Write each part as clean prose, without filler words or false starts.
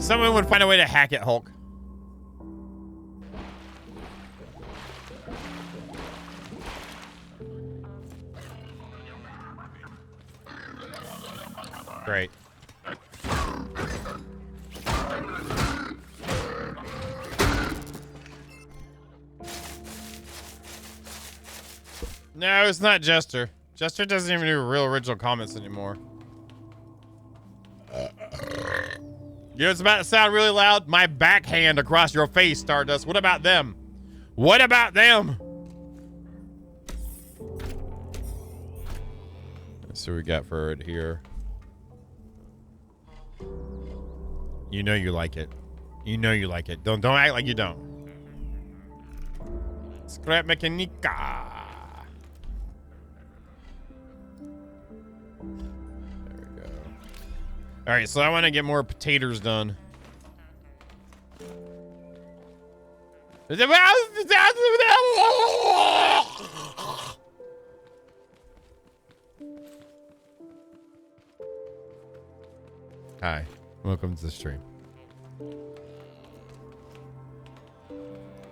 Someone would find a way to hack it, Hulk. Great. No, it's not Jester. Jester doesn't even do real original comments anymore. You know, it's about to sound really loud. My backhand across your face, Stardust. What about them? What about them? Let's see what we got for it here. You know you like it. You know you like it. Don't act like you don't. Scrap Mechanica. There we go. All right, so I want to get more potatoes done. Hi, welcome to the stream.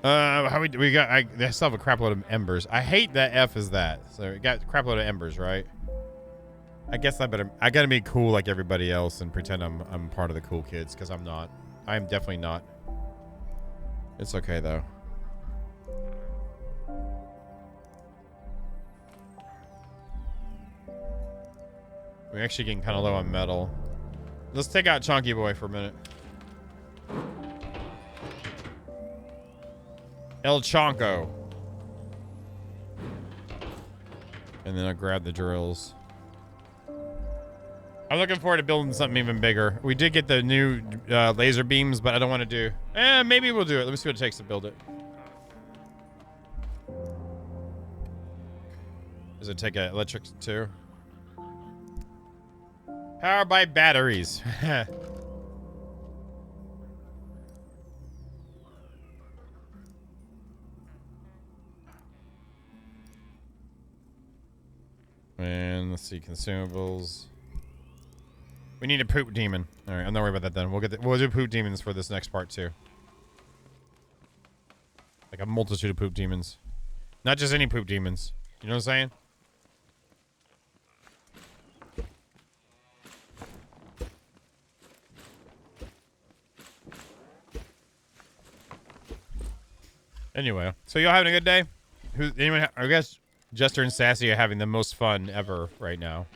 How we got? I still have a crap load of embers. I hate that F is that. So we got a crap load of embers, right? I guess I gotta be cool like everybody else and pretend I'm part of the cool kids, because I'm not. I am definitely not. It's okay though. We're actually getting kind of low on metal. Let's take out Chunky Boy for a minute. El Chonko. And then I'll grab the drills. I'm looking forward to building something even bigger. We did get the new laser beams, but I don't want to do... maybe we'll do it. Let me see what it takes to build it. Does it take electric too? Powered by batteries. And let's see, consumables. We need a poop demon. All right, I'm not worried about that then. We'll do poop demons for this next part too. Like a multitude of poop demons. Not just any poop demons. You know what I'm saying? Anyway, so y'all having a good day? I guess Jester and Sassy are having the most fun ever right now.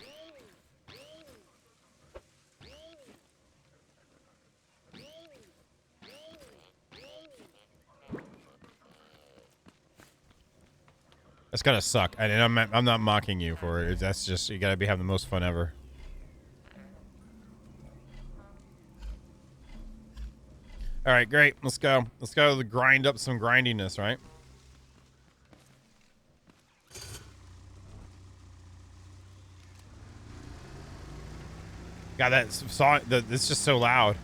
That's gotta suck, and I'm not mocking you for it. That's just, you gotta be having the most fun ever. All right, great. Let's go. Let's go grind up some grindiness, right? God, it's just so loud.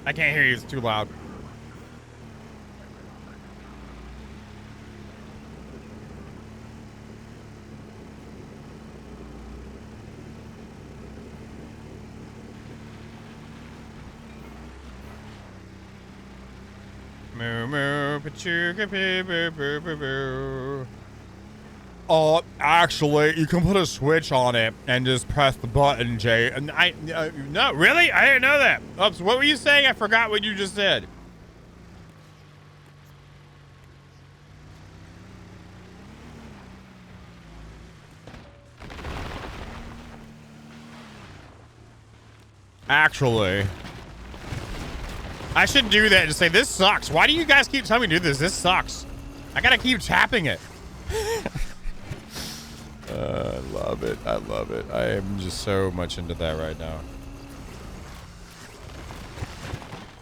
I can't hear you. It's too loud. Moo moo pachuga boo boo boo boo boo. Actually, you can put a switch on it and just press the button, Jay. And no, really? I didn't know that. Oops, what were you saying? I forgot what you just said. Actually, I should do that and say, this sucks. Why do you guys keep telling me to do this? This sucks. I gotta keep tapping it. I love it. I love it. I am just so much into that right now.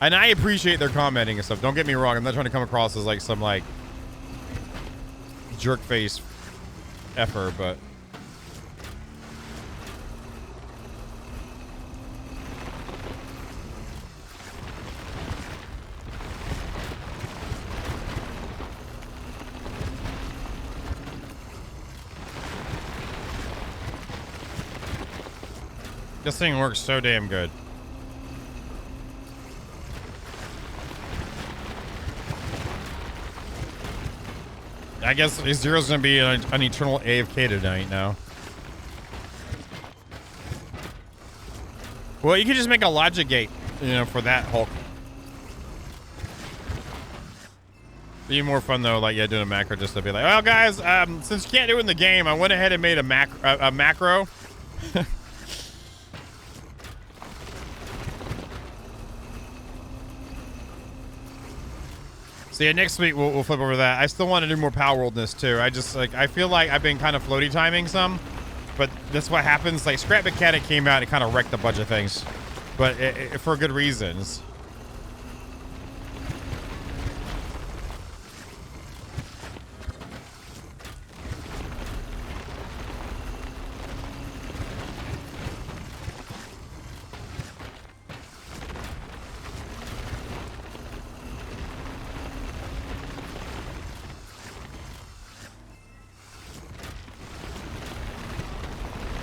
And I appreciate their commenting and stuff. Don't get me wrong. I'm not trying to come across as like some like jerk face effer, but This thing works so damn good. I guess Zero's gonna be an eternal AFK tonight now. Well, you could just make a logic gate, you know, for that Hulk. Be more fun though, like, yeah, doing a macro just to be like, well, guys, since you can't do it in the game, I went ahead and made a macro. So yeah, next week we'll flip over that. I still want to do more Power Worldness too. I feel like I've been kind of floaty timing some, but that's what happens. Like Scrap Mechanic came out, it kind of wrecked a bunch of things, but for good reasons.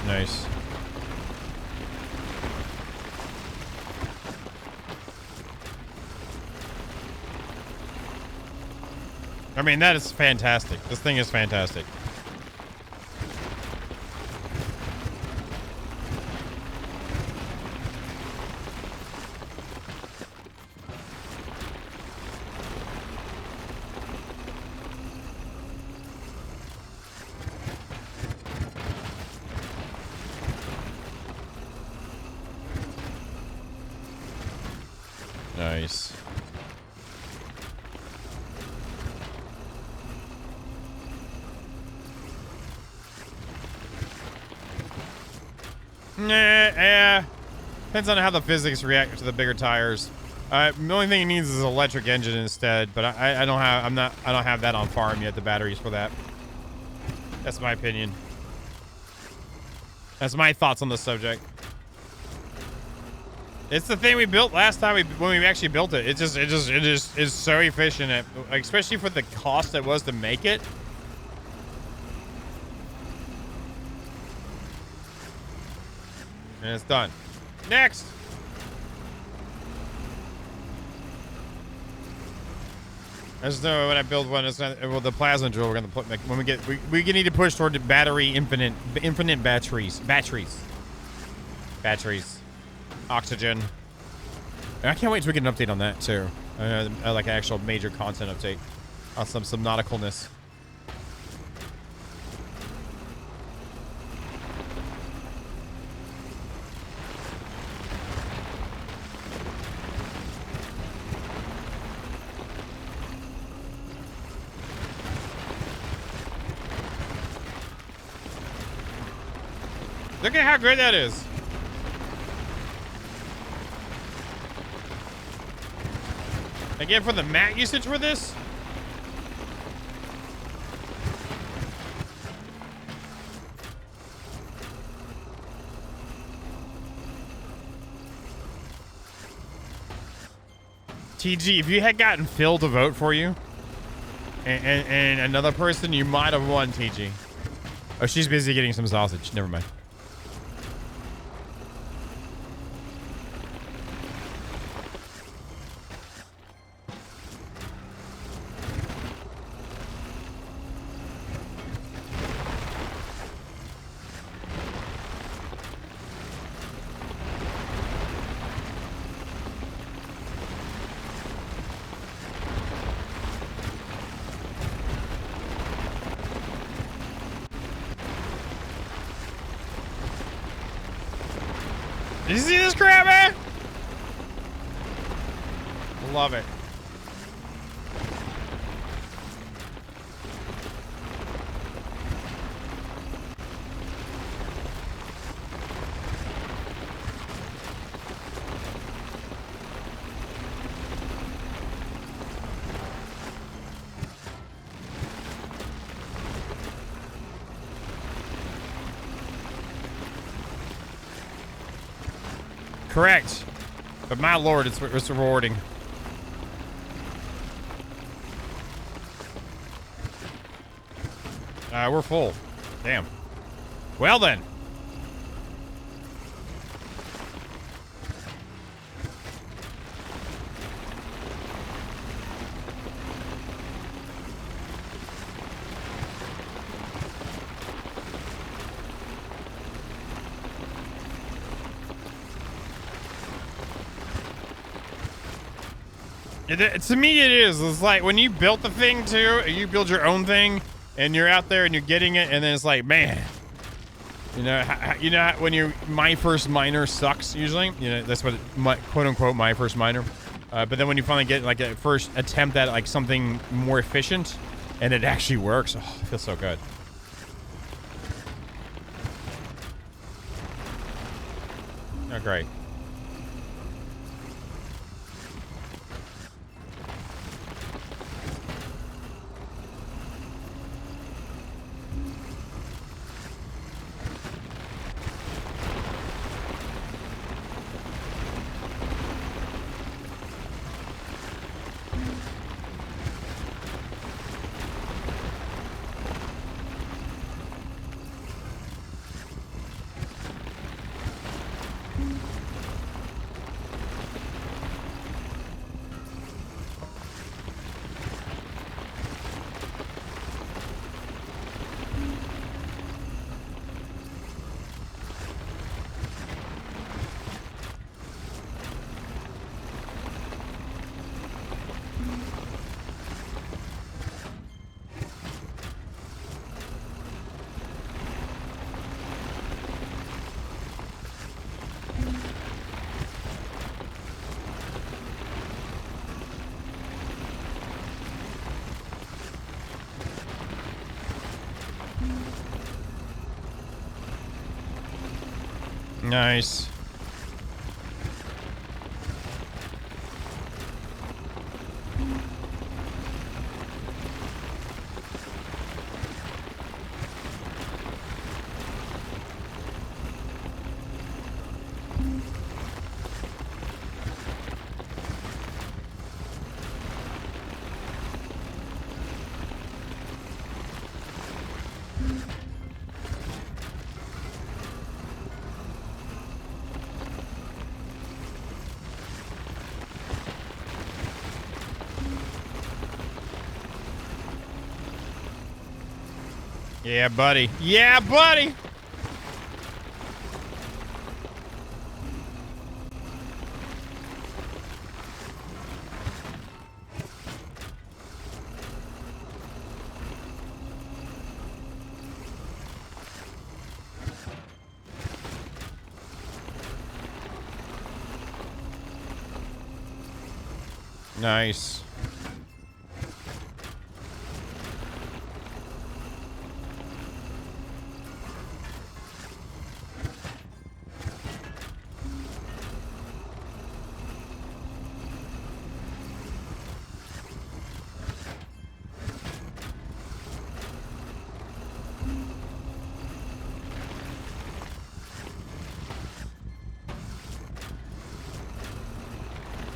Nice. I mean, that is fantastic. This thing is fantastic. Nice. Yeah. Depends on how the physics react to the bigger tires. The only thing it needs is an electric engine instead, but I don't have that on farm yet, the batteries for that. That's my opinion. That's my thoughts on the subject. It's the thing we built last time when we actually built it. It just is so efficient, especially for the cost it was to make it. And it's done. Next. I just know when I build one, it's not, well, the plasma drill we're gonna put when we need to push toward the battery infinite batteries. Oxygen. And I can't wait till we get an update on that too. Like an actual major content update on some nauticalness. Look at how great that is. Again, for the mat usage for this? TG, if you had gotten Phil to vote for you and another person, you might have won, TG. Oh, she's busy getting some sausage. Never mind. Did you see this crap, man? Love it. Correct. But my lord, it's rewarding. We're full. Damn. Well then. To me, it is. It's like when you built the thing too, you build your own thing, and you're out there and you're getting it, and then it's like, man, when you my first miner sucks usually. That's what quote unquote my first miner. But then when you finally get like a first attempt at like something more efficient, and it actually works, oh, it feels so good. Oh, great. Nice. Yeah, buddy. Yeah, buddy. Nice.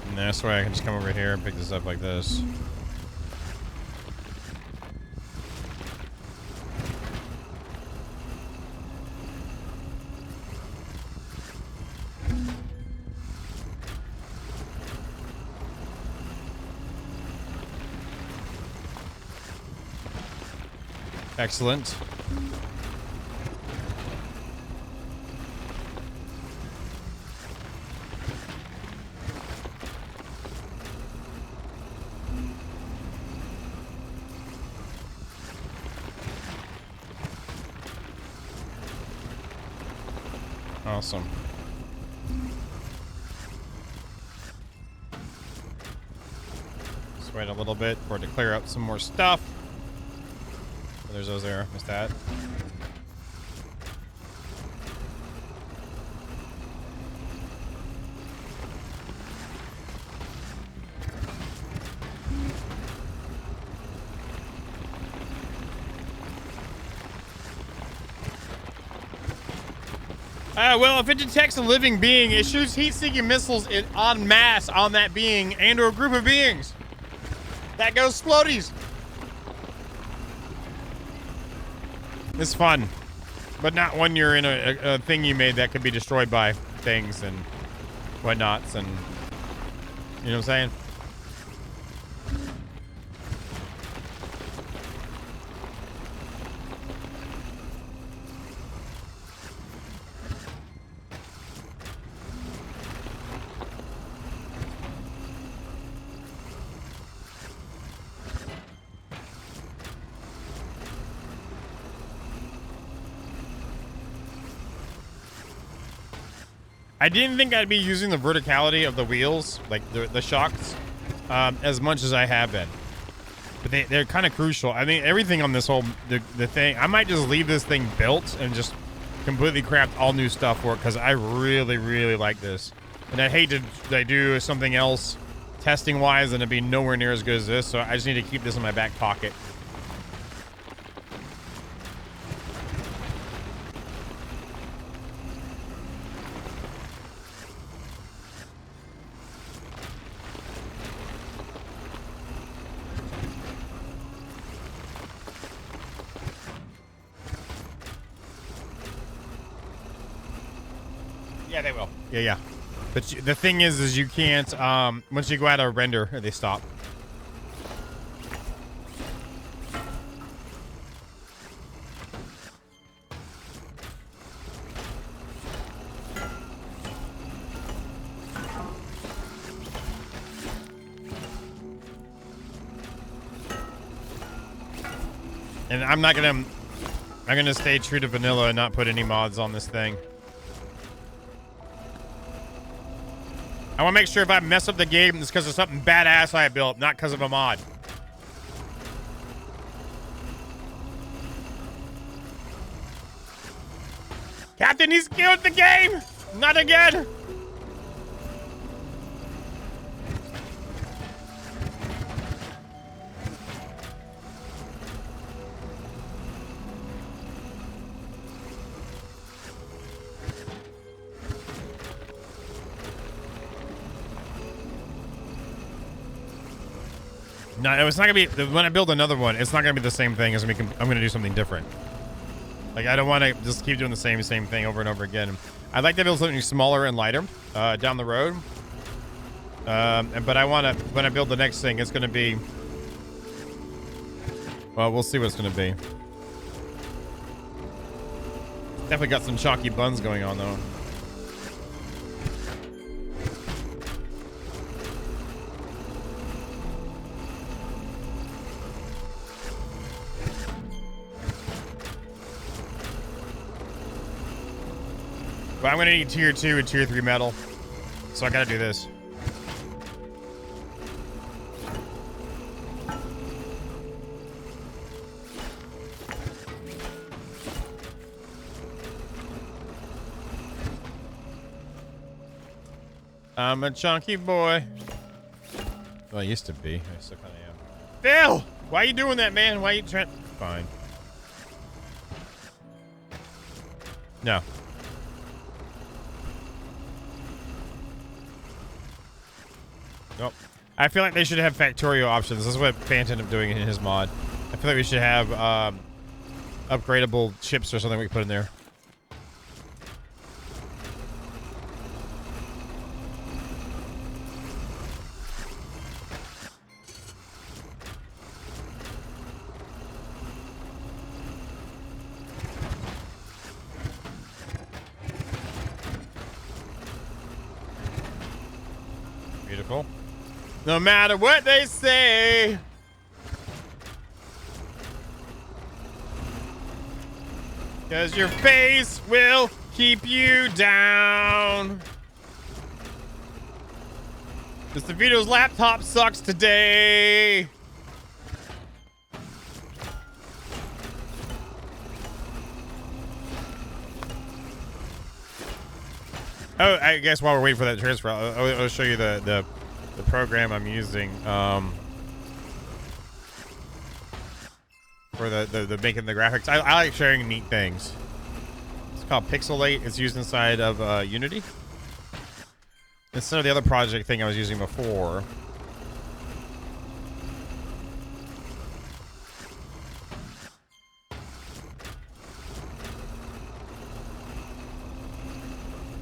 And that's why I can just come over here and pick this up like this. Excellent. Awesome. Just wait a little bit for it to clear up some more stuff. Oh, there's those there. Missed that. Well, if it detects a living being, it shoots heat-seeking missiles en masse on that being and or a group of beings. That goes explodies. It's fun, but not when you're in a thing you made that could be destroyed by things and whatnots, and you know what I'm saying? I didn't think I'd be using the verticality of the wheels, like the shocks, as much as I have been. But they're kind of crucial. I mean, everything on this whole the thing. I might just leave this thing built and just completely craft all new stuff for it because I really, really like this. And I hate to do something else testing wise and it'd be nowhere near as good as this. So I just need to keep this in my back pocket. Yeah, they will. Yeah. But the thing is you can't, once you go out of render, they stop. And I'm gonna stay true to vanilla and not put any mods on this thing. I want to make sure if I mess up the game, it's because of something badass I built, not because of a mod. Captain, he's killed the game! Not again! No, it's not gonna be. When I build another one, it's not gonna be the same thing. I'm gonna do something different. Like I don't want to just keep doing the same thing over and over again. I'd like to build something smaller and lighter down the road. But I want to. When I build the next thing, it's gonna be. Well, we'll see what it's gonna be. Definitely got some chalky buns going on though. But I'm gonna need tier 2 and tier 3 metal. So I gotta do this. I'm a chunky boy. Well, I used to be. I still kinda am. Phil! Why are you doing that, man? Why are you trying? Fine. No. Nope. I feel like they should have Factorio options. This is what Phantom ended up doing in his mod. I feel like we should have upgradable chips or something we can put in there. Beautiful. No matter what they say. Cause your face will keep you down. Mr. Vito's laptop sucks today. Oh, I guess while we're waiting for that transfer, I'll show you the program I'm using for the making the graphics. I like sharing neat things. It's called Pixelate. It's used inside of Unity instead of the other project thing I was using before.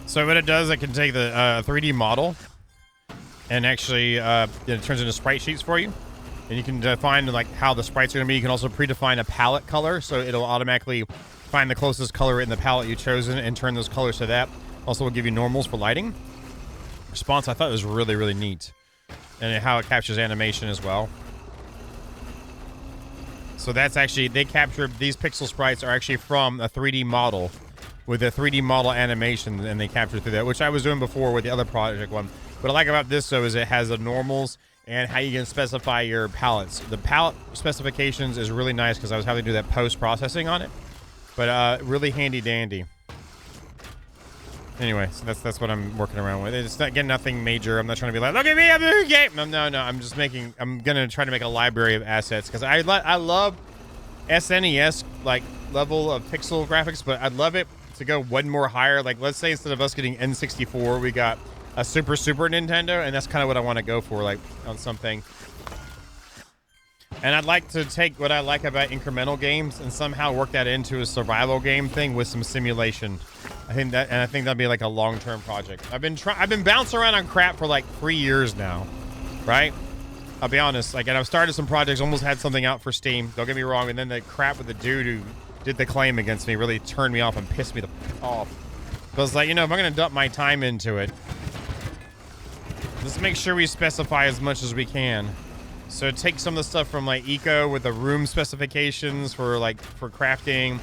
So what it does, it can take the 3D model and actually it turns into sprite sheets for you. And you can define like how the sprites are going to be. You can also predefine a palette color, so it'll automatically find the closest color in the palette you've chosen and turn those colors to that. Also will give you normals for lighting. Response I thought was really, really neat. And how it captures animation as well. So that's actually, they capture, these pixel sprites are actually from a 3D model with a 3D model animation, and they capture through that, which I was doing before with the other project one. What I like about this though is it has the normals and how you can specify your palettes. The palette specifications is really nice because I was having to do that post-processing on it, but really handy dandy. Anyway, so that's what I'm working around with. It's not, again, nothing major. I'm not trying to be like, look at me, I'm a game. No. I'm just making. I'm gonna try to make a library of assets because I love SNES like level of pixel graphics, but I'd love it to go one more higher. Like, let's say instead of us getting N64, we got a Super Nintendo, and that's kind of what I want to go for, like on something. And I'd like to take what I like about incremental games and somehow work that into a survival game thing with some simulation. I think that'd be like a long-term project. I've been bouncing around on crap for like 3 years now, right? I'll be honest. Like, and I've started some projects, almost had something out for Steam. Don't get me wrong. And then the crap with the dude who did the claim against me really turned me off and pissed me off. But I was like, you know, if I'm gonna dump my time into it, let's make sure we specify as much as we can. So take some of the stuff from like Eco with the room specifications for crafting,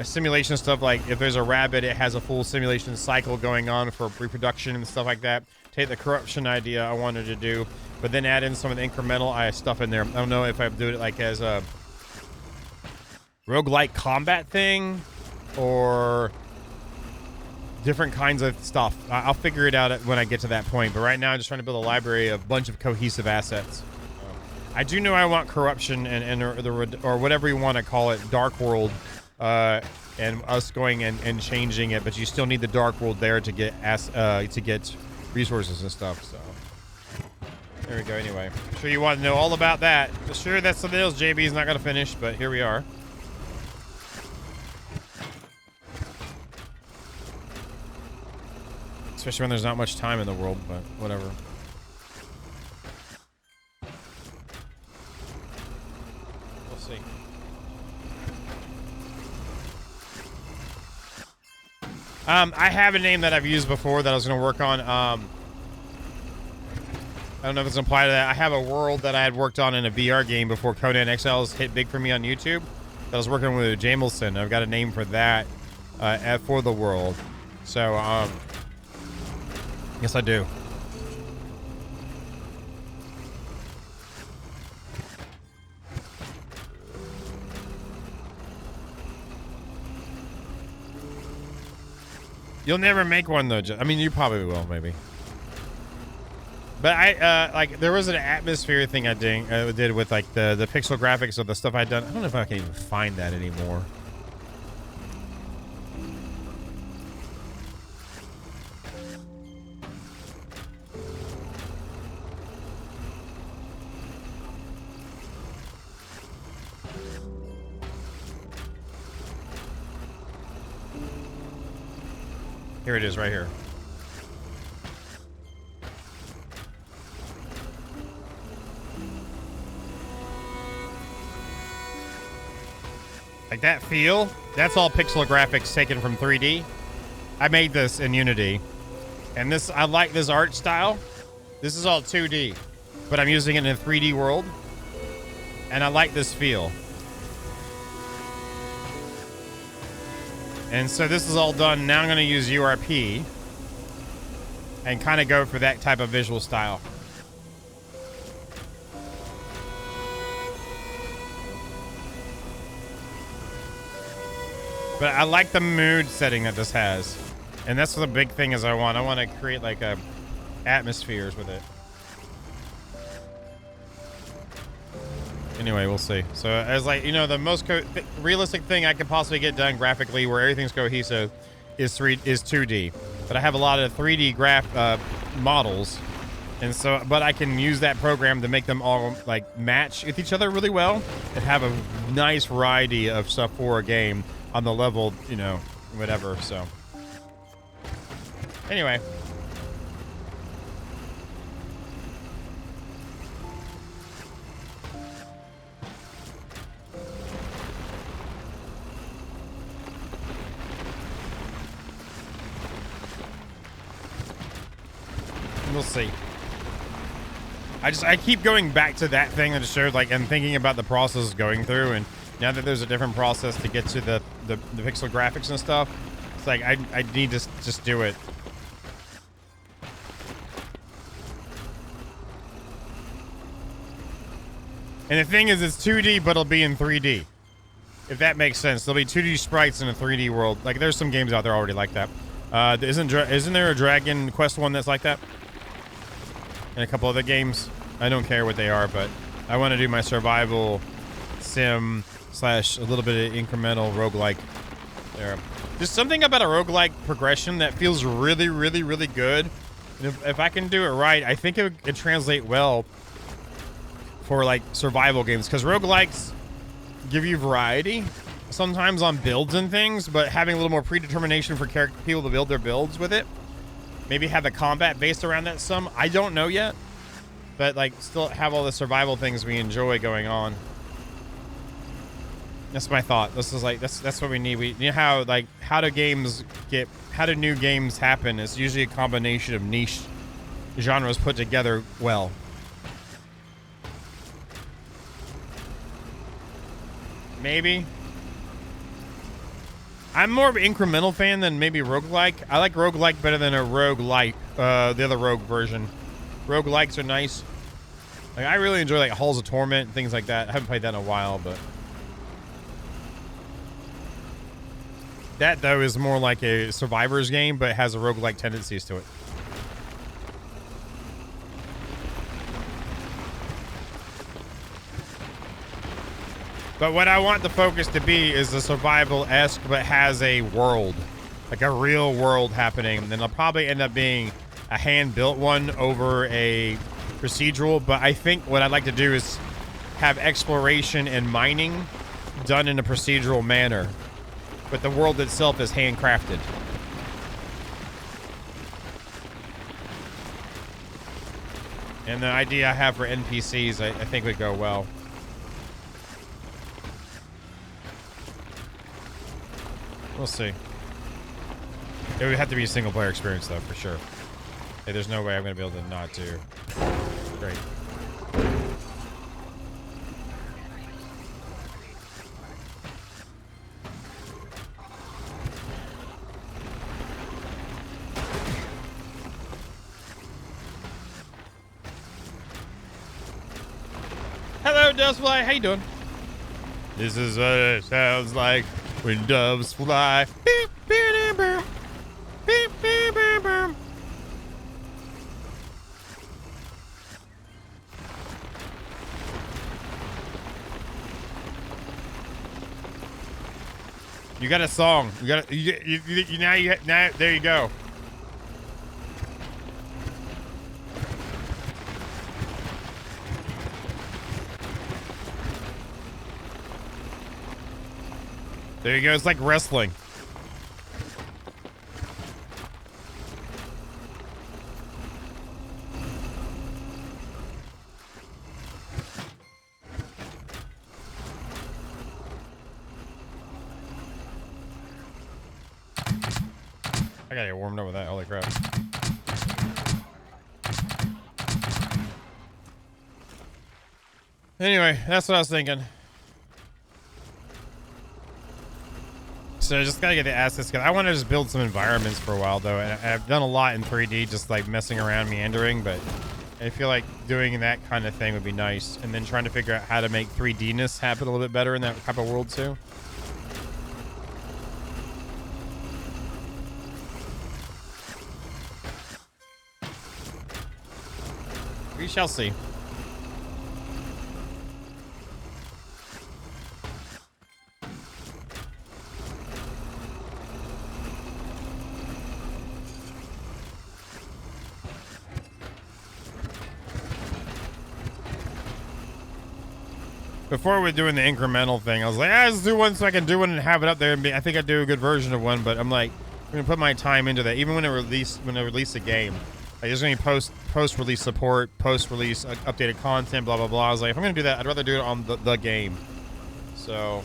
simulation stuff. Like if there's a rabbit, it has a full simulation cycle going on for reproduction and stuff like that. Take the corruption idea I wanted to do, but then add in some of the incremental stuff in there. I don't know if I do it like as a roguelike combat thing or different kinds of stuff. I'll figure it out when I get to that point. But right now, I'm just trying to build a library of a bunch of cohesive assets. I do know I want corruption or whatever you want to call it, Dark World, and us going and changing it. But you still need the Dark World there to get resources and stuff. So there we go. Anyway, I'm sure you want to know all about that. Sure, that's something else JB's not gonna finish, but here we are. Especially when there's not much time in the world, but whatever. We'll see. I have a name that I've used before that I was going to work on. I don't know if it's implied to that. I have a world that I had worked on in a VR game before Conan Exiles hit big for me on YouTube. That I was working with Jamelson. I've got a name for that for the world. So, yes, I do. You'll never make one though. I mean, you probably will, maybe. But I like there was an atmosphere thing I did with like the pixel graphics of the stuff I'd done. I don't know if I can even find that anymore. Here it is, right here. Like that feel, that's all pixel graphics taken from 3D. I made this in Unity. And this, I like this art style. This is all 2D, but I'm using it in a 3D world. And I like this feel. And so this is all done. Now I'm going to use URP and kind of go for that type of visual style. But I like the mood setting that this has. And that's the big thing is I want to create like a atmospheres with it. Anyway, we'll see. So as like, you know, the most realistic thing I could possibly get done graphically where everything's cohesive is 2D. But I have a lot of 3D models. And so, but I can use that program to make them all like match with each other really well and have a nice variety of stuff for a game on the level, you know, whatever. So anyway. We'll see. I keep going back to that thing that it showed, like, and thinking about the process going through, and now that there's a different process to get to the pixel graphics and stuff, It's like I need to just do it. And the thing is, it's 2D, but it'll be in 3D. If that makes sense. There'll be 2D sprites in a 3D world. Like, there's some games out there already like that. Isn't there a Dragon Quest one that's like that? And a couple other games. I don't care what they are, but I want to do my survival sim / a little bit of incremental roguelike there. There's something about a roguelike progression that feels really, really, really good. And if I can do it right, I think it translate well for like survival games, because roguelikes give you variety sometimes on builds and things, but having a little more predetermination for people to build their builds with it, maybe have the combat based around that some, I don't know yet, but like still have all the survival things we enjoy going on. That's my thought. This is like that's what we need. You know how like how do new games happen? It's usually a combination of niche genres put together well. Maybe. I'm more of an incremental fan than maybe roguelike. I like roguelike better than a roguelite, the other rogue version. Roguelikes are nice. Like, I really enjoy like Halls of Torment and things like that. I haven't played that in a while, but that though is more like a survivor's game, but has a roguelike tendencies to it. But what I want the focus to be is a survival-esque, but has a world. Like a real world happening. And then it'll probably end up being a hand-built one over a procedural. But I think what I'd like to do is have exploration and mining done in a procedural manner. But the world itself is handcrafted. And the idea I have for NPCs, I think would go well. We'll see. It would have to be a single player experience though, for sure. Hey, there's no way I'm gonna be able to not do. Great. Hello, Dustfly. How you doing? This is what it sounds like when doves fly. Beep, beep, beep, beep, beep, beep, beep. You got a song. You got now there you go. There you go. It's like wrestling. I gotta get warmed up with that. Holy crap. Anyway, that's what I was thinking. So I just gotta get the assets. I want to just build some environments for a while though, and I've done a lot in 3D, just like messing around, meandering. But I feel like doing that kind of thing would be nice, and then trying to figure out how to make 3D-ness happen a little bit better in that type of world too. We shall see. Before we're doing the incremental thing, I was like, let's do one so I can do one and have it up there. And I think I'd do a good version of one, but I'm like, I'm gonna put my time into that. Even when I release a game, like there's gonna be post-release support, post-release updated content, blah blah blah. I was like, if I'm gonna do that, I'd rather do it on the game. So,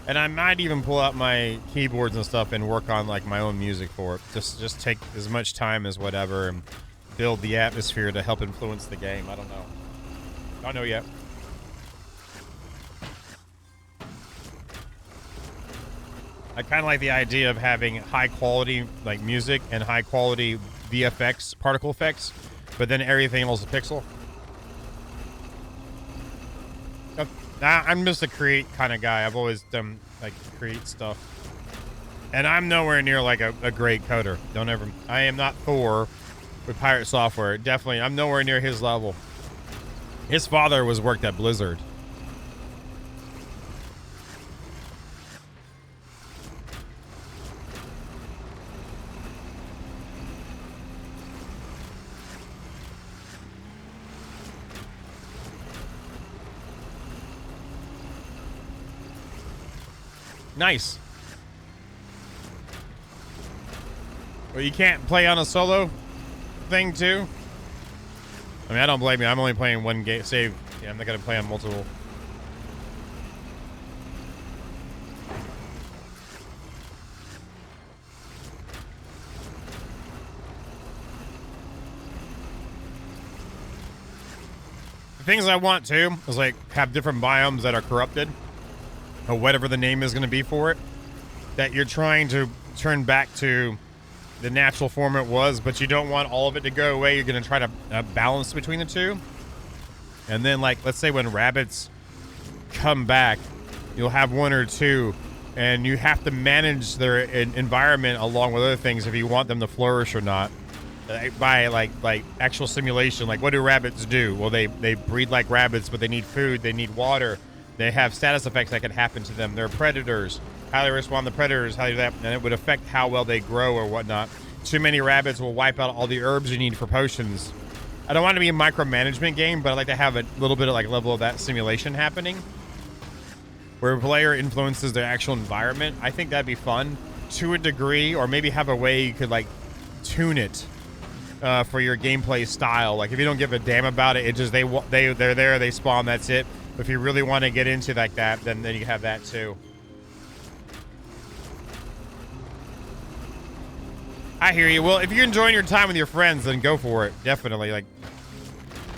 and I might even pull out my keyboards and stuff and work on like my own music for it. Just take as much time as whatever and build the atmosphere to help influence the game. I don't know. Don't know yet. I kind of like the idea of having high quality like music and high quality VFX particle effects, but then everything else is pixel. I'm just a create kind of guy. I've always done like create stuff, and I'm nowhere near like a great coder. Don't ever. I am not Thor with Pirate Software. Definitely, I'm nowhere near his level. His father was worked at Blizzard. Nice. Well, you can't play on a solo thing too? I mean, I don't blame you. I'm only playing one game. Save. Yeah, I'm not gonna play on multiple. The things I want to is like have different biomes that are corrupted, or whatever the name is going to be for it, that you're trying to turn back to the natural form it was, but you don't want all of it to go away. You're going to try to balance between the two. And then, like, let's say when rabbits come back, you'll have one or two, and you have to manage their environment along with other things if you want them to flourish or not. By like actual simulation. Like, what do rabbits do? Well, they breed like rabbits, but they need food, they need water, they have status effects that can happen to them. They're predators. How they respond to predators, how they do that, and it would affect how well they grow or whatnot. Too many rabbits will wipe out all the herbs you need for potions. I don't want to be a micromanagement game, but I like to have a little bit of like level of that simulation happening, where a player influences their actual environment. I think that'd be fun to a degree, or maybe have a way you could like tune it for your gameplay style. Like, if you don't give a damn about it, it just they're there, they spawn, that's it. But if you really want to get into like that, then you have that too. I hear you. Well, if you're enjoying your time with your friends, then go for it. Definitely. Like,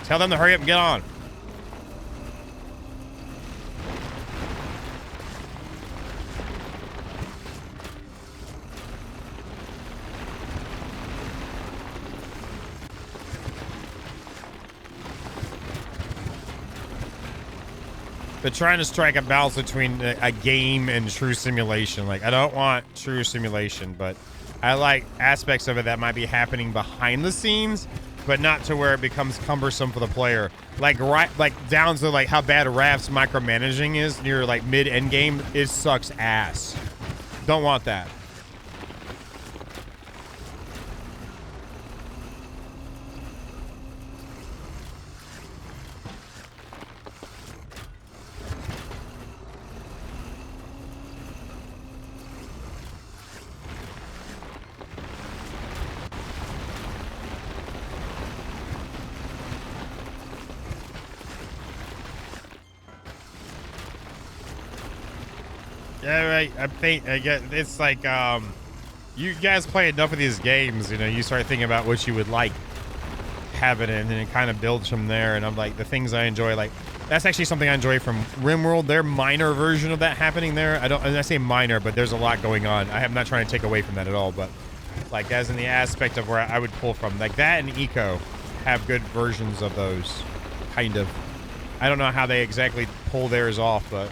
tell them to hurry up and get on. But trying to strike a balance between a game and true simulation. Like, I don't want true simulation, but I like aspects of it that might be happening behind the scenes, but not to where it becomes cumbersome for the player. Like, down to like how bad Raft's micromanaging is near like mid-end game. It sucks ass. Don't want that. Yeah, right. I think it's like you guys play enough of these games, you know, you start thinking about what you would like having it, and then it kind of builds from there. And I'm like, the things I enjoy, like that's actually something I enjoy from RimWorld. Their minor version of that happening there. I say minor, but there's a lot going on. I'm not trying to take away from that at all, but like as in the aspect of where I would pull from, like that and Eco have good versions of those, kind of. I don't know how they exactly pull theirs off, but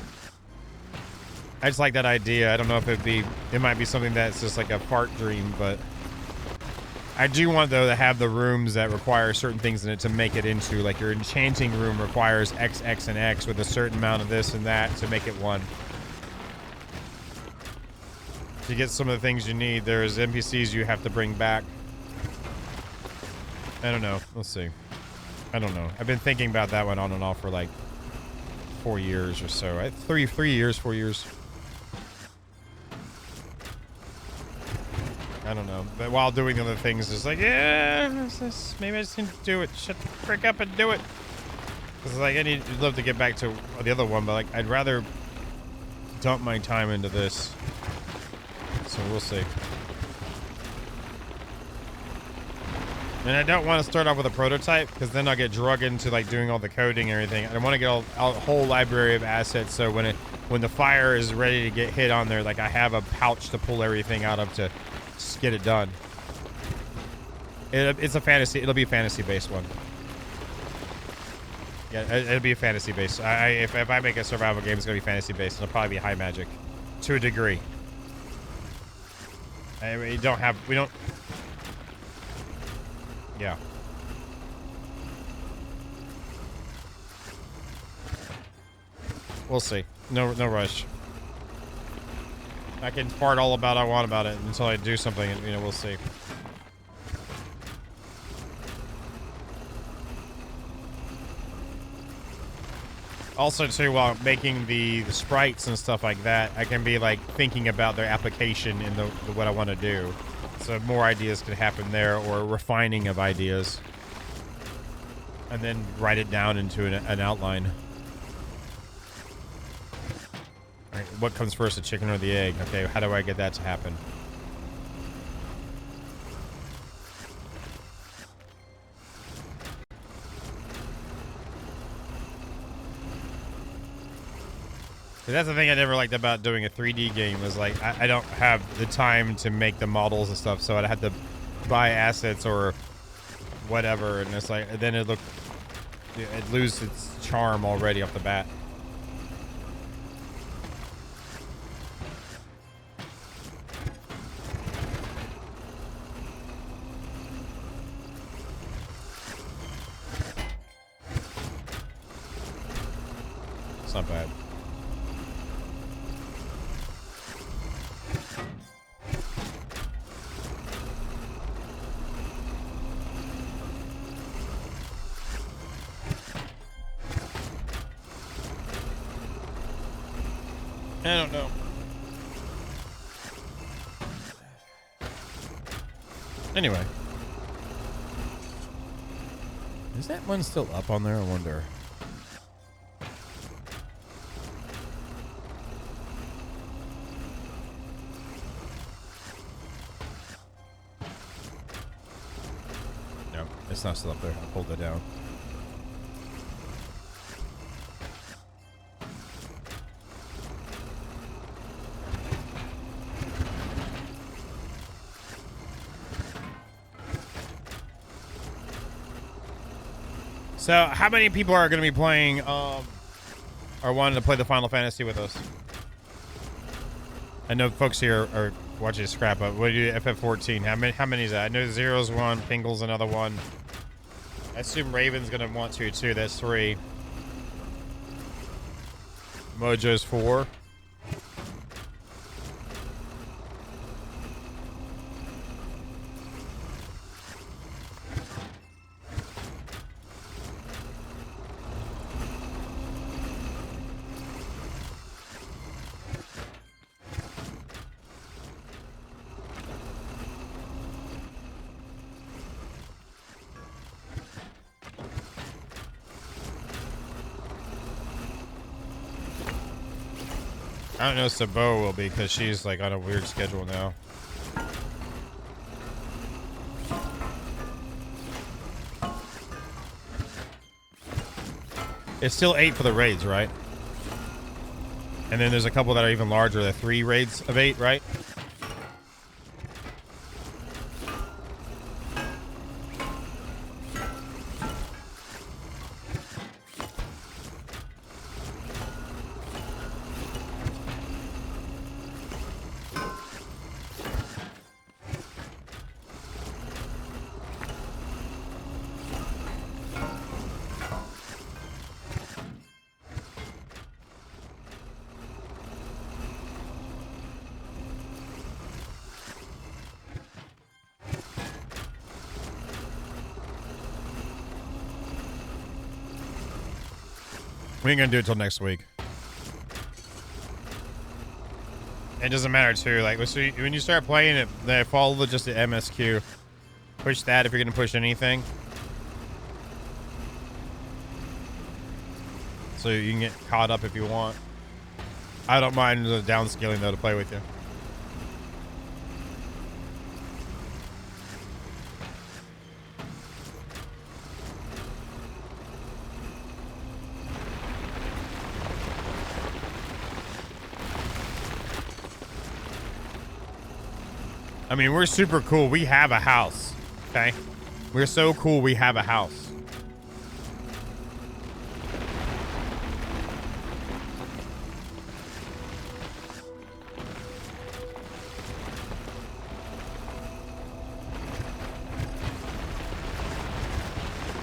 I just like that idea. I don't know if it might be something that's just like a fart dream, but I do want, though, to have the rooms that require certain things in it to make it into, like, your enchanting room requires X, X, and X with a certain amount of this and that to make it one. To get some of the things you need, there's NPCs you have to bring back. I don't know. Let's see. I don't know. I've been thinking about that one on and off for, like, 4 years or so. 4 years. I don't know, but while doing other things, it's like, yeah, maybe I just need to do it. Shut the frick up and do it. Because like, I'd love to get back to the other one, but like, I'd rather dump my time into this. So we'll see. And I don't want to start off with a prototype, because then I'll get drug into like doing all the coding and everything. I want to get a whole library of assets, so when when the fire is ready to get hit on there, like I have a pouch to pull everything out of to get it done. It's a fantasy. It'll be a fantasy-based one. Yeah, it'll be a fantasy-based. If I make a survival game, it's gonna be fantasy-based. It'll probably be high magic, to a degree. We don't. Yeah. We'll see. No rush. I can fart all about I want about it until I do something, and we'll see. Also, too, while making the sprites and stuff like that, I can be like thinking about their application in the what I want to do. So more ideas can happen there, or refining of ideas, and then write it down into an outline. All right, what comes first, the chicken or the egg? Okay, how do I get that to happen? That's the thing I never liked about doing a 3D game, was like I don't have the time to make the models and stuff, so I'd have to buy assets or whatever, and it's like then it loses its charm already off the bat. It's not bad. I don't know. Anyway. Is that one still up on there? I wonder. No, it's not still up there. I pulled it down. So, how many people are going to be playing, or wanting to play the Final Fantasy with us? I know folks here are watching scrap up. What do you do? FF14. How many is that? I know Zero's one, Pingle's another one. I assume Raven's going to want to too. That's 3. Mojo's 4. I don't know if Sabo will be, because she's like on a weird schedule now. It's still 8 for the raids, right? And then there's a couple that are even larger. The 3 raids of 8, right? We ain't gonna do it till next week. It doesn't matter too. Like when you start playing it, they follow just the MSQ. Push that if you're gonna push anything. So you can get caught up if you want. I don't mind the downscaling though to play with you. I mean, we're super cool. We have a house. Okay? We're so cool we have a house.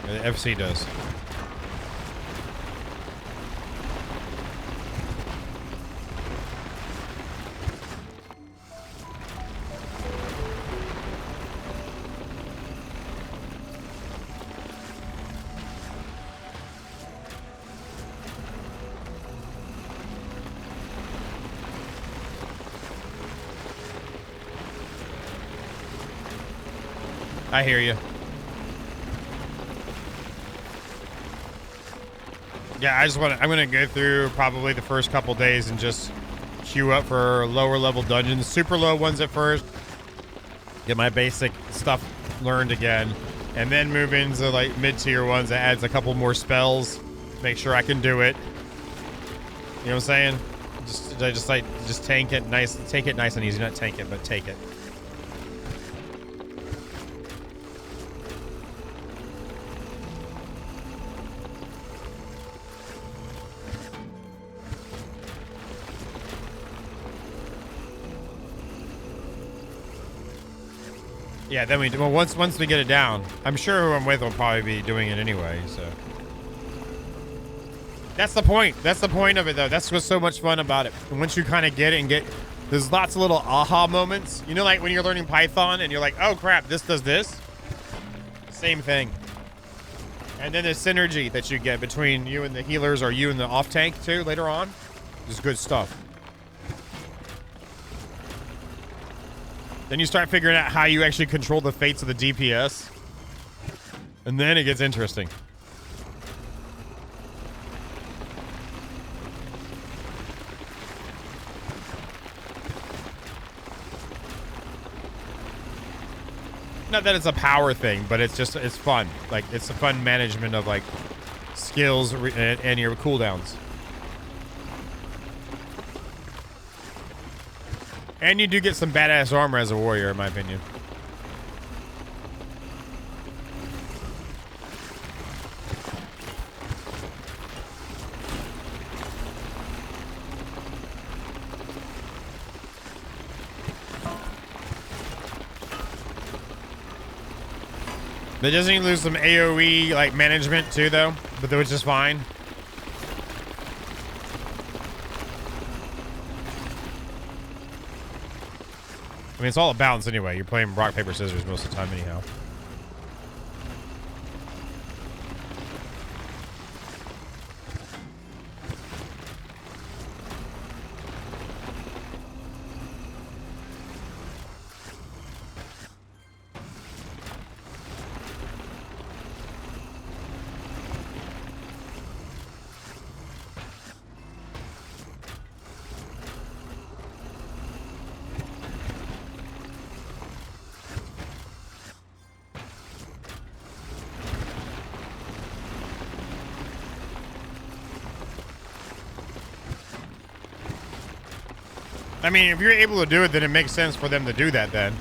The FC does. I hear you. Yeah, I'm going to go through probably the first couple days and just queue up for lower level dungeons, super low ones at first, get my basic stuff learned again, and then move into like mid-tier ones that adds a couple more spells, make sure I can do it. You know what I'm saying? Just tank it nice, take it nice and easy, not tank it, but take it. Yeah, then once we get it down, I'm sure who I'm with will probably be doing it anyway, so. That's the point. That's the point of it, though. That's what's so much fun about it. And once you kind of get it and there's lots of little aha moments. You know, like when you're learning Python and you're like, oh crap, this does this. Same thing. And then the synergy that you get between you and the healers or you and the off tank too later on is good stuff. Then you start figuring out how you actually control the fates of the DPS. And then it gets interesting. Not that it's a power thing, but it's fun. Like, it's a fun management of, like, skills and your cooldowns. And you do get some badass armor as a warrior, in my opinion. But doesn't he lose some AoE, like, management, too, though? But which is fine. I mean, it's all a balance anyway. You're playing rock, paper, scissors most of the time anyhow. I mean, if you're able to do it, then it makes sense for them to do that then.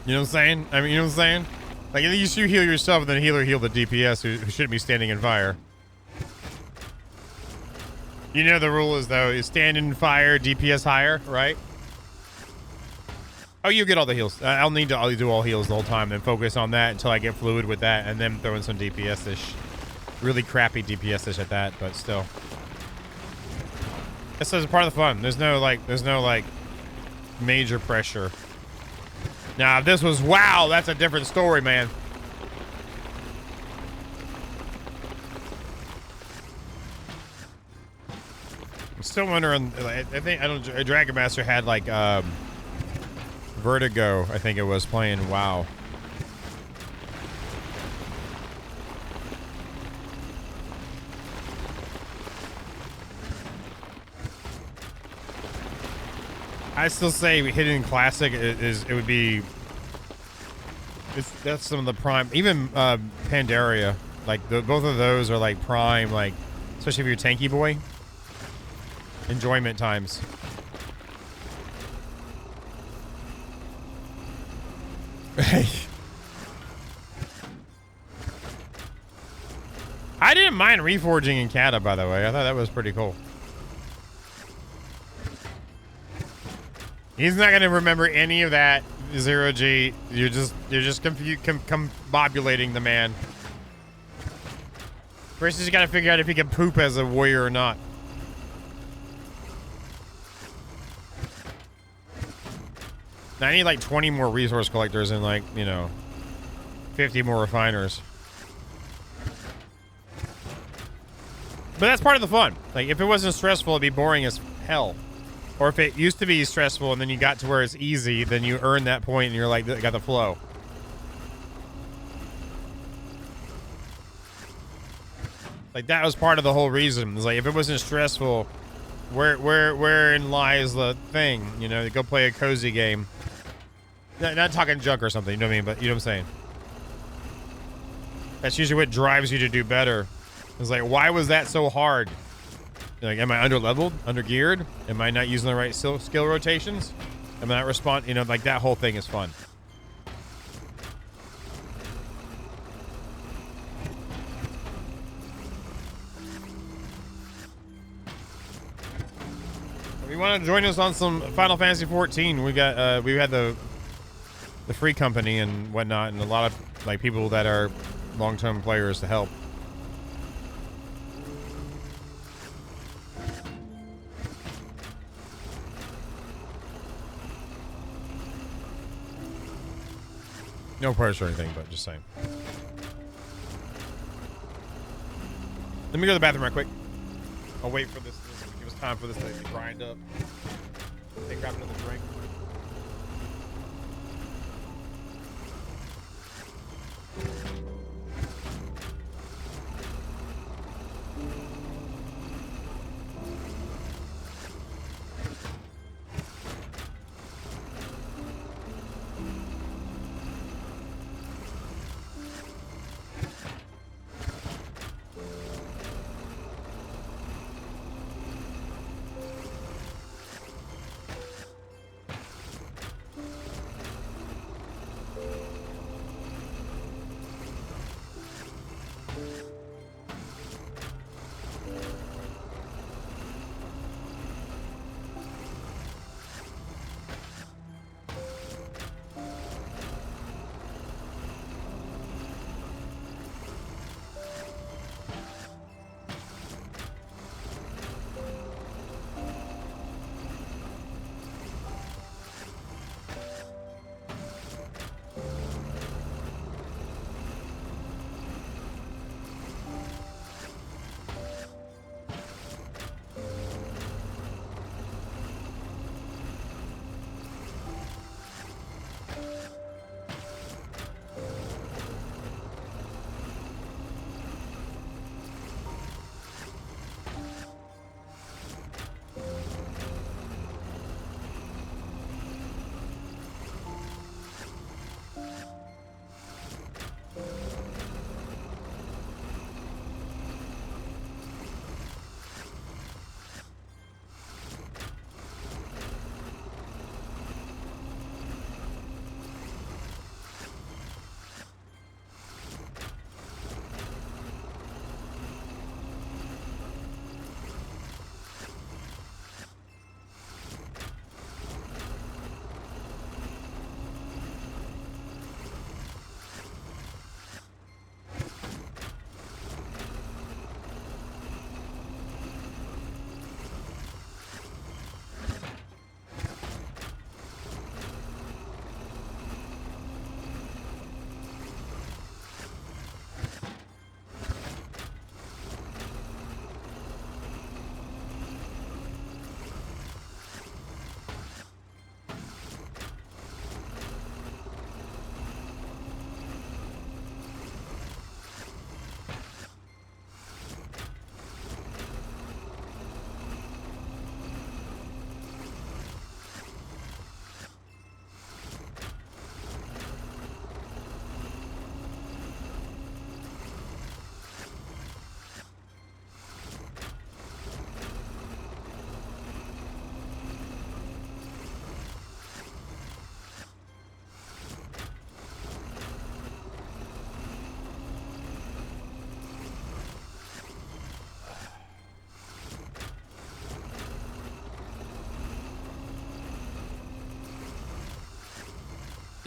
You know what I'm saying? I mean, you know what I'm saying? Like, at least you heal yourself and then healer heal the DPS who shouldn't be standing in fire. You know the rule is, though, is stand in fire, DPS higher, right? Oh, you get all the heals. I'll need to do all heals the whole time and focus on that until I get fluid with that and then throw in some DPS-ish. Really crappy DPS-ish at that, but still. This is part of the fun. There's no like major pressure. Now, if this was WoW, that's a different story, man. I'm still wondering. I think Dragon Master had like Vertigo. I think it was playing WoW. I still say Hidden Classic would be. That's some of the prime. Even Pandaria, like both of those are like prime, like especially if you're tanky boy. enjoyment times. I didn't mind reforging in Kata, by the way. I thought that was pretty cool. He's not gonna remember any of that, Zero G. You're just combobulating the man. First, he's got to figure out if he can poop as a warrior or not. Now, I need like 20 more resource collectors and like, you know, 50 more refiners. But that's part of the fun. Like, if it wasn't stressful, it'd be boring as hell. Or if it used to be stressful and then you got to where it's easy, then you earn that point and you're like, got the flow. Like, that was part of the whole reason. It's like, if it wasn't stressful, wherein lies the thing? You know, go play a cozy game. Not talking junk or something, you know what I mean? But you know what I'm saying? That's usually what drives you to do better. It's like, why was that so hard? Like, am I under-leveled? Under-geared? Am I not using the right skill rotations? Am I not respond? You know, like, that whole thing is fun. If you want to join us on some Final Fantasy 14, we got we had the free company and whatnot, and a lot of like people that are long-term players to help. No pressure or anything, but just saying. Let me go to the bathroom right quick. I'll wait for this. Give us time for this to grind up. Take grab another drink.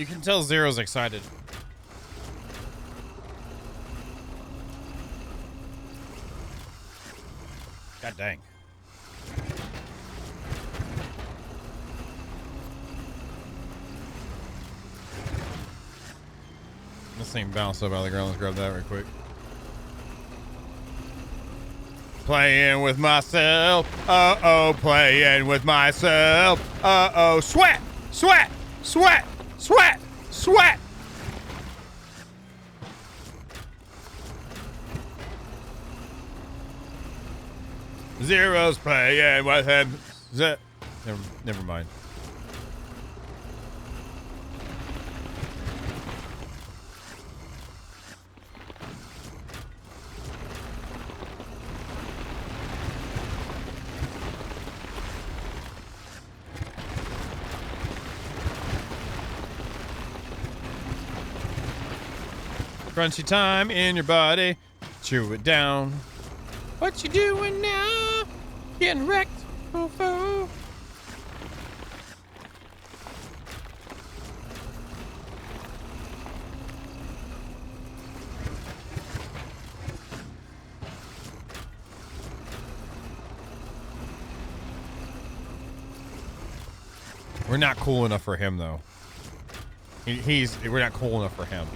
You can tell Zero's excited. God dang. This thing bounced up out of the ground. Let's grab that real quick. Playing with myself. Uh-oh, playing with myself. Uh-oh, sweat, sweat, sweat, sweat, sweat. Zero's playing with him. Never mind. Crunchy time in your body. Chew it down. What you doing now? Getting wrecked. Fofo. We're not cool enough for him, though. We're not cool enough for him.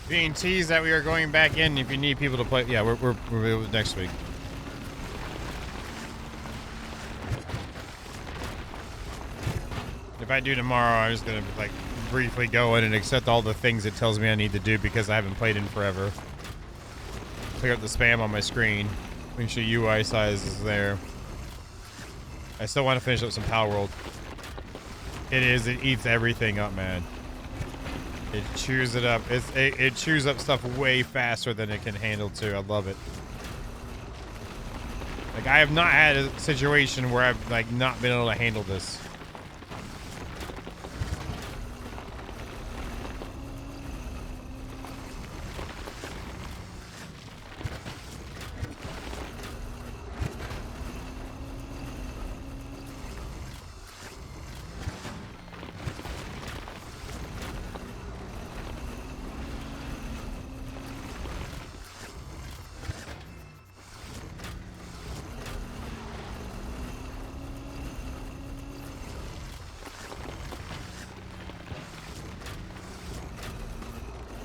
Being teased that we are going back in if you need people to play. Yeah, we're next week. If I do tomorrow, I'm just gonna like briefly go in and accept all the things it tells me I need to do because I haven't played in forever. Clear up the spam on my screen. Make sure UI size is there. I still want to finish up some Power World. It eats everything up, man. It chews it up. It chews up stuff way faster than it can handle too. I love it. Like I have not had a situation where I've like not been able to handle this.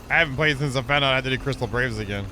I haven't played since I found out I had to do Crystal Braves again.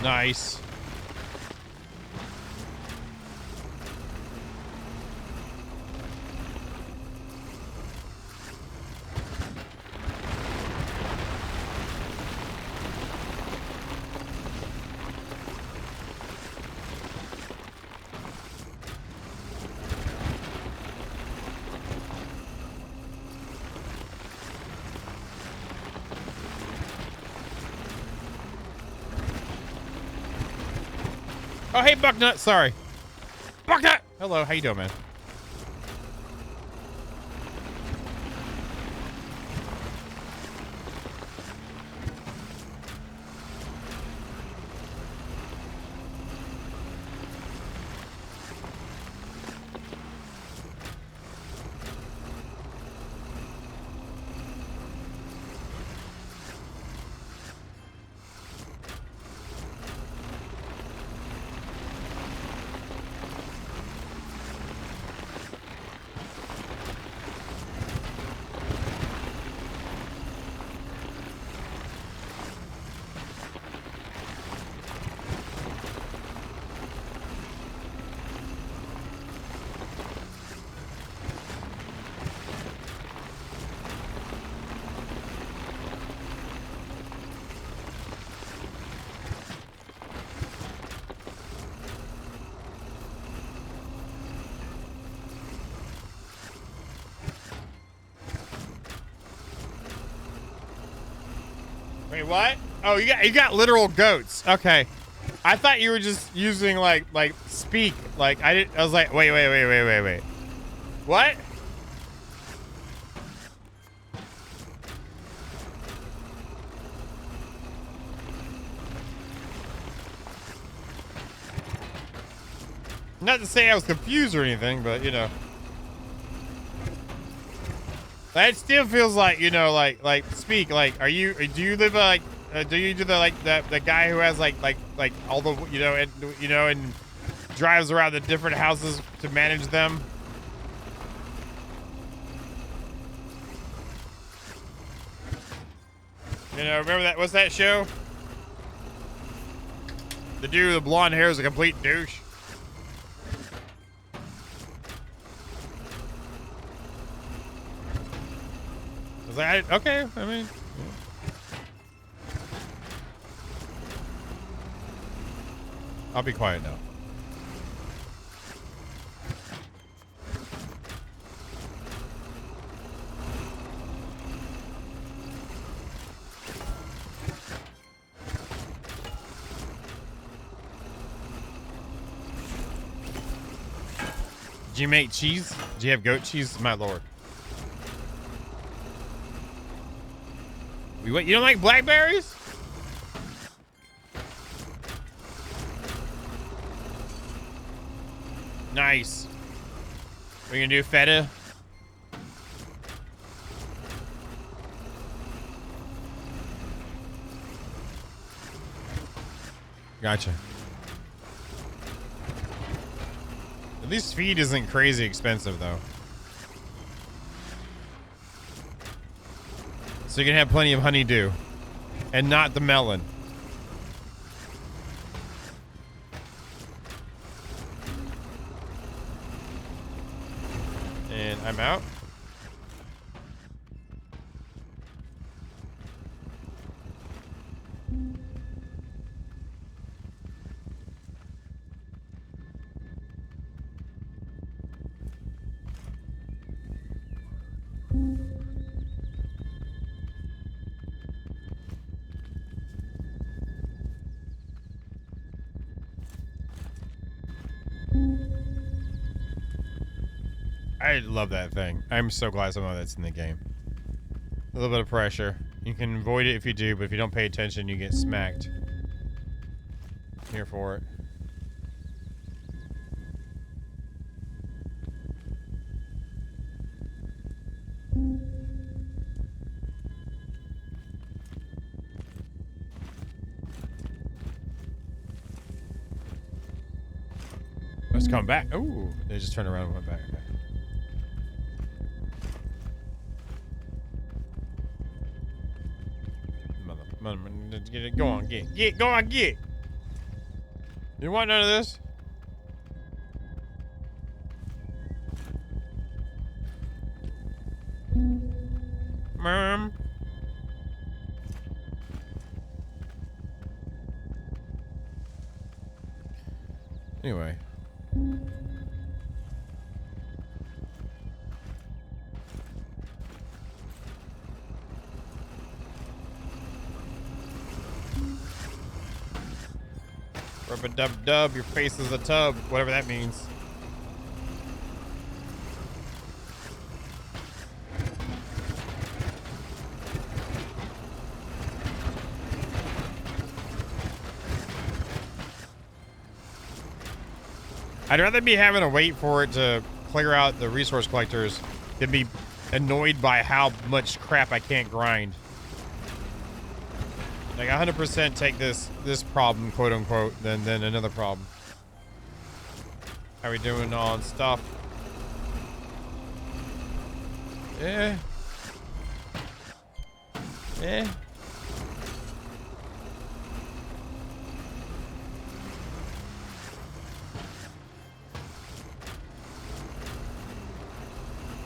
Nice. Oh, hey, Bucknut. Sorry. Bucknut! Hello, how you doing, man? Wait, what? Oh, you got literal goats. Okay. I thought you were just using like speak. Like I was like, wait. What? Not to say I was confused or anything, but you know. That still feels like, you know, like speak. Like, do you live do you do the guy who has like all the, and drives around the different houses to manage them? You know, remember that? What's that show? The dude with the blonde hair is a complete douche. Okay, I mean, yeah. I'll be quiet now. Do you make cheese? Do you have goat cheese? My lord. What, you don't like blackberries? Nice. We're gonna do feta. Gotcha. At least feed isn't crazy expensive though. So you can have plenty of honeydew and not the melon. And I'm out. I love that thing. I'm so glad some of that's in the game. A little bit of pressure. You can avoid it if you do, but if you don't pay attention, you get smacked. Here for it. Let's come back. Ooh, they just turned around and went back. Okay. Get it. Go on, get. Go on, get. You want none of this? Mom. Anyway. Rub-a-dub-dub, your face is a tub, whatever that means. I'd rather be having to wait for it to clear out the resource collectors than be annoyed by how much crap I can't grind. Like 100% take this problem, quote unquote, than another problem. How we doing on stuff? Yeah. Yeah.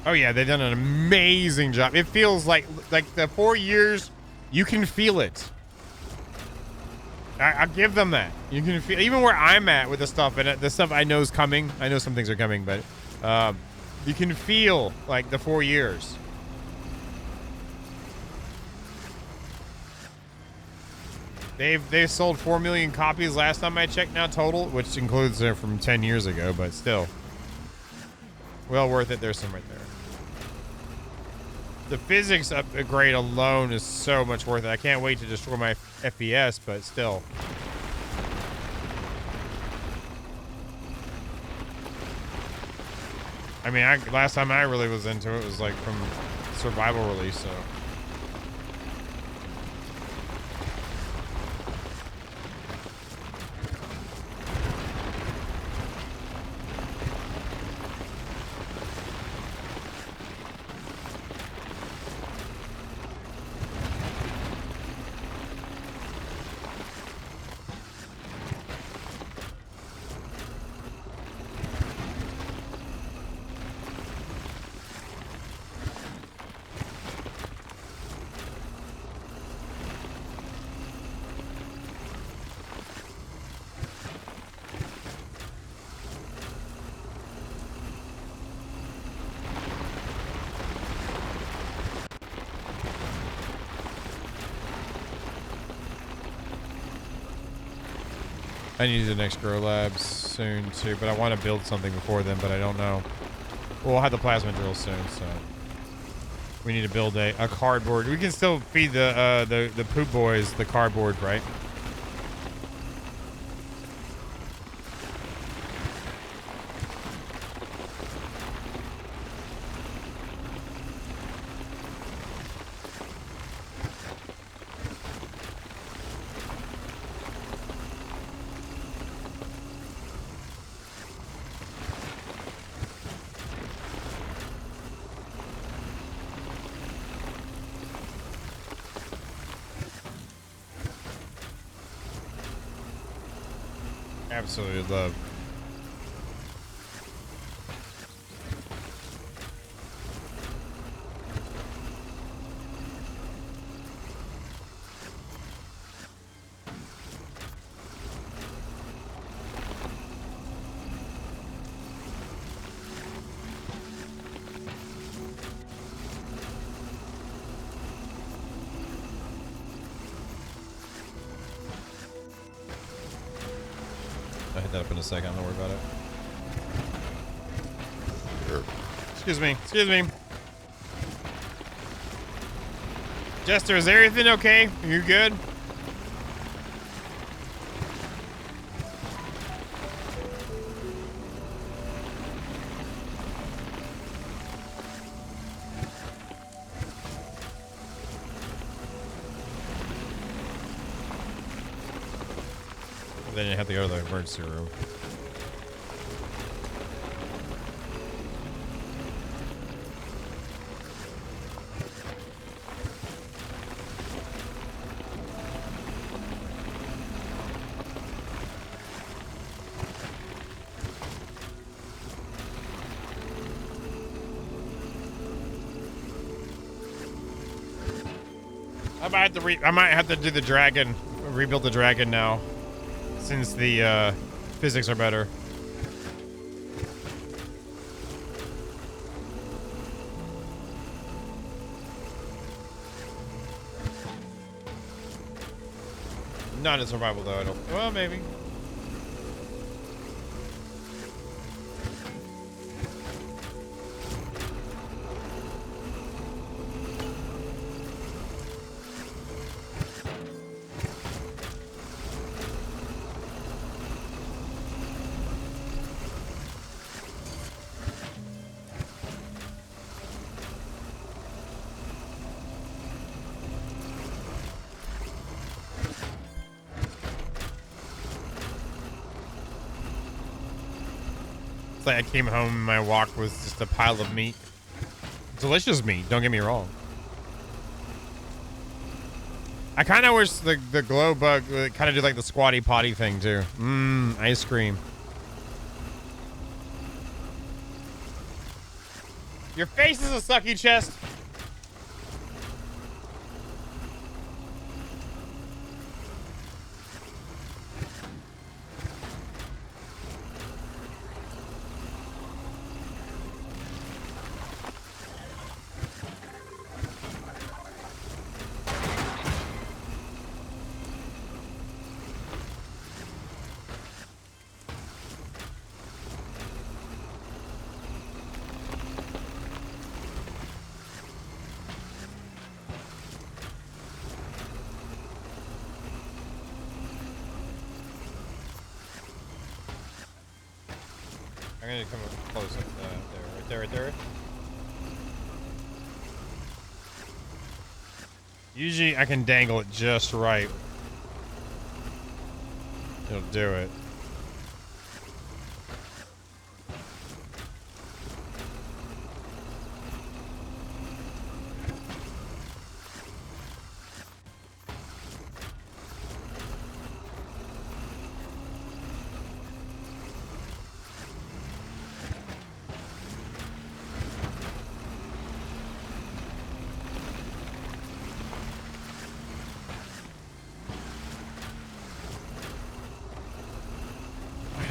Oh yeah, they've done an amazing job. It feels like the 4 years, you can feel it. I give them that. You can feel even where I'm at with the stuff, and the stuff I know is coming. I know some things are coming, but you can feel like the 4 years. They've sold 4 million copies last time I checked now total, which includes from 10 years ago, but still. Well worth it. There's some right there. The physics upgrade alone is so much worth it. I can't wait to destroy my FPS, but still. I mean, last time I really was into it was like from survival release, so. I need the next Grow Labs soon too, but I want to build something before then, but I don't know. We'll have the plasma drill soon, so we need to build a cardboard. We can still feed the poop boys the cardboard, right? Absolutely love. I'll hit that up in a second. Don't worry about it. Excuse me. Excuse me. Jester, is everything okay? Are you good? Then you have to go to the emergency room. I might have to do the dragon, rebuild the dragon now, since the physics are better. Not in survival though, I don't. Well, maybe. It's like I came home and my walk was just a pile of meat. Delicious meat, don't get me wrong. I kind of wish the glow bug would kind of do like the squatty potty thing too. Ice cream. Your face is a sucky chest. I'm gonna come up close up there, right there. Usually I can dangle it just right. It'll do it.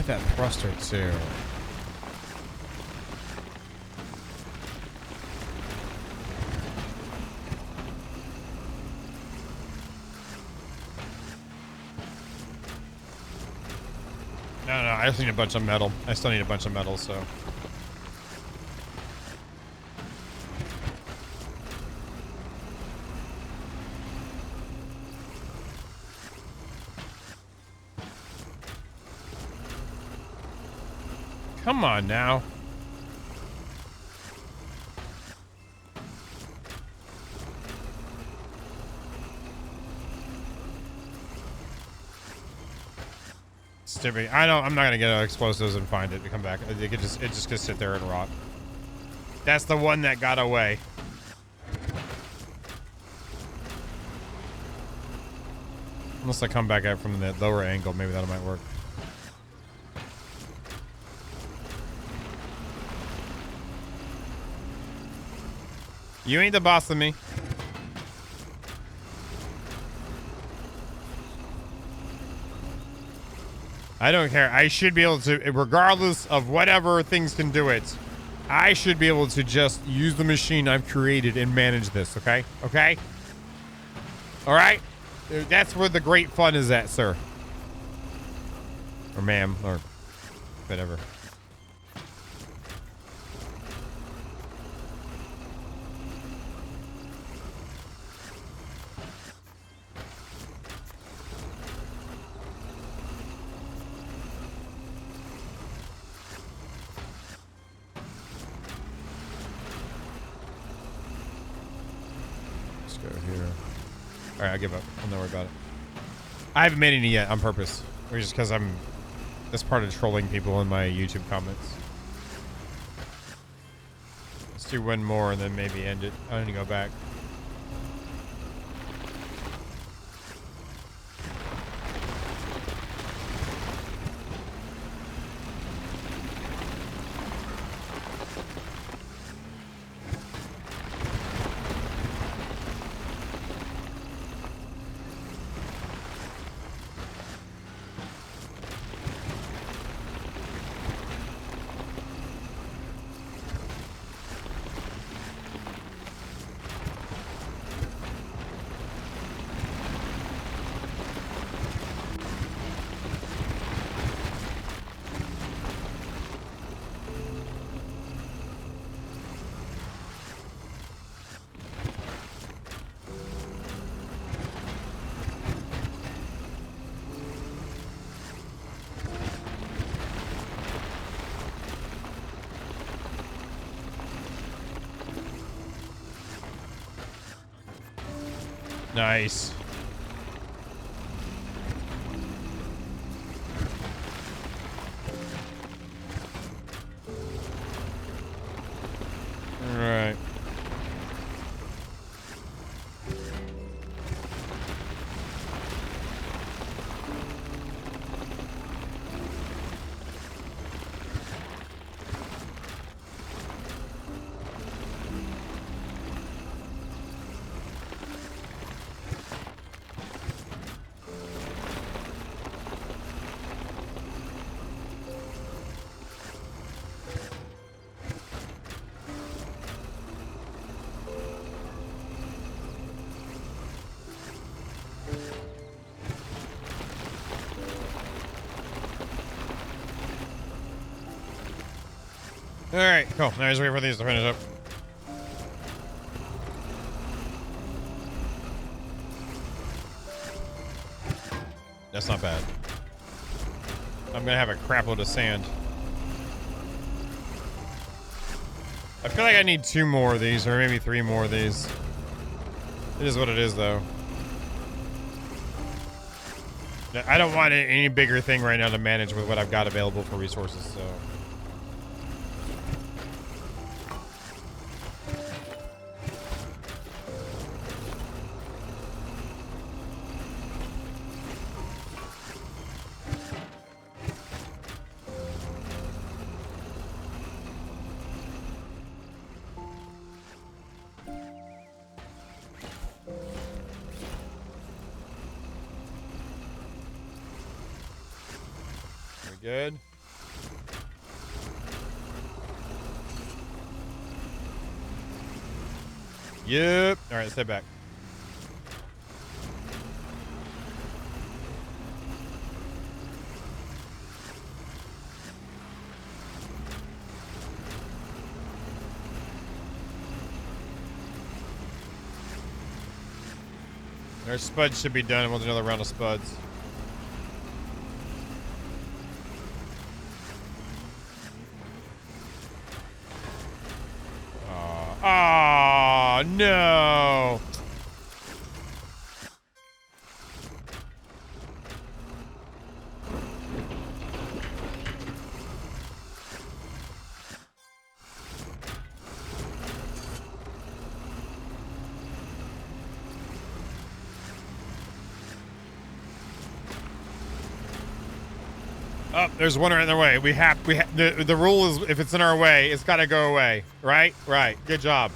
That thruster too. No, I just need a bunch of metal. I still need a bunch of metal, so. Come on now. Stupid. I know I'm not gonna get explosives and find it to come back. It just could sit there and rot. That's the one that got away. Unless I come back out from that lower angle, maybe that might work. You ain't the boss of me. I don't care. I should be able to, regardless of whatever things can do it, I should be able to just use the machine I've created and manage this, okay? Okay? All right? That's where the great fun is at, sir. Or ma'am, or whatever. All right, I'll give up. I'll not worry about it. I haven't made any yet on purpose. Or just because I'm... That's part of trolling people in my YouTube comments. Let's do one more and then maybe end it. I need to go back. Nice. All right, cool. Now I just wait for these to finish up. That's not bad. I'm gonna have a crap load of sand. I feel like I need 2 more of these, or maybe 3 more of these. It is what it is, though. I don't want any bigger thing right now to manage with what I've got available for resources, so. Good. Yep. All right, step back. Our spuds should be done, and we'll do another round of spuds. Oh, no. Oh, there's one right in the way. The rule is if it's in our way, it's got to go away. Right? Right. Good job.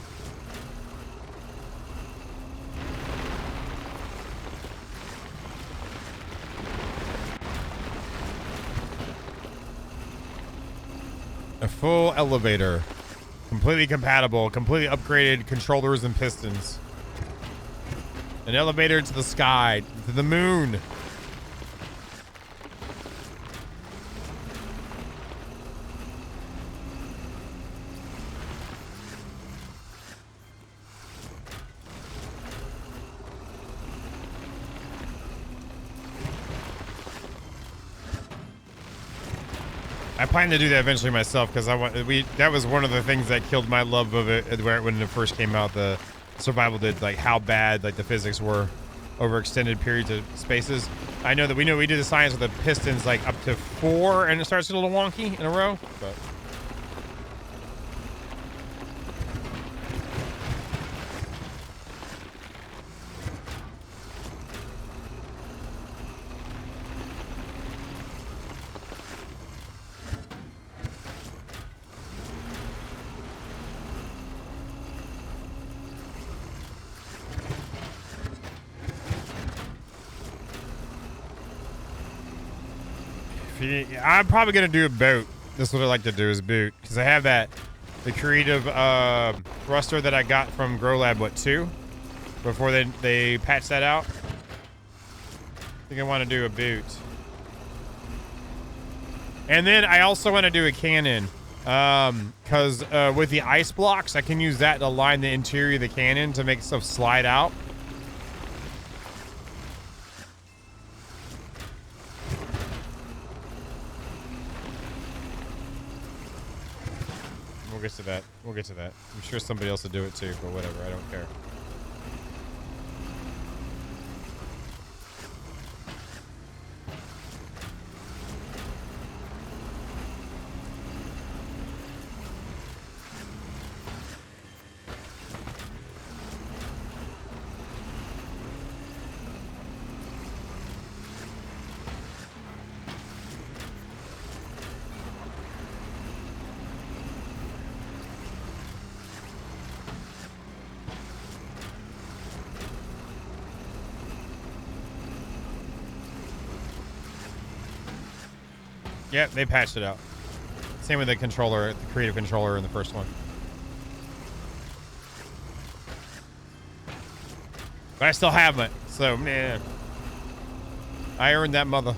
A full elevator. Completely compatible. Completely upgraded controllers and pistons. An elevator to the sky. To the moon. I plan to do that eventually myself because that was one of the things that killed my love of it when it first came out. The survival did, like how bad like the physics were over extended periods of spaces. I know that we did the science with the pistons like up to 4 and it starts to get a little wonky in a row, but. I'm probably gonna do a boat. This is what I like to do is boot because I have the creative thruster that I got from GrowLab 2 before they patched that out. I think I want to do a boot, and then I also want to do a cannon because with the ice blocks I can use that to line the interior of the cannon to make stuff slide out. We'll get to that. I'm sure somebody else will do it too, but whatever. I don't care. Yep, they patched it out. Same with the controller, the creative controller in the first one. But I still have it, so man. I earned that mother.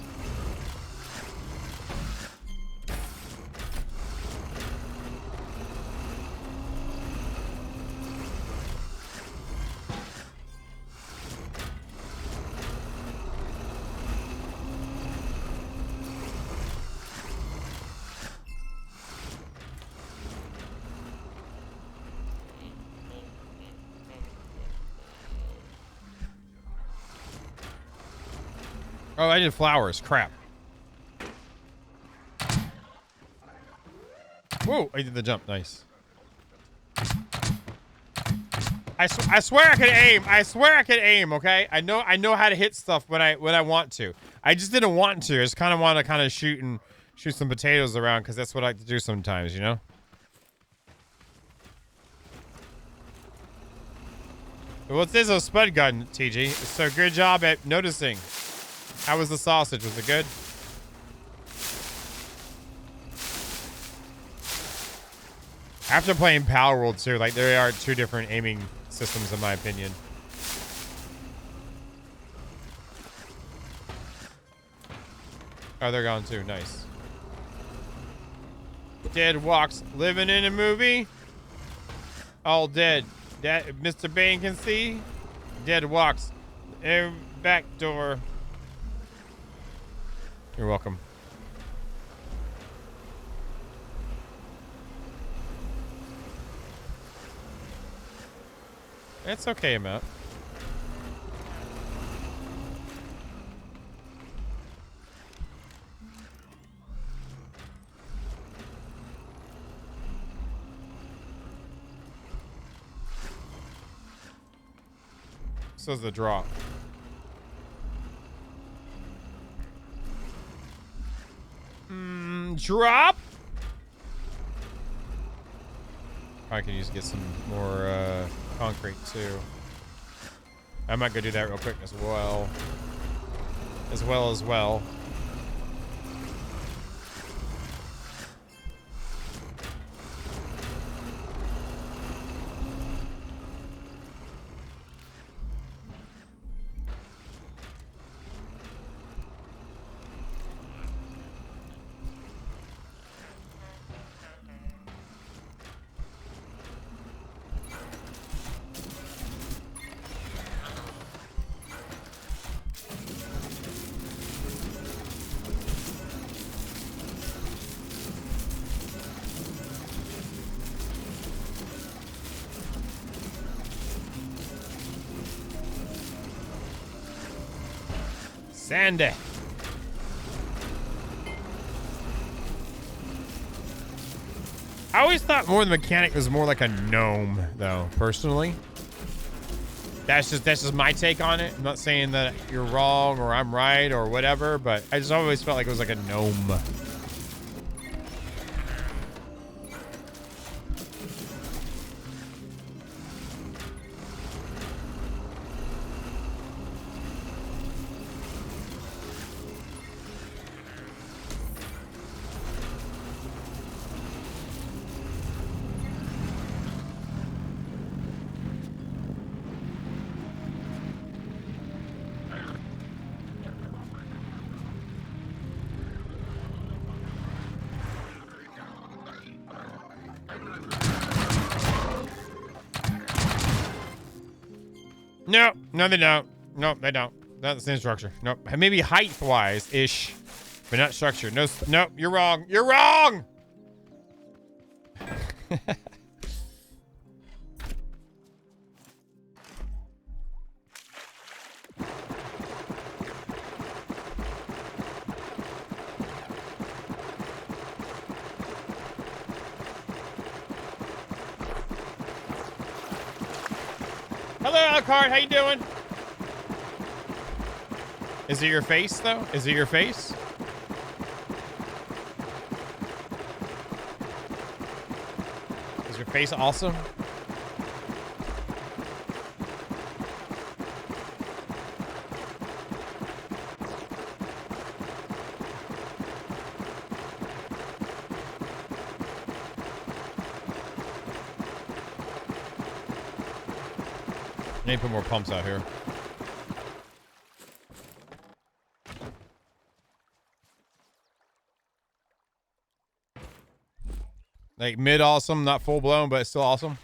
Oh, I did flowers. Crap. Whoa, I did the jump. Nice. I swear I can aim. I swear I can aim, okay? I know how to hit stuff when I want to. I just didn't want to. I just kind of want to shoot some potatoes around because that's what I like to do sometimes, you know? What's this? A spud gun, TG. So good job at noticing. How was the sausage? Was it good? After playing Power World 2, like there are two different aiming systems in my opinion. Oh, they're gone too. Nice. Dead walks living in a movie. All dead. That Mr. Bane can see. Dead walks. Back door. You're welcome. It's okay, Matt. So's the drop. Drop? I can use to get some more concrete too. I might go do that real quick as well. As well. Sandy. I always thought more the mechanic was more like a gnome, though, personally. That's just my take on it. I'm not saying that you're wrong or I'm right or whatever, but I just always felt like it was like a gnome. No, they don't. Nope, they don't. Not the same structure. Nope. Maybe height-wise ish, but not structure. No, nope. You're wrong. You're wrong. Hello, Alucard. How you doing? Is it your face, though? Is it your face? Is your face awesome? I need to put more pumps out here. Like mid awesome, not full blown, but it's still awesome.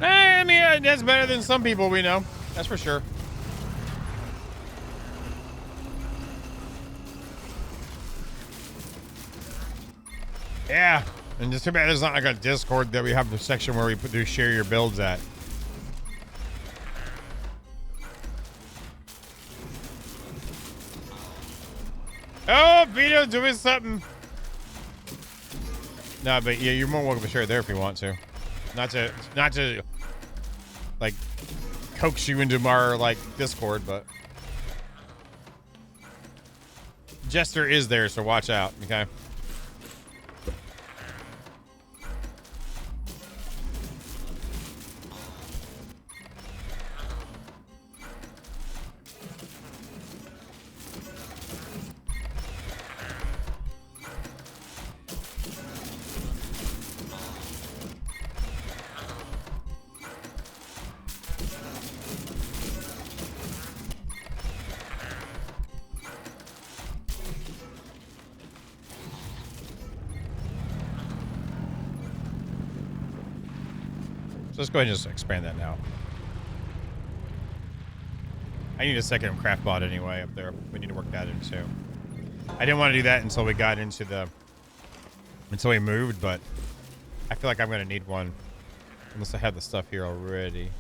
I mean, that's better than some people we know. That's for sure. Yeah, and just too bad there's not like a Discord that we have the section where we do share your builds at. Oh, Vito doing something. No, but yeah, you're more welcome to share it there if you want to. Not to like coax you into our like Discord, but Jester is there, so watch out, okay? So let's go ahead and just expand that now. I need a second craft bot anyway up there. We need to work that in too. I didn't want to do that until we got into until we moved, but I feel like I'm going to need one. Unless I have the stuff here already.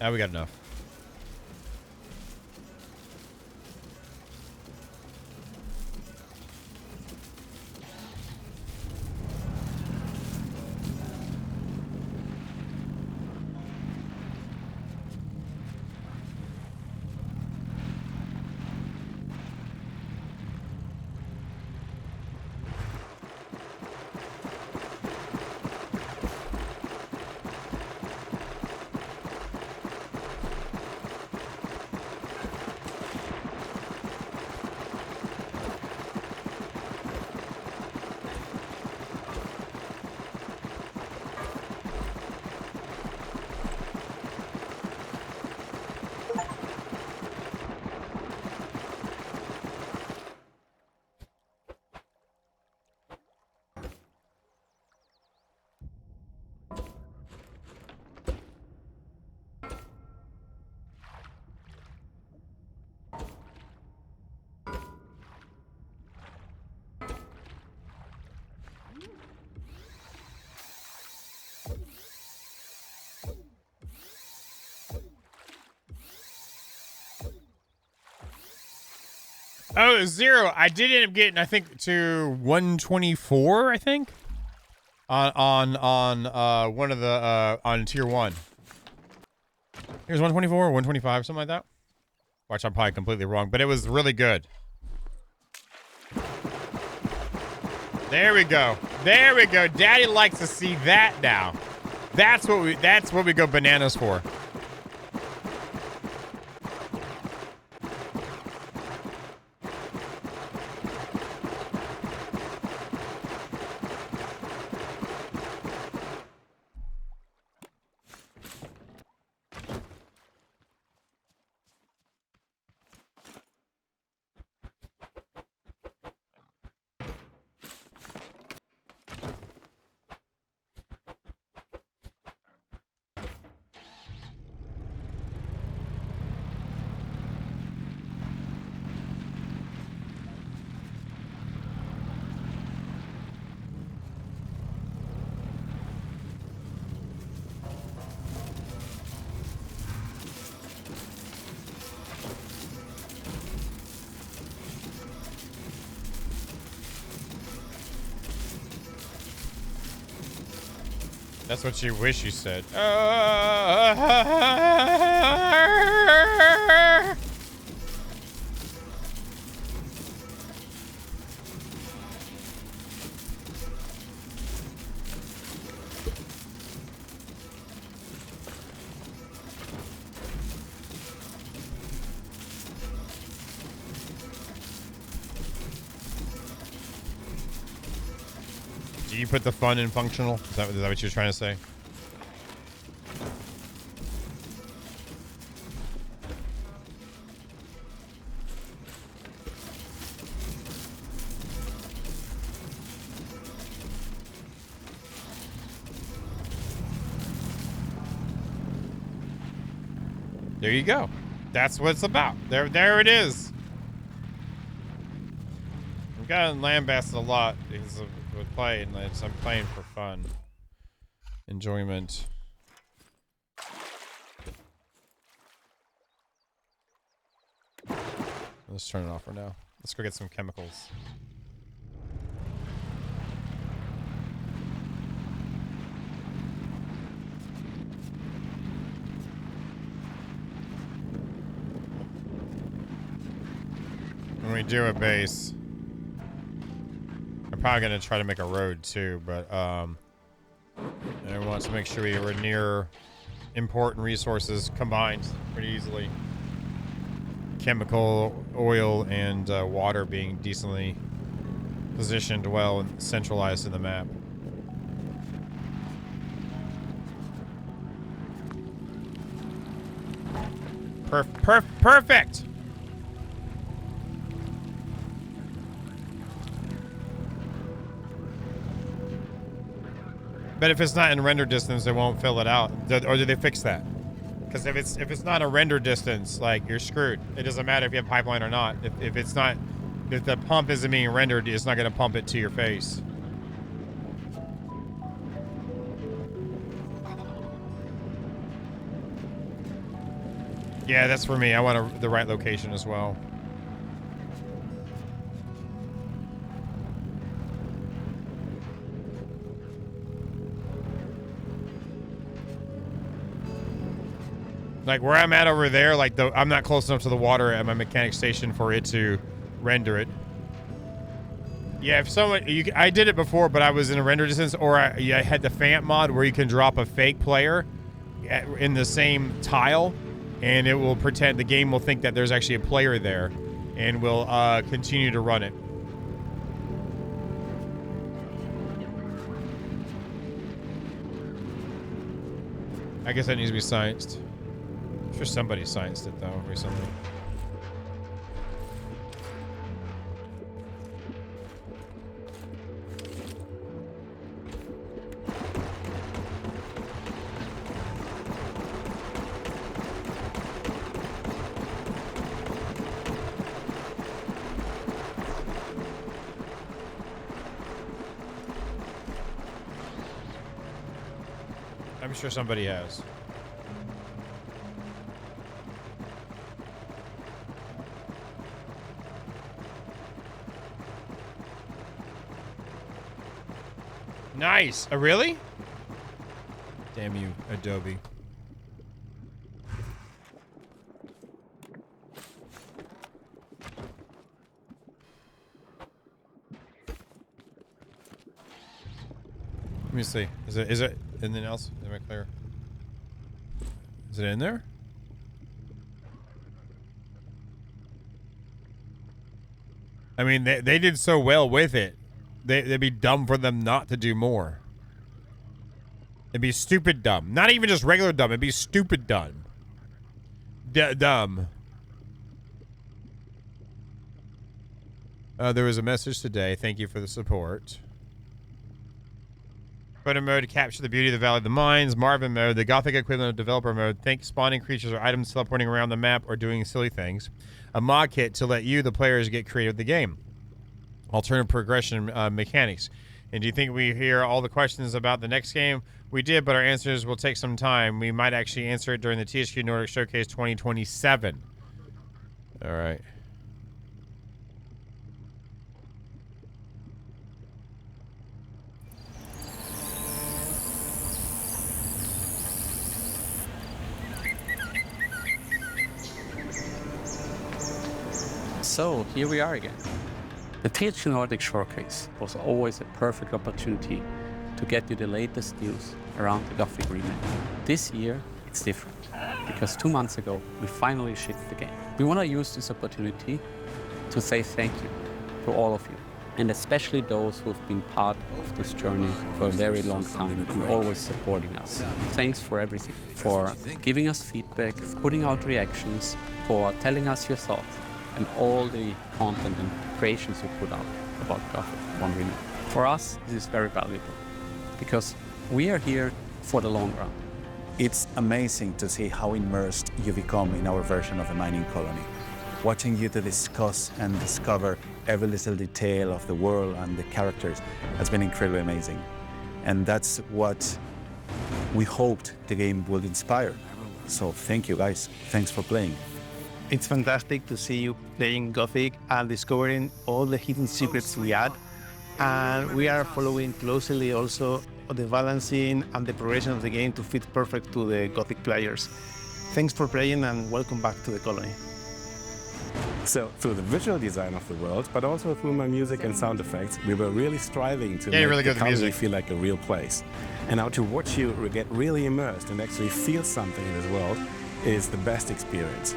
Now we got enough. Oh, 0. I did end up getting, I think, to 124, I think. On one of the on tier 1. Here's 124 or 125, something like that. Watch, I'm probably completely wrong, but it was really good. There we go. There we go. Daddy likes to see that now. That's what we go bananas for. That's what you wish you said. Do you put the fun in functional? Is that what you're trying to say? There you go. That's what it's about. There it is. We've gotten lambasted a lot because of with playing. I'm playing for fun, enjoyment. Let's turn it off for now. Let's go get some chemicals. When we do a base, I'm probably gonna try to make a road too, but I want to make sure we are near important resources combined pretty easily. Chemical, oil, and water being decently positioned well and centralized in the map. Perfect! But if it's not in render distance, they won't fill it out. Or do they fix that? Because if it's not a render distance, like, you're screwed. It doesn't matter if you have pipeline or not. If the pump isn't being rendered, it's not going to pump it to your face. Yeah, that's for me. I want the right location as well. Like where I'm at over there, like I'm not close enough to the water at my mechanic station for it to render it. Yeah, if someone, I did it before, but I was in a render distance, or I had the FANT mod where you can drop a fake player in the same tile, and it will pretend, the game will think that there's actually a player there, and will continue to run it. I guess that needs to be scienced. I'm sure somebody scienced it though recently. I'm sure somebody has. Nice. Oh, really? Damn you, Adobe. Let me see. Is it anything else? Am I clear? Is it in there? I mean, they did so well with it. They'd be dumb for them not to do more. It'd be stupid dumb. Not even just regular dumb. It'd be stupid dumb. Dumb. There was a message today. Thank you for the support. Photo mode to capture the beauty of the Valley of the Mines. Marvin mode, the gothic equivalent of developer mode. Think spawning creatures or items teleporting around the map or doing silly things. A mod kit to let you, the players, get creative with the game. Alternative progression mechanics. And do you think we hear all the questions about the next game? We did, but our answers will take some time. We might actually answer it during the THQ Nordic Showcase 2027. All right. So, here we are again. The THQ Nordic Showcase was always a perfect opportunity to get you the latest news around the Gothic remake. This year, it's different, because 2 months ago, we finally shipped the game. We want to use this opportunity to say thank you to all of you, and especially those who have been part of this journey for a very long time and always supporting us. Thanks for everything, for giving us feedback, putting out reactions, for telling us your thoughts, and all the content and creations you put out about Gothic 1 Remake. For us, this is very valuable, because we are here for the long run. It's amazing to see how immersed you become in our version of a mining colony. watching you to discuss and discover every little detail of the world and the characters has been incredibly amazing. And that's what we hoped the game would inspire. So thank you guys. Thanks for playing. It's fantastic to see you playing Gothic and discovering all the hidden secrets we add. And we are following closely also the balancing and the progression of the game to fit perfect to the Gothic players. Thanks for playing and welcome back to the colony. So through the visual design of the world, but also through my music and sound effects, we were really striving to you're make really good the at the colony music. feel like a real place. And now to watch you get really immersed and actually feel something in this world is the best experience.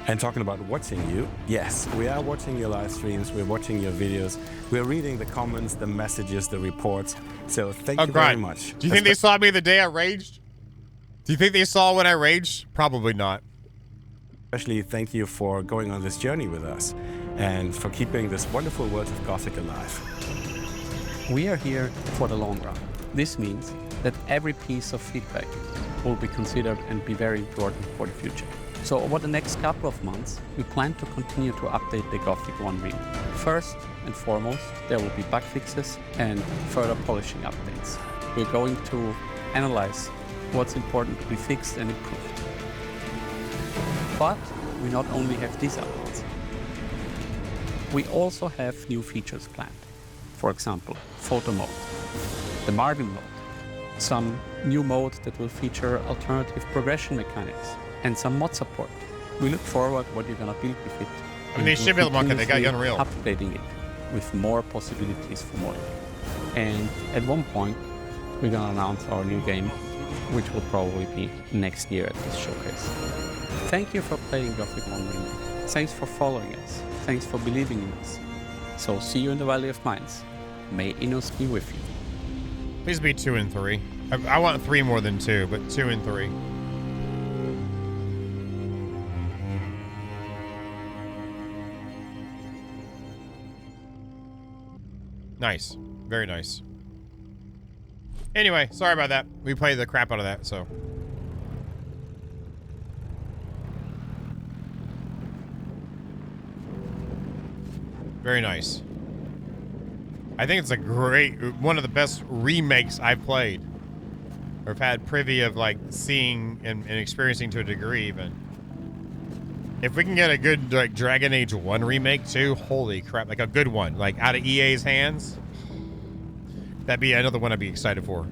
And talking about watching you, yes, we are watching your live streams, we're watching your videos, we're reading the comments, the messages, the reports. So thank you very much. Do you think they saw me the day I raged? Do you think they saw when I raged? Probably not. Especially thank you for going on this journey with us and for keeping this wonderful world of Gothic alive. We are here for the long run. This means that every piece of feedback will be considered and be very important for the future. So over the next couple of months, we plan to continue to update the Gothic 1 remake. First and foremost, there will be bug fixes and further polishing updates. We're going to analyze what's important to be fixed and improved. But we not only have these updates, we also have new features planned. For example, photo mode, the Marvin mode, some new mode that will feature alternative progression mechanics, and some mod support. We look forward what you're gonna build with it. I mean, they should build Monkey, they got Unreal. Updating it with more possibilities for modding. And at one point, we're gonna announce our new game, which will probably be next year at this showcase. Thank you for playing Gothic 1 Remake. Thanks for following us. Thanks for believing in us. So see you in the Valley of Mines. May Innos be with you. Please be 2 and 3. I want 3 more than 2, but 2 and 3. Nice. Very nice. Anyway, sorry about that. We played the crap out of that, so. Very nice. I think it's a great, one of the best remakes I've played. Or have had privy of like seeing and experiencing to a degree even. If we can get a good like Dragon Age 1 remake too, holy crap, like a good one, like out of EA's hands, that'd be another one I'd be excited for.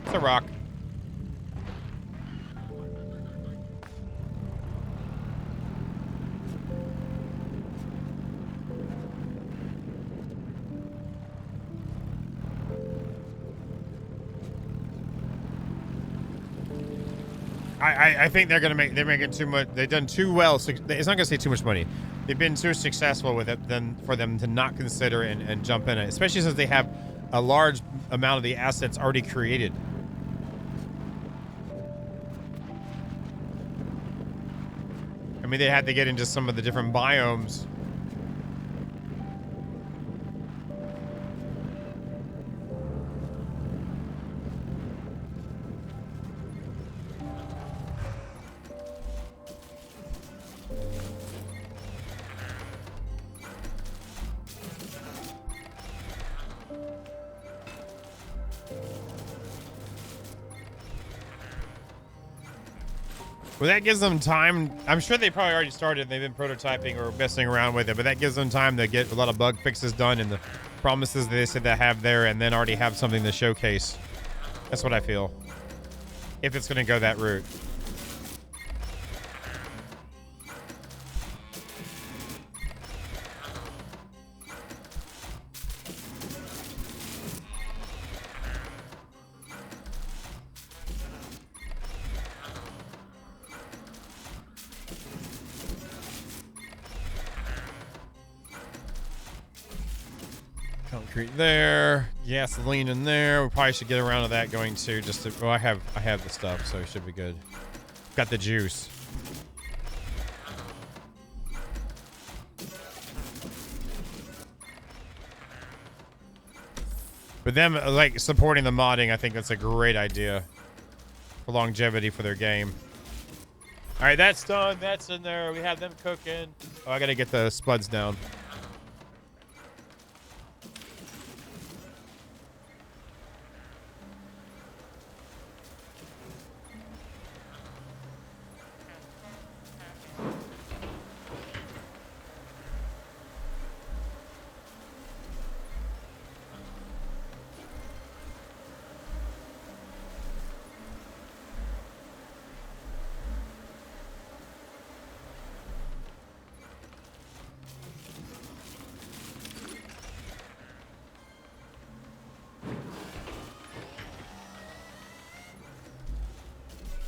It's a rock. I think they're making too much. They've done too well. It's not gonna say too much money. They've been too successful with it than for them to not consider and jump in it, especially since they have a large amount of the assets already created. I mean, they had to get into some of the different biomes. Well, that gives them time. I'm sure they probably already started. They've been prototyping or messing around with it, but that gives them time to get a lot of bug fixes done and the promises they said they have there, and then already have something to showcase. That's what I feel. If it's going to go that route. Concrete there. gasoline in there. We probably should get around to that going to just to, well, I have the stuff, so it should be good. Got the juice. But them like supporting the modding, I think that's a great idea for longevity for their game. All right, that's done. That's in there. We have them cooking. Oh, I gotta get the spuds down.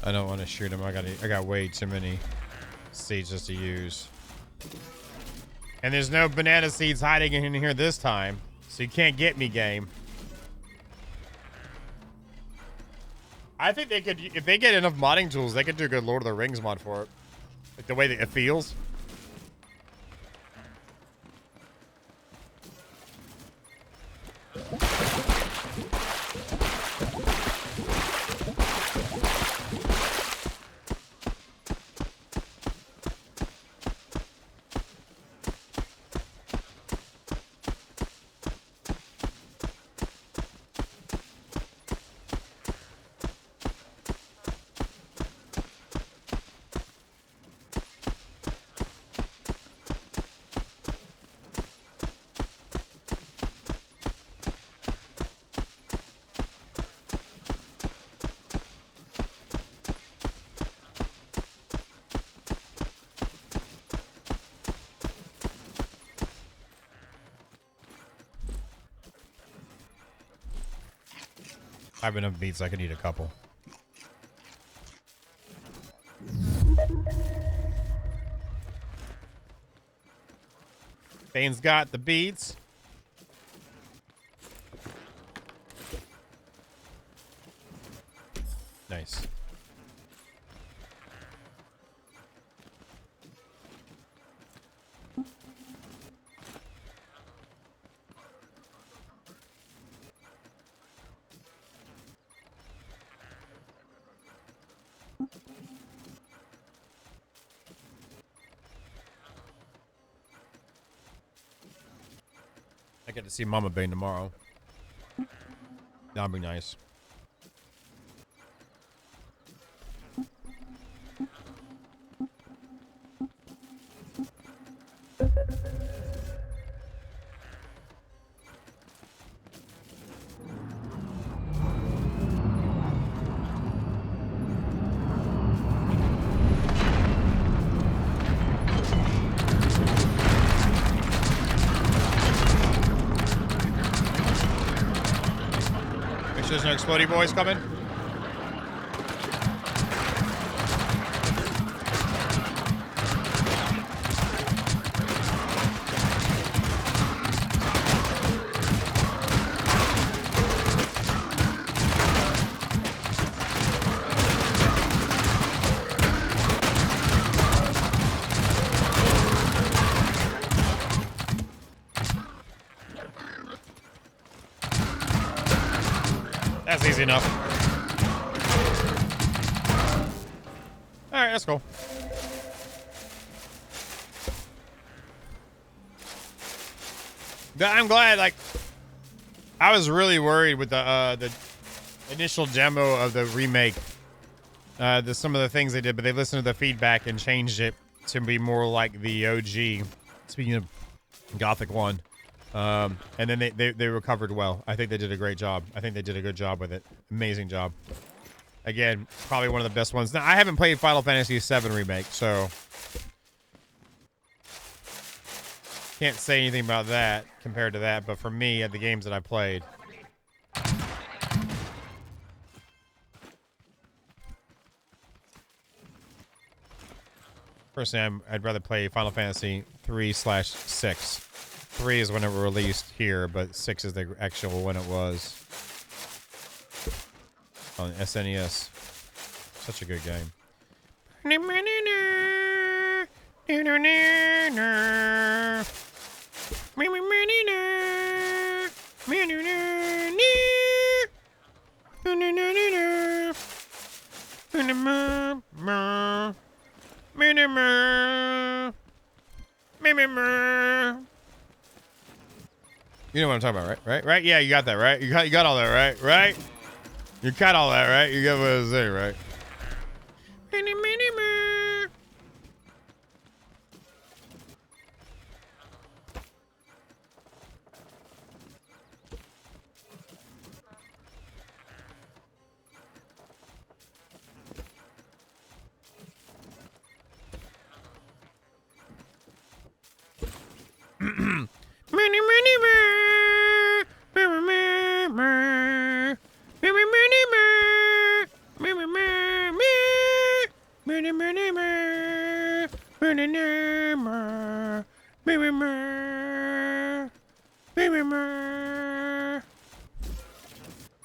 I don't want to shoot him. I got way too many seeds just to use. And there's no banana seeds hiding in here this time. So you can't get me, game. I think they could, if they get enough modding tools, they could do a good Lord of the Rings mod for it. Like the way that it feels. I have enough beats, I could eat a couple. Bane's got the beats. Nice. I get to see Mama Bane tomorrow. That'll be nice. There's no explodey boys coming. That's easy enough. All right, that's cool. I'm glad. Like, I was really worried with the initial demo of the remake. Some of the things they did, but they listened to the feedback and changed it to be more like the OG. Speaking of Gothic 1. And then they recovered well. I think they did a great job. I think they did a good job with it. Amazing job. Again, probably one of the best ones. Now, I haven't played Final Fantasy VII Remake, so can't say anything about that compared to that. But for me, the games that I played, personally, I'd rather play Final Fantasy 3/6. 3 is when it was released here, but 6 is the actual when it was on SNES. Such a good game. You know what I'm talking about, right? Right? Yeah, you got that, right? You got all that, right? Right? You got all that, right? You got what I was saying, right?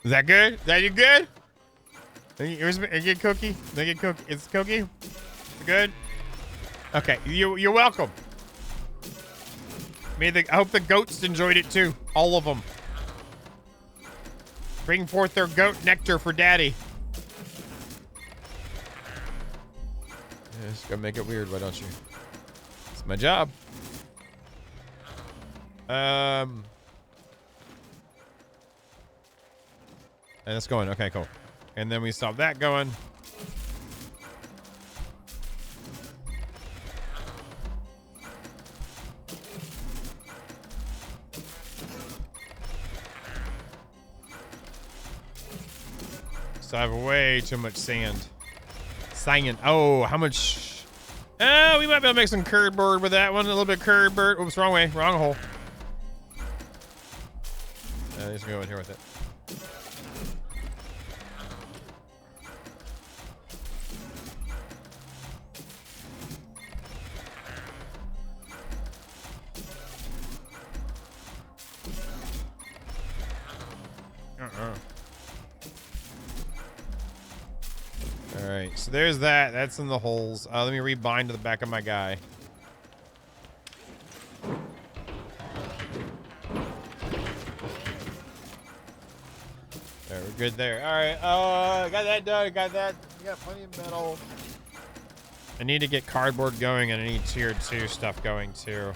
Is that good? Is that you good? Get cookie? Get cookie? It's cookie? Good? Okay, you're welcome. I hope the goats enjoyed it too. All of them. Bring forth their goat nectar for daddy. Yeah, just gotta make it weird, why don't you? It's my job. And it's going. Okay, cool. And then we stop that going. So I have way too much sand. Sand. Oh, how much? Oh, we might be able to make some cardboard with that one. A little bit of cardboard. Oops, wrong way. Wrong hole. Let's go in here with it. Alright, so there's that. That's in the holes. Let me rebind to the back of my guy. There, we're good there. Alright, got that done. Got that. Got plenty of metal. I need to get cardboard going, and I need tier 2 stuff going too.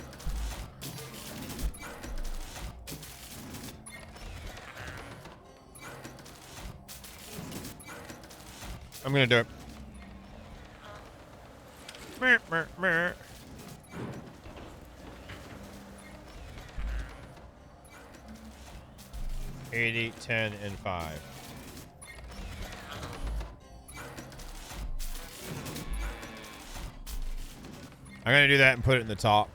I'm gonna do it. Meh, meh, meh. $80, $10, and $5. I'm gonna do that and put it in the top.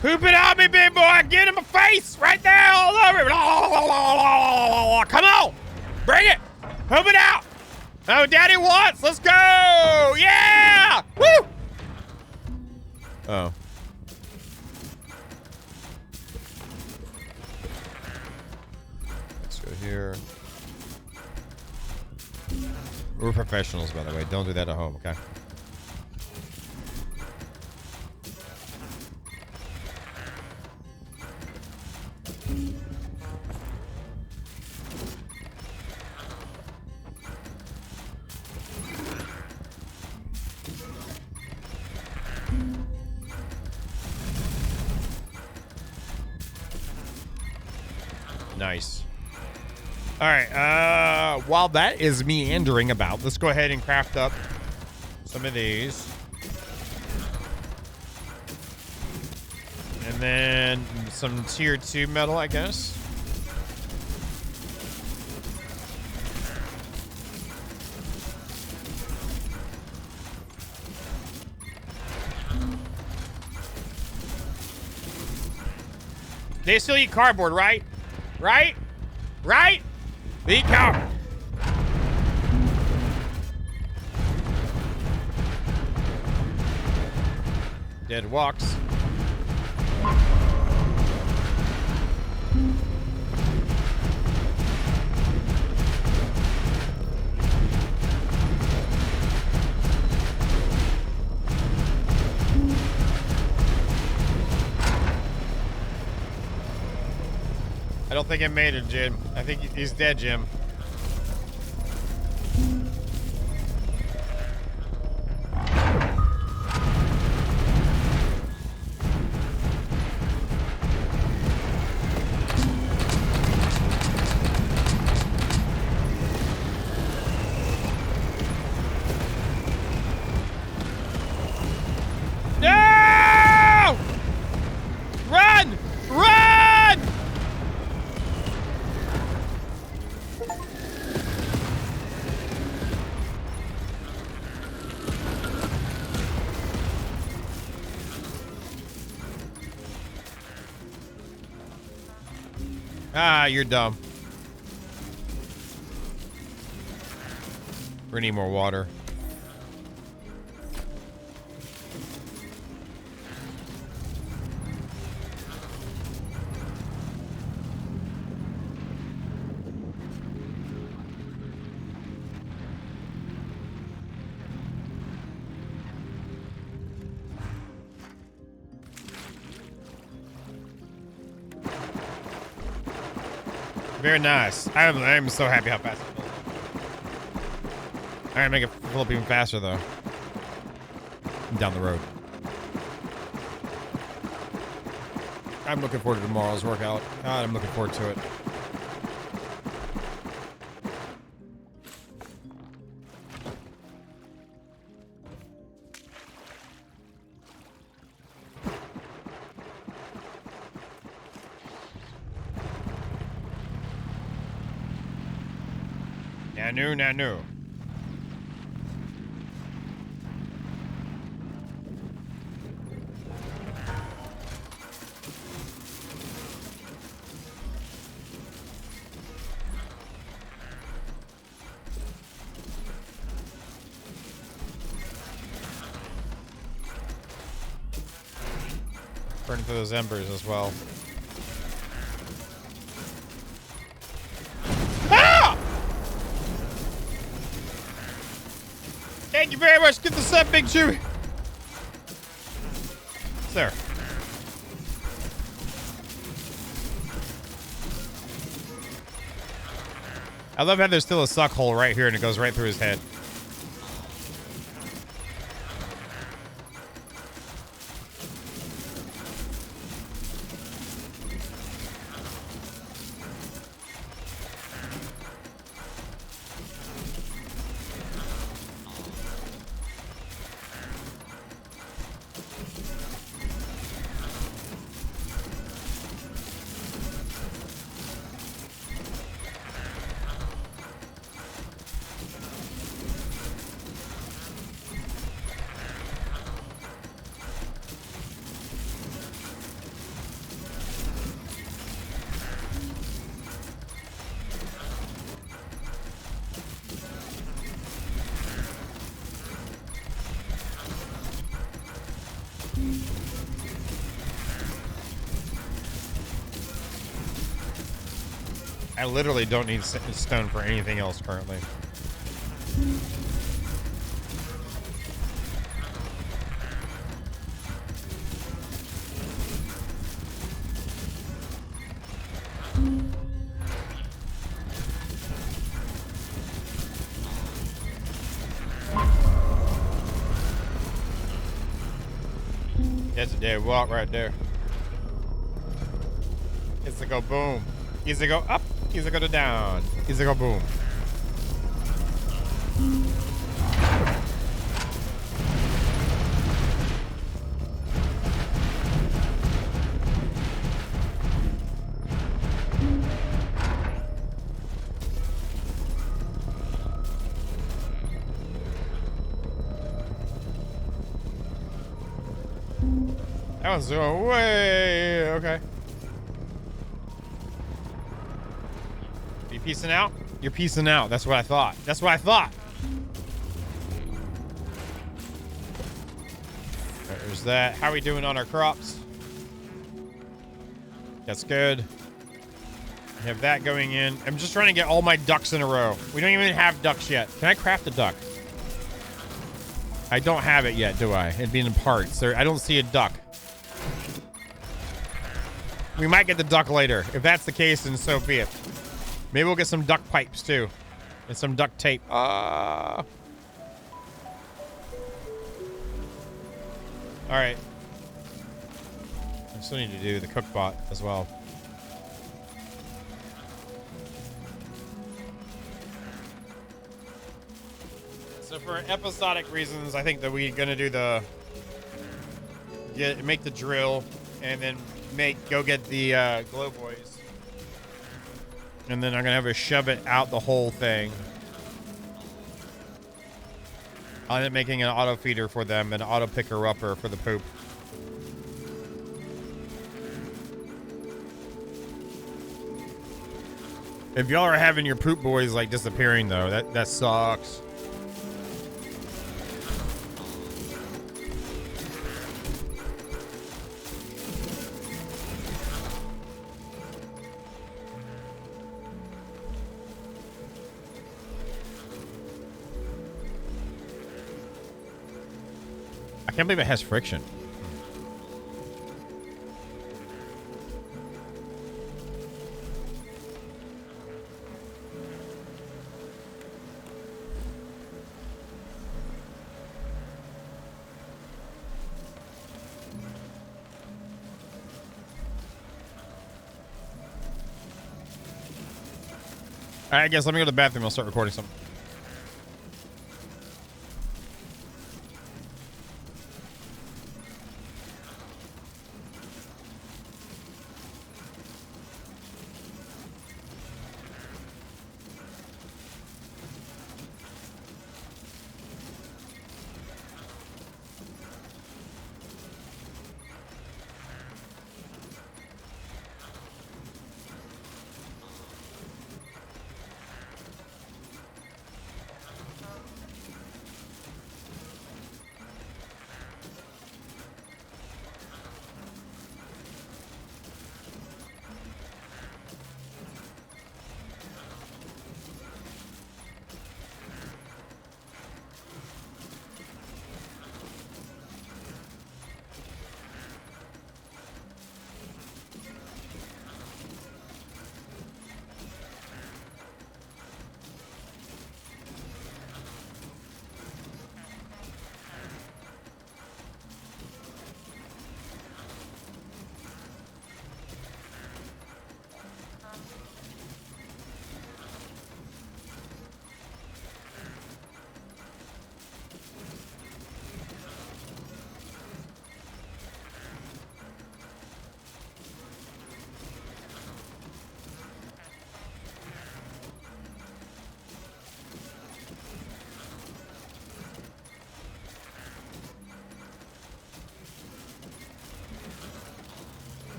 Poop it on me, big boy! Get in my face! Right there, all over! Come on! Bring it! Poop it out! Oh, daddy wants! Let's go! Yeah! Woo! Oh. Let's go here. We're professionals, by the way. Don't do that at home, okay? Nice. All right, while that is meandering about, let's go ahead and craft up some of these. And then some tier 2 metal, I guess. They still eat cardboard, right? Right? Right? They eat cardboard. Dead walks. I don't think I made it, Jim. I think he's dead, Jim. No! Run! Run! Ah, you're dumb. We need more water. Very nice. I'm so happy how fast it fills up. Alright, make it fill up even faster though. Down the road. I'm looking forward to tomorrow's workout. God, I'm looking forward to it. Nanu, nanu. Burn through those embers as well. Thank you very much. Get the sub, Big Chewy. There. I love how there's still a suck hole right here and it goes right through his head. I literally don't need stone for anything else currently. That's a dead walk right there. It's to go boom. Easy to go up. Easy to go to down. Easy to go boom. That one's going way okay. You peacing out? You're peacing out. That's what I thought. That's what I thought. There's that. How are we doing on our crops? That's good. I have that going in. I'm just trying to get all my ducks in a row. We don't even have ducks yet. Can I craft a duck? I don't have it yet, do I? It'd be in parts. I don't see a duck. We might get the duck later. If that's the case, then so be it. Maybe we'll get some duck pipes, too. And some duct tape. All right. I still need to do the cook bot as well. So for episodic reasons, I think that we're gonna do the make the drill and then go get the glow boys, and then I'm gonna have to shove it out the whole thing. I'll end up making an auto feeder for them, an auto picker upper for the poop. If y'all are having your poop boys like disappearing though, that sucks. I can't believe it has friction. All right, I guess let me go to the bathroom. I'll start recording something.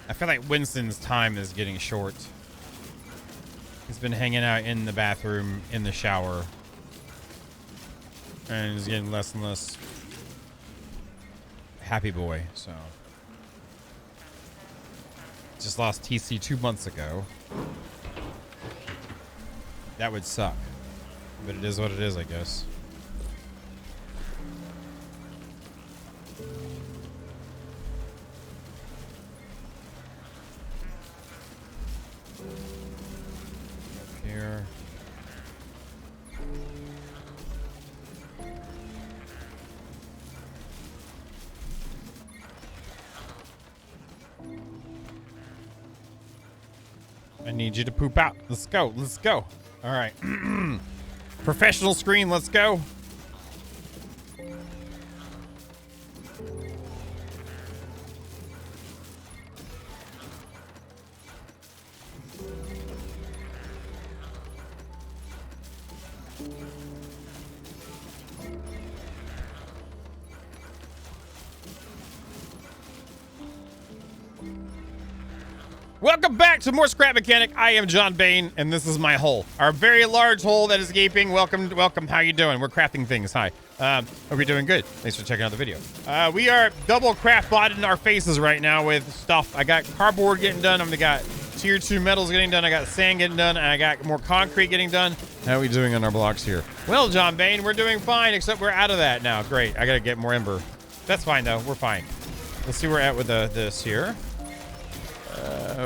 I feel like Winston's time is getting short. He's been hanging out in the bathroom, in the shower. And he's getting less and less happy boy, so. Just lost TC 2 months ago. That would suck. But it is what it is, I guess. Here. I need you to poop out. Let's go. Let's go. All right. Professional screen. Let's go. Welcome back to more Scrap Mechanic. I am John Bain, and this is my hole. Our very large hole that is gaping. Welcome, welcome. How you doing? We're crafting things. Hi. Hope you're doing good. Thanks for checking out the video. We are double craft botting our faces right now with stuff. I got cardboard getting done. I got tier 2 metals getting done. I got sand getting done, and I got more concrete getting done. How are we doing on our blocks here? Well, John Bain, we're doing fine, except we're out of that now. Great. I gotta get more ember. That's fine though. We're fine. Let's see where we're at with this here.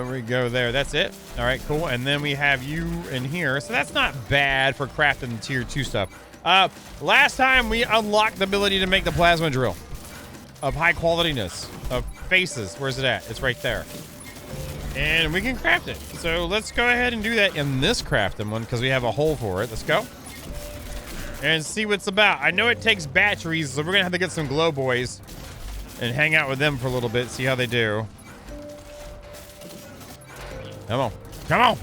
We go there. That's it. All right, cool. And then we have you in here. So that's not bad for crafting tier 2 stuff. Last time we unlocked the ability to make the plasma drill of high qualityness of faces. Where's it at? It's right there. And we can craft it. So let's go ahead and do that in this crafting one because we have a hole for it. Let's go. And see what's about. I know it takes batteries, so we're going to have to get some glow boys and hang out with them for a little bit, see how they do. Come on. Come on.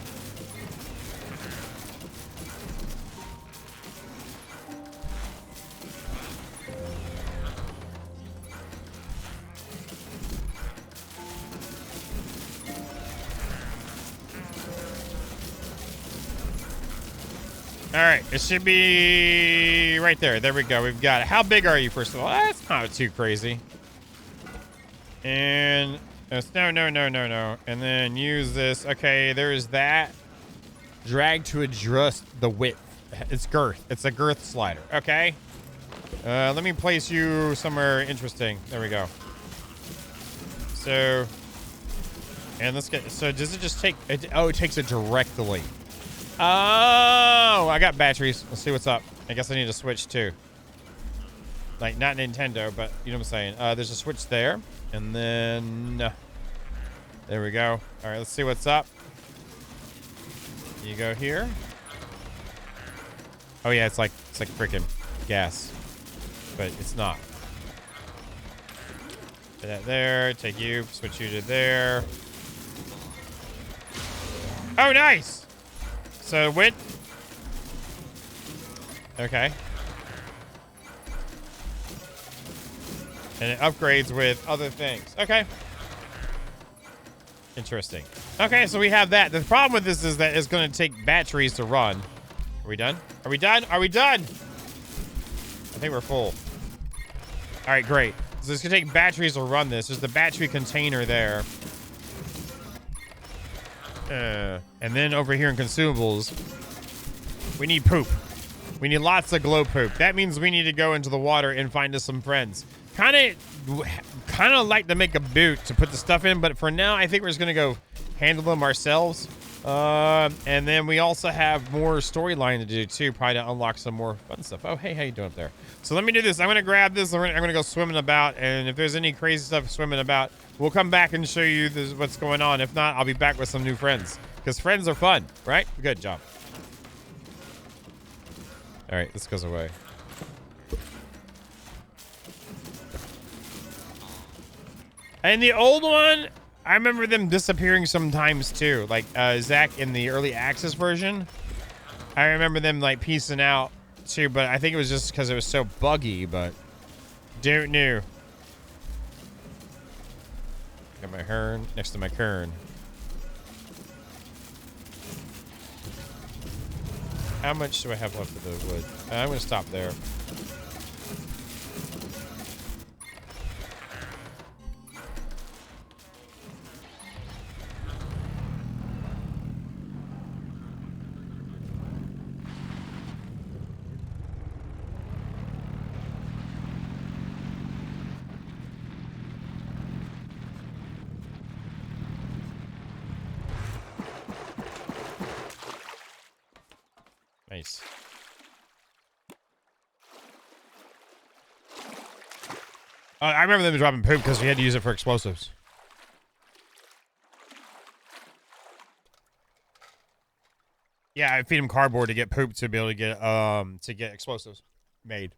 All right. It should be right there. There we go. We've got it. How big are you, first of all? That's not too crazy. And... no. And then use this. Okay, there's that. Drag to adjust the width. It's girth. It's a girth slider. Okay. Let me place you somewhere interesting. There we go. So, and let's get, so does it just take, oh, it takes it directly. Oh, I got batteries. Let's see what's up. I guess I need to switch too. Like, not Nintendo, but you know what I'm saying. There's a switch there. And then, there we go. All right, let's see what's up. You go here. Oh yeah, it's like freaking gas, but it's not. Put that there. Take you. Switch you to there. Oh, nice. So width. Okay. And it upgrades with other things. Okay. Interesting. Okay, so we have that. The problem with this is that it's going to take batteries to run. Are we done? Are we done? Are we done? I think we're full. All right, great. So it's going to take batteries to run this. There's the battery container there. And then over here in consumables, we need poop. We need lots of glow poop. That means we need to go into the water and find us some friends. Kind of like to make a boot to put the stuff in, but for now, I think we're just gonna go handle them ourselves. And then we also have more storyline to do too, probably to unlock some more fun stuff. Oh, hey, how you doing up there? So let me do this. I'm gonna grab this. I'm gonna go swimming about, and if there's any crazy stuff swimming about, we'll come back and show you what's going on. If not, I'll be back with some new friends because friends are fun, right? Good job. All right, this goes away. And the old one, I remember them disappearing sometimes too. Like Zach in the early access version, I remember them like piecing out too, but I think it was just because it was so buggy, but don't know. Got my Hearn next to my Kern. How much do I have left of the wood? I'm gonna stop there. Nice. I remember them dropping poop because we had to use it for explosives. Yeah, I feed them cardboard to get poop to be able to get explosives made.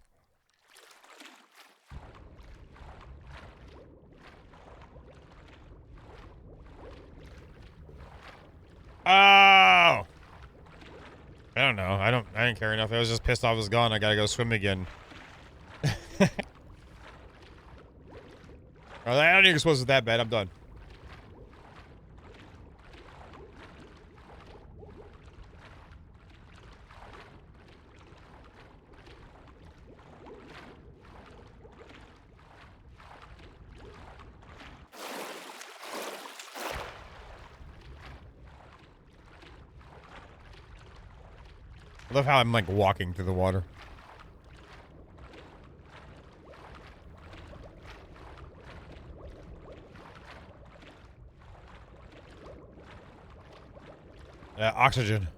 Oh. I don't know. I didn't care enough. I was just pissed off it was gone. I gotta go swim again. I don't need explosives that bad. I'm done. I love how I'm like walking through the water. Oxygen.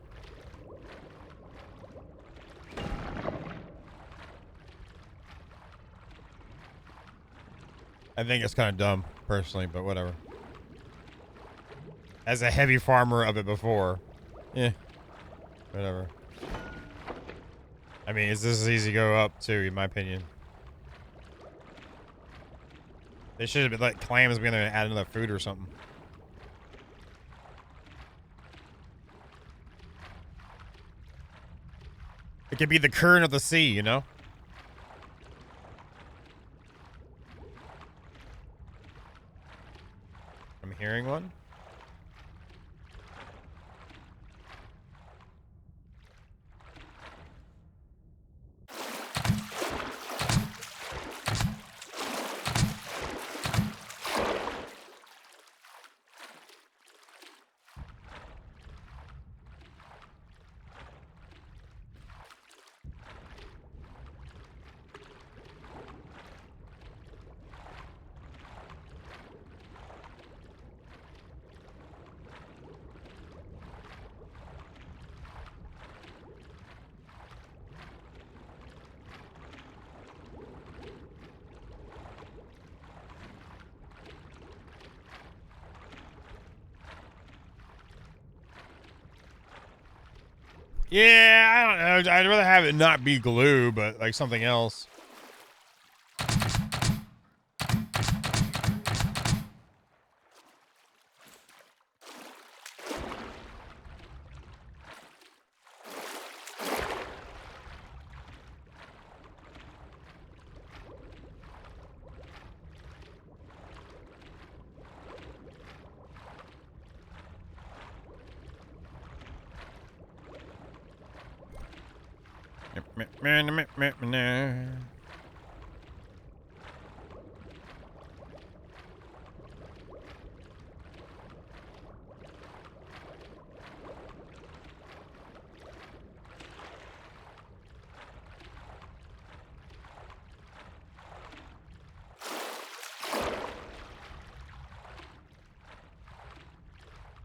I think it's kind of dumb, personally, but whatever. As a heavy farmer of it before, yeah, whatever. I mean, this is easy to go up too, in my opinion. They should have been like clams being there and add another food or something. It could be the current of the sea, you know? I'm hearing one. Yeah, I don't know. I'd rather have it not be glue, but like something else.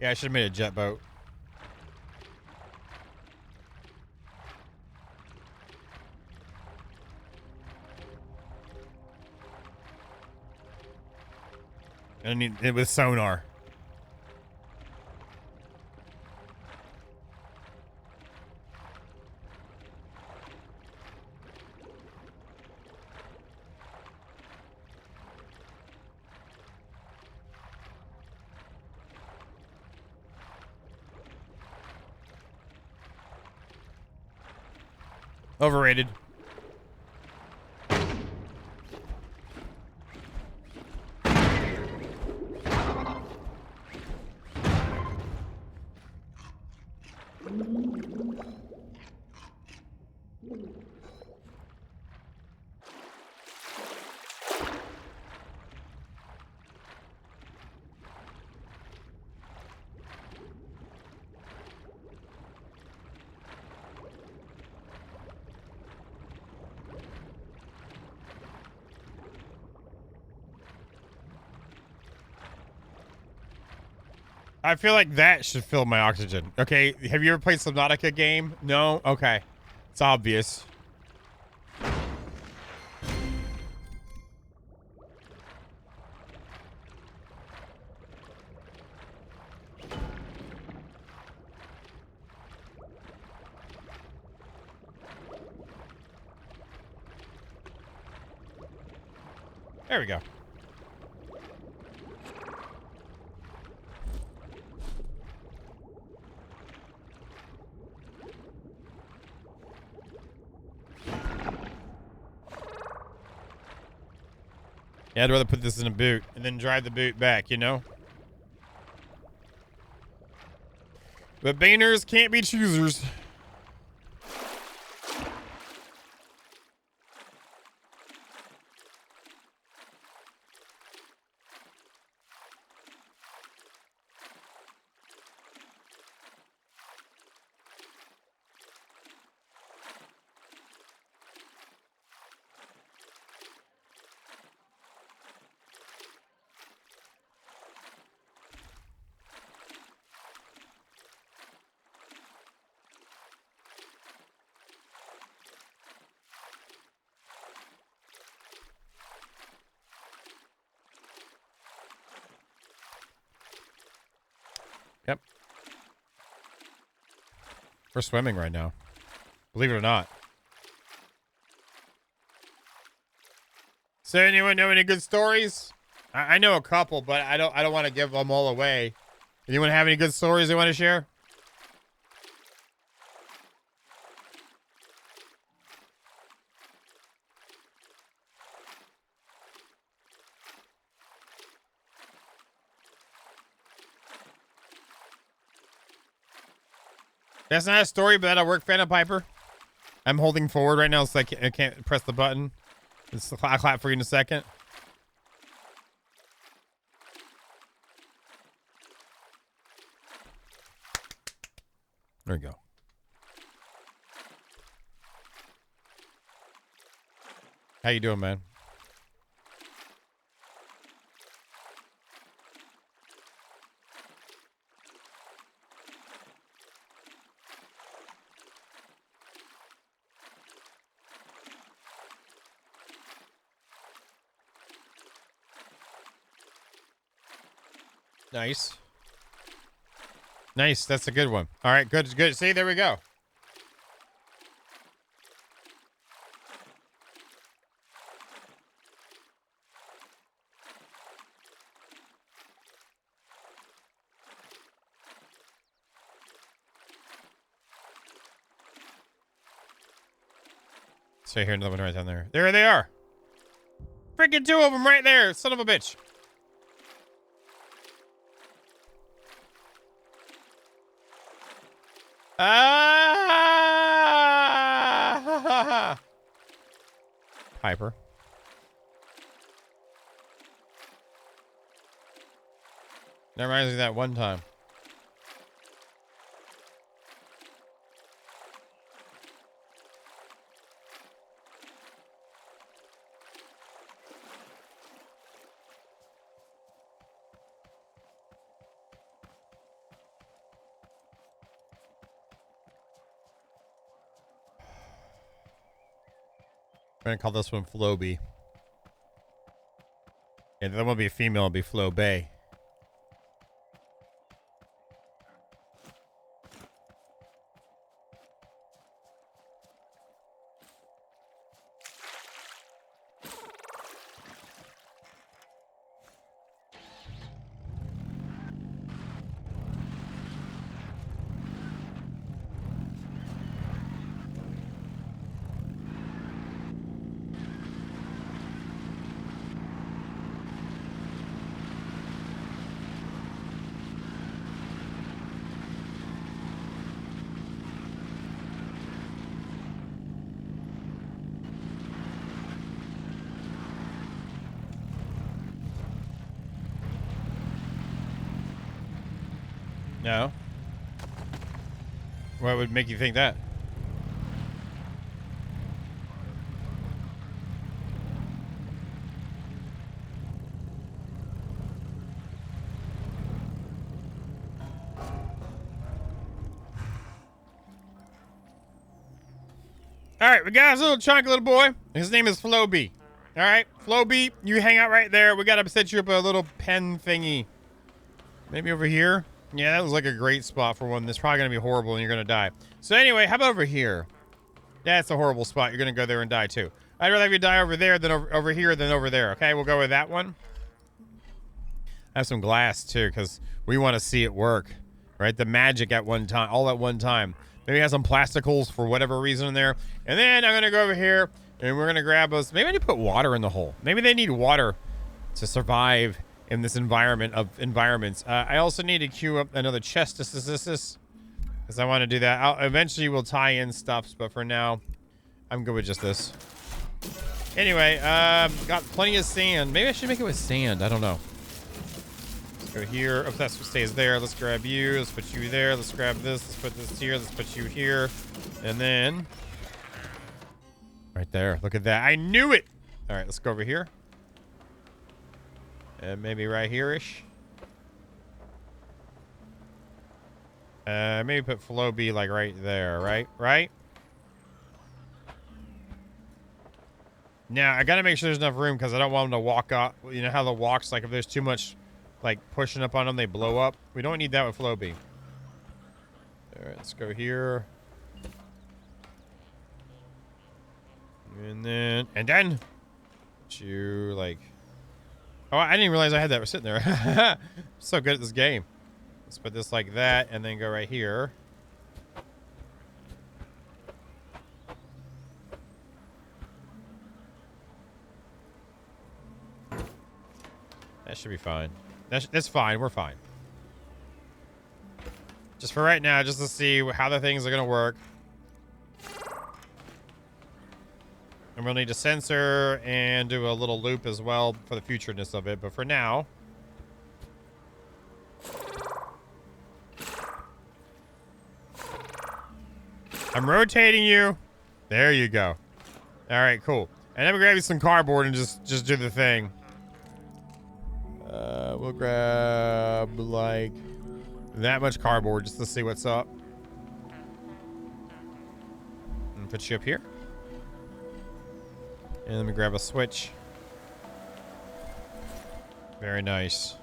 Yeah, I should have made a jet boat. I need it with sonar. Overrated. I feel like that should fill my oxygen. Okay, have you ever played Subnautica game? No? Okay. It's obvious. There we go. Yeah, I'd rather put this in a boot and then drive the boot back, you know? But Baners can't be choosers. Yep. We're swimming right now. Believe it or not. So anyone know any good stories? I know a couple, but I don't want to give them all away. Anyone have any good stories they want to share? That's not a story, but that'll work, Phantom Piper. I'm holding forward right now, so I can't press the button. I'll clap for you in a second. There we go. How you doing, man? Nice. Nice. That's a good one. All right. Good. Good. See, there we go. So here, another one right down there. There they are. Freaking two of them right there. Son of a bitch. Ah! Piper. That reminds me of that one time. I'm gonna call this one Floby. And that won't be a female, it'll be Flo Bay. No. What would make you think that? All right, we got this little chunky little boy. His name is Floby. All right, Floby, you hang out right there. We got to set you up a little pen thingy. Maybe over here? Yeah, that was like a great spot for one. That's probably going to be horrible and you're going to die. So anyway, how about over here? That's a horrible spot. You're going to go there and die too. I'd rather have you die over there than over here than over there. Okay, we'll go with that one. I have some glass too because we want to see it work. Right? The magic at one time, all at one time. Maybe have some plasticals for whatever reason in there. And then I'm going to go over here and we're going to grab us. Maybe I need to put water in the hole. Maybe they need water to survive in this environment of environments. I also need to queue up another chest because I want to do that. Eventually we'll tie in stuffs, but for now, I'm good with just this. Anyway, got plenty of sand. Maybe I should make it with sand. I don't know. Let's go here. Oh, that's what stays there. Let's grab you. Let's put you there. Let's grab this. Let's put this here. Let's put you here. And then right there. Look at that. I knew it. All right, let's go over here. And maybe right here-ish. Maybe put Floby like right there, right? Right? Now, I gotta make sure there's enough room because I don't want them to walk up. You know how the walks, like if there's too much like pushing up on them, they blow up. We don't need that with Floby. Alright, let's go here. And then you like... Oh, I didn't realize I had that sitting there. I'm so good at this game. Let's put this like that and then go right here. That should be fine. That's fine. We're fine. Just for right now, just to see how the things are going to work. And we'll need a sensor and do a little loop as well for the futureness of it. But for now... I'm rotating you. There you go. All right, cool. And then we'll grab you some cardboard and just do the thing. We'll grab like that much cardboard just to see what's up. And put you up here. And let me grab a switch. Very nice.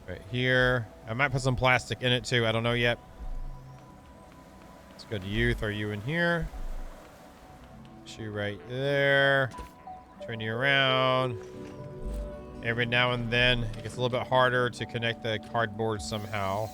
Right here. I might put some plastic in it too. I don't know yet. Let's go to you. Throw you in here. Put you right there. Turn you around. Every now and then, it gets a little bit harder to connect the cardboard somehow.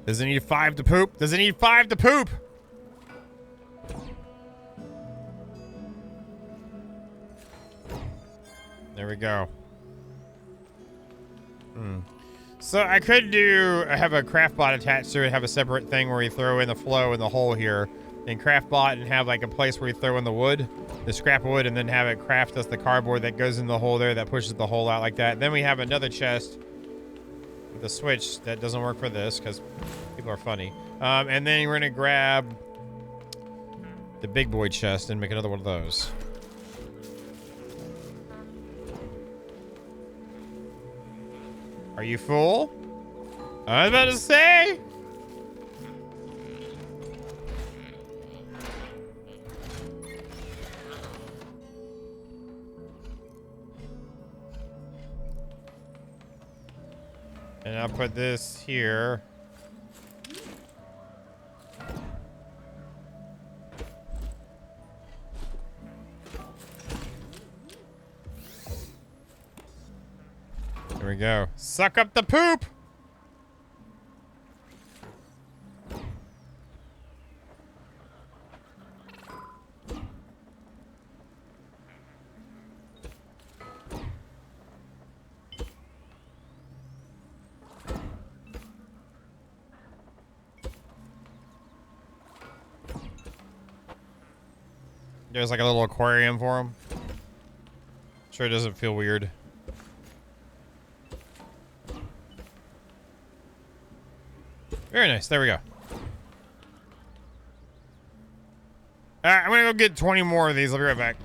Does it need 5 to poop? Does it need 5 to poop? There we go. So I could have a craftbot attached to it, have a separate thing where you throw in the flow in the hole here, and craftbot and have like a place where you throw in the wood, the scrap wood, and then have it craft us the cardboard that goes in the hole there that pushes the hole out like that. Then we have another chest with a switch that doesn't work for this because people are funny. And then we're gonna grab the big boy chest and make another one of those. Are you full? I was about to say. And I'll put this here. There we go. Suck up the poop! There's like a little aquarium for him. Sure it doesn't feel weird. Very nice. There we go. All right, I'm gonna go get 20 more of these. I'll be right back.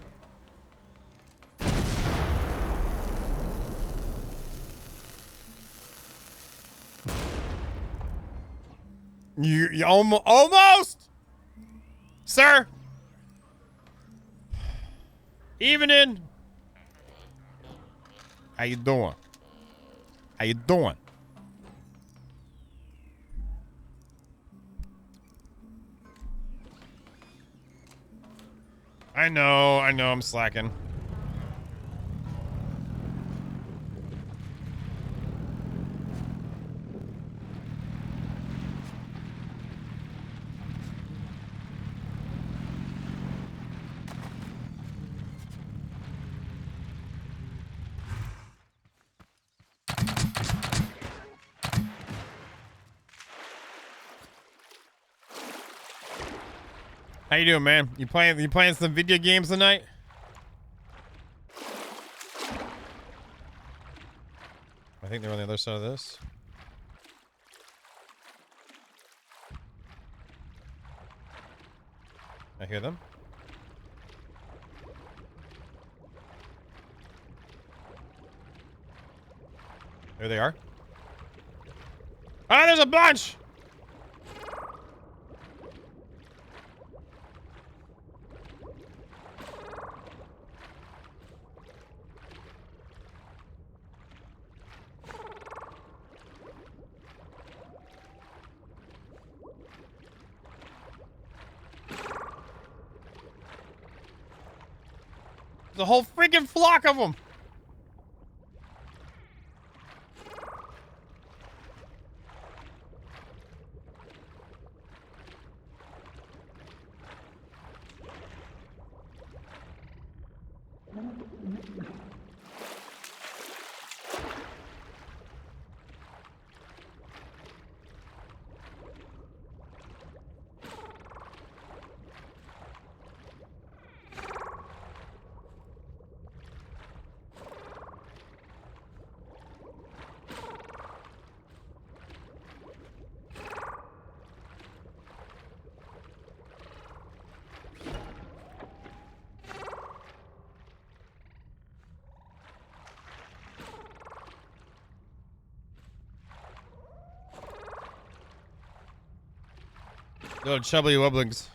You almost, sir. Evening. How you doing? How you doing? I know, I'm slacking. How you doing, man? You playing some video games tonight? I think they're on the other side of this. I hear them. There they are. Ah, there's a bunch! The whole freaking flock of them. Little chubby wubblings.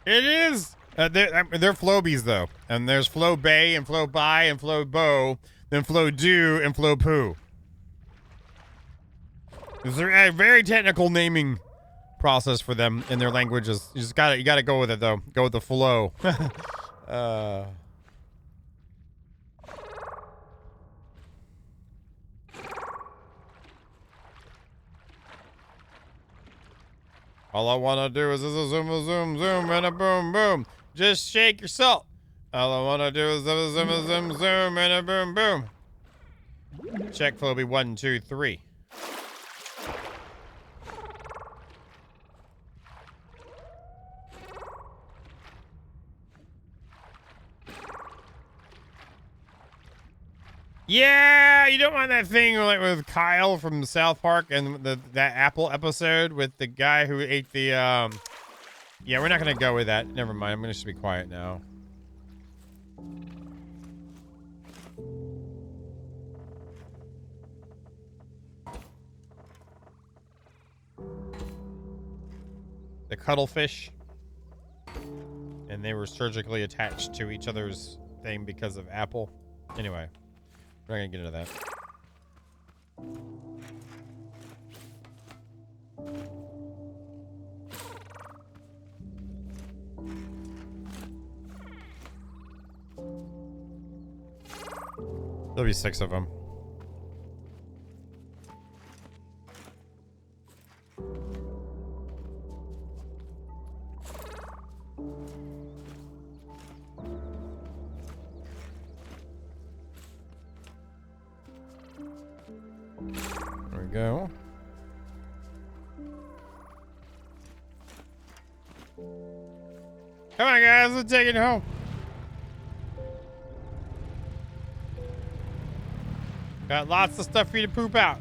It is. They're Flobies though, and there's Flo Bay and Flo Bi and Flo Bo, then Flo Do and Flo Poo. There's a very technical naming process for them in their languages. You gotta go with it though. Go with the flow. All I wanna do is a zoom, and a boom, boom. Just shake your salt. All I wanna do is a zoom, and a boom, boom. Check Phoebe 1, 2, 3. Yeah, you don't want that thing like with Kyle from South Park and that Apple episode with the guy who ate the yeah, we're not gonna go with that. Never mind. I'm gonna just be quiet now. The cuttlefish, and they were surgically attached to each other's thing because of Apple. Anyway. We're not gonna get into that. There'll be 6 of them. Go. Come on, guys, let's take it home. Got lots of stuff for you to poop out.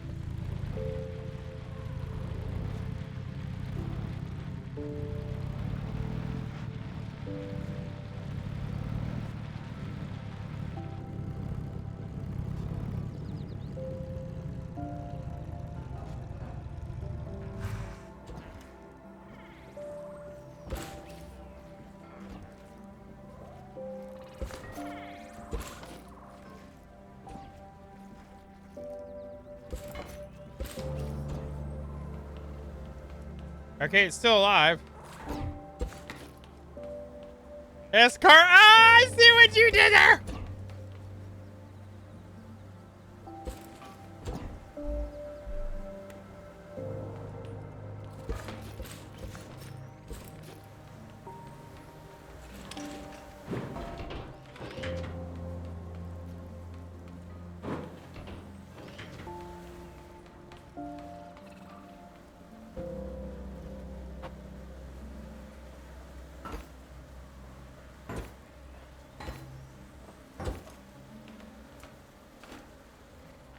Okay, it's still alive. Escar. Ah, I see what you did there.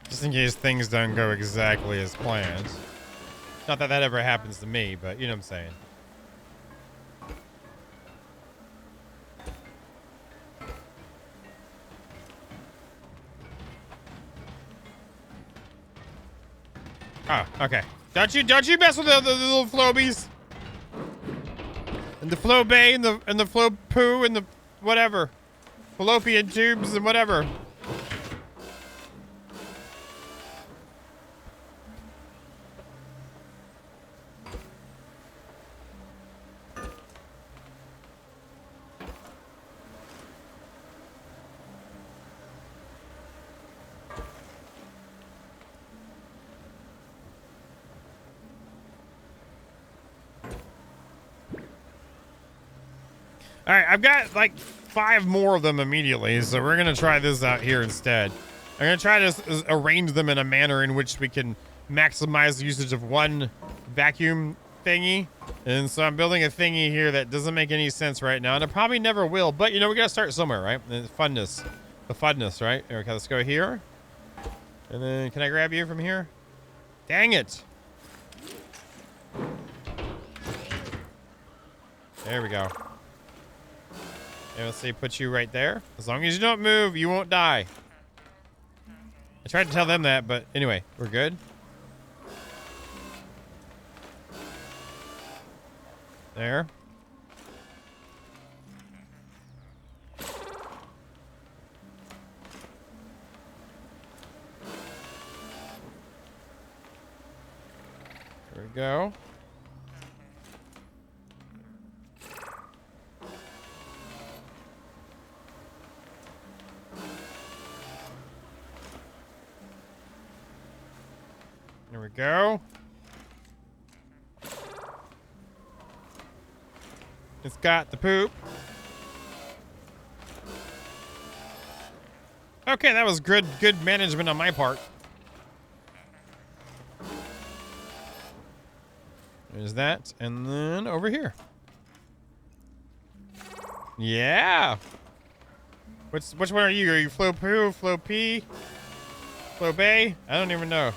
Just in case things don't go exactly as planned. Not that that ever happens to me, but you know what I'm saying. Oh, okay. Don't you mess with the little flobies. And the flow bay and the flow poo and the whatever. Fallopian tubes and whatever. All right, I've got like 5 more of them immediately, so we're gonna try this out here instead. I'm gonna try to arrange them in a manner in which we can maximize the usage of one vacuum thingy. And so I'm building a thingy here that doesn't make any sense right now, and it probably never will, but you know, we gotta start somewhere, right? The funness, right? Okay, let's go here. And then, can I grab you from here? Dang it. There we go. And let's see, put you right there. As long as you don't move, you won't die. I tried to tell them that, but anyway, we're good. There. There we go. There we go. It's got the poop. Okay, that was good management on my part. There's that, and then over here. Yeah. Which one are you? Are you Flo Poo, Flo P, Flo Bay? I don't even know.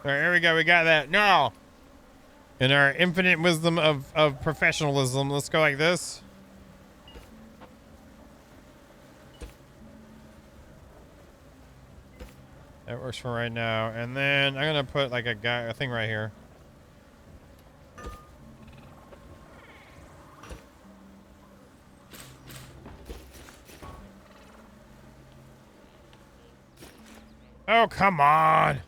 All right, here we go. We got that. No. In our infinite wisdom of professionalism, let's go like this. That works for right now. And then I'm gonna put like a thing right here. Oh, come on.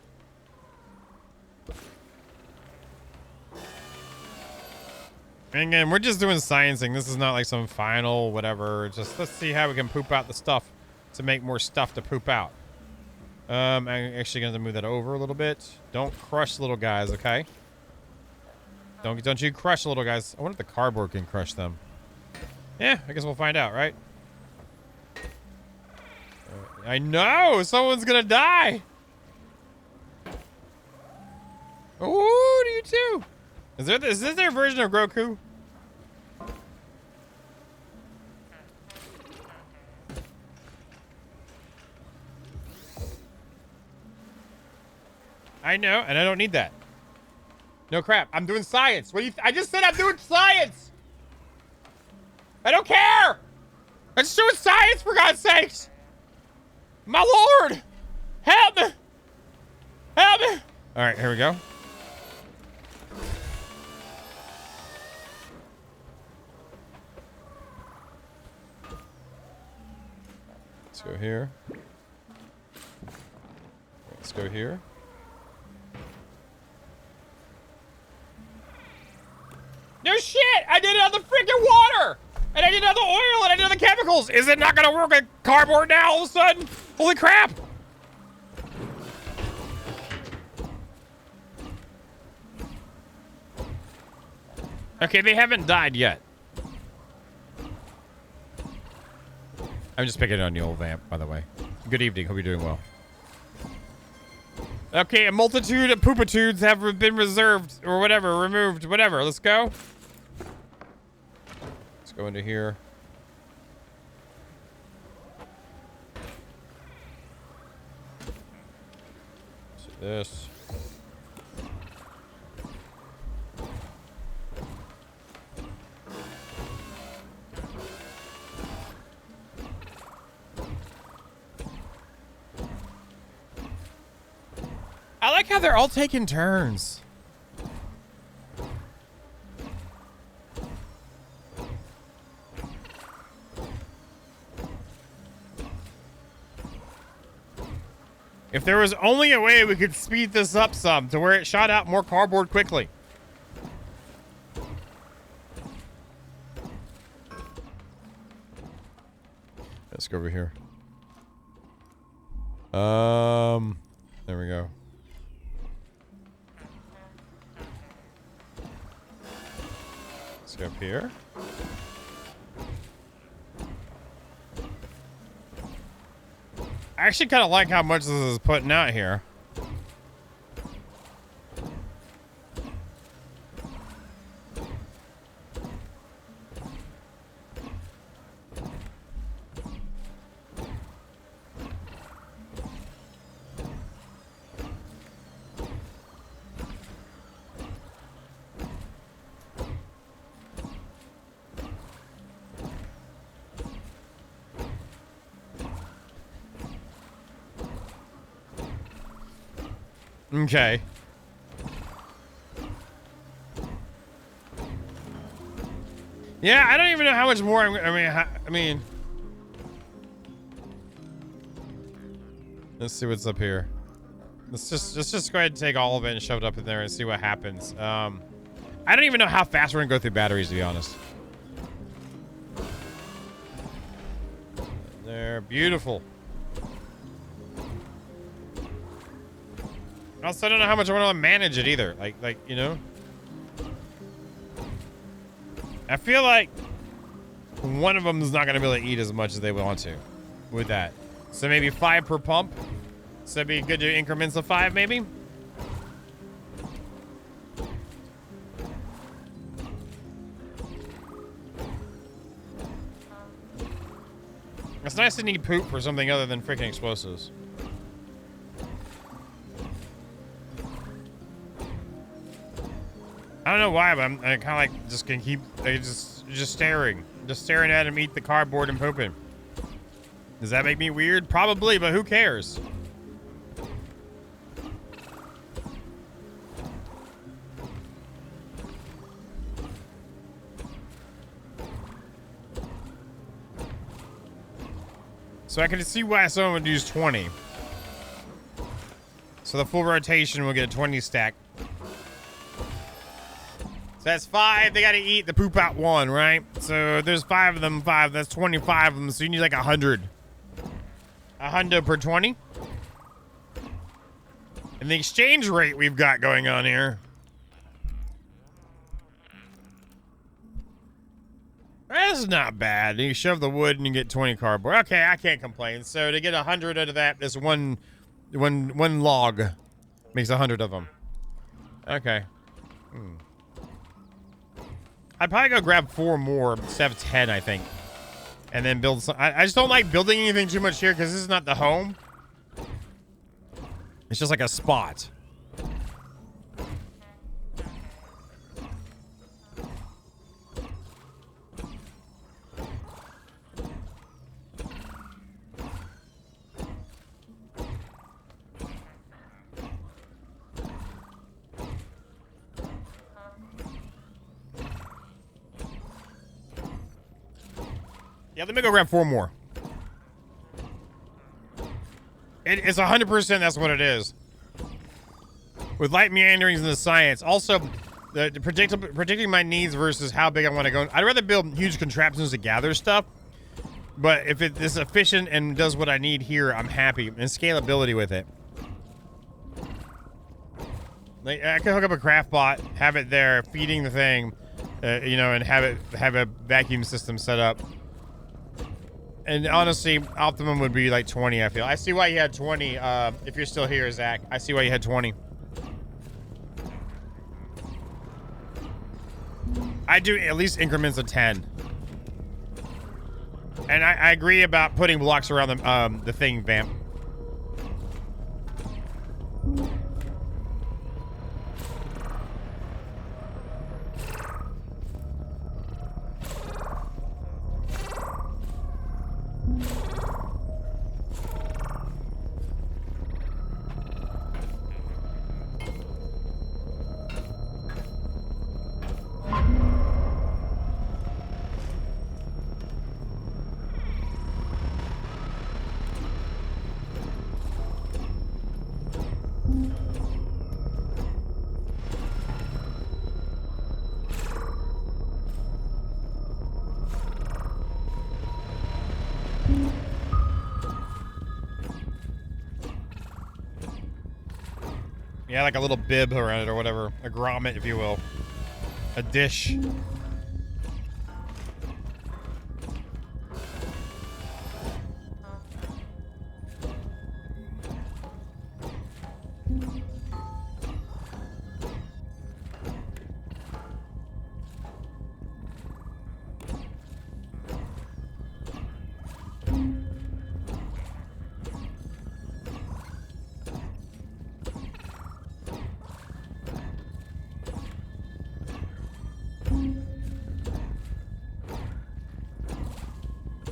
And again, we're just doing sciencing. This is not like some final whatever. Just let's see how we can poop out the stuff to make more stuff to poop out. I'm actually going to move that over a little bit. Don't crush little guys, okay? Don't you crush little guys. I wonder if the cardboard can crush them. Yeah, I guess we'll find out, right? I know! Someone's going to die! Ooh, do you too? Is this their version of Groku? I know, and I don't need that. No crap. I'm doing science. What do you? I just said I'm doing science. I don't care. I'm just doing science, for God's sakes. My Lord, help me. Help me. All right, here we go. Let's go here. Let's go here. No shit! I did it on the freaking water! And I did it on the oil and I did it on the chemicals! Is it not gonna work with cardboard now all of a sudden? Holy crap! Okay, they haven't died yet. I'm just picking on the old vamp, by the way. Good evening. Hope you're doing well. Okay, a multitude of poopitudes have been reserved, or whatever, removed, whatever. Let's go. Let's go into here. So this. I like how they're all taking turns. If there was only a way we could speed this up some to where it shot out more cardboard quickly. Let's go over here. There we go. Let's go up here. I actually kind of like how much this is putting out here. Okay. Yeah, I don't even know how much more I mean, let's see what's up here. Let's just go ahead and take all of it and shove it up in there and see what happens. I don't even know how fast we're gonna go through batteries, to be honest. They're beautiful. I also don't know how much I want to manage it either. Like, you know? I feel like one of them is not going to be able to eat as much as they want to with that. So maybe 5 per pump. So it'd be good to increments of 5, maybe? It's nice to need poop for something other than freaking explosives. I don't know why, but I'm kind of like just gonna keep just staring at him eat the cardboard and pooping. Does that make me weird? Probably, but who cares? So I can see why someone would use 20. So the full rotation will get a 20 stack. So that's 5. They got to eat the poop out 1, right? So there's 5 of them. 5. That's 25 of them. So you need like 100. 100 per 20. And the exchange rate we've got going on here. That's not bad. You shove the wood and you get 20 cardboard. Okay, I can't complain. So to get 100 out of that, this one log makes 100 of them. Okay. I'd probably go grab 4 more instead of 10, I think. And then build some. I just don't like building anything too much here because this is not the home. It's just like a spot. Yeah, let me go grab 4 more. It's 100% that's what it is. With light meanderings in the science. Also, predicting my needs versus how big I want to go. I'd rather build huge contraptions to gather stuff, but if it is efficient and does what I need here, I'm happy. And scalability with it. Like, I can hook up a craft bot, have it there feeding the thing, you know, and have a vacuum system set up. And honestly, optimum would be like 20. I feel. I see why you had 20. If you're still here, Zach, I see why you had 20. I do at least increments of 10. And I agree about putting blocks around the thing, Vamp. Yeah, like a little bib around it or whatever. A grommet, if you will. A dish.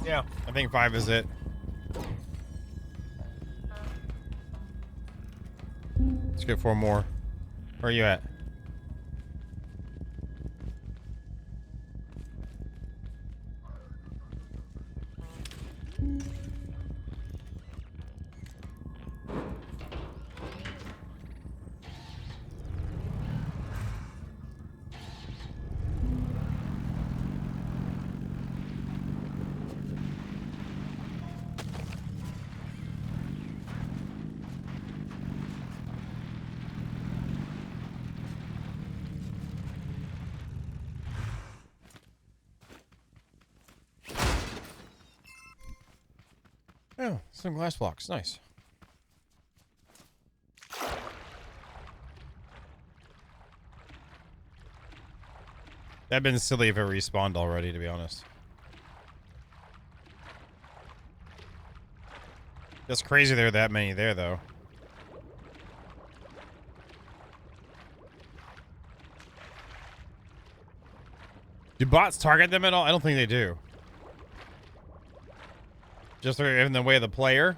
Yeah, I think 5 is it. Let's get 4 more. Where are you at? Oh, some glass blocks. Nice. That'd been silly if it respawned already, to be honest. That's crazy there are that many there, though. Do bots target them at all? I don't think they do. Just in the way of the player.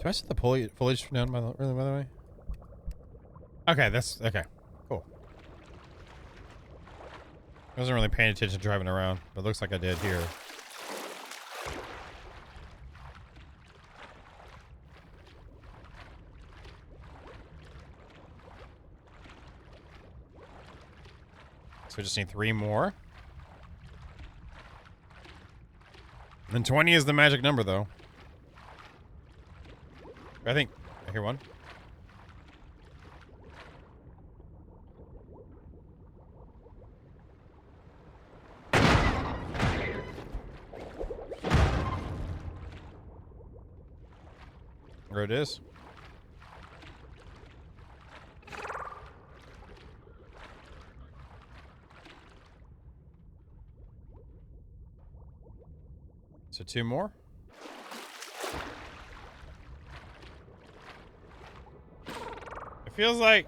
Do I set the foliage down by the way? Okay, that's okay. Cool. I wasn't really paying attention driving around, but it looks like I did here. So we just need 3 more. And 20 is the magic number, though. I think I hear one. There it is. So 2 more. It feels like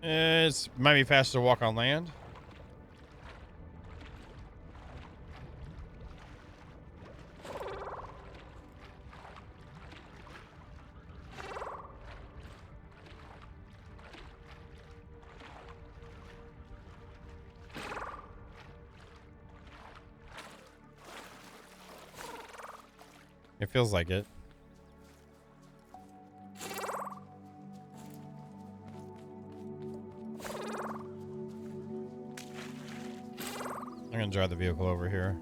it's might be faster to walk on land. It feels like it. I'm gonna drive the vehicle over here.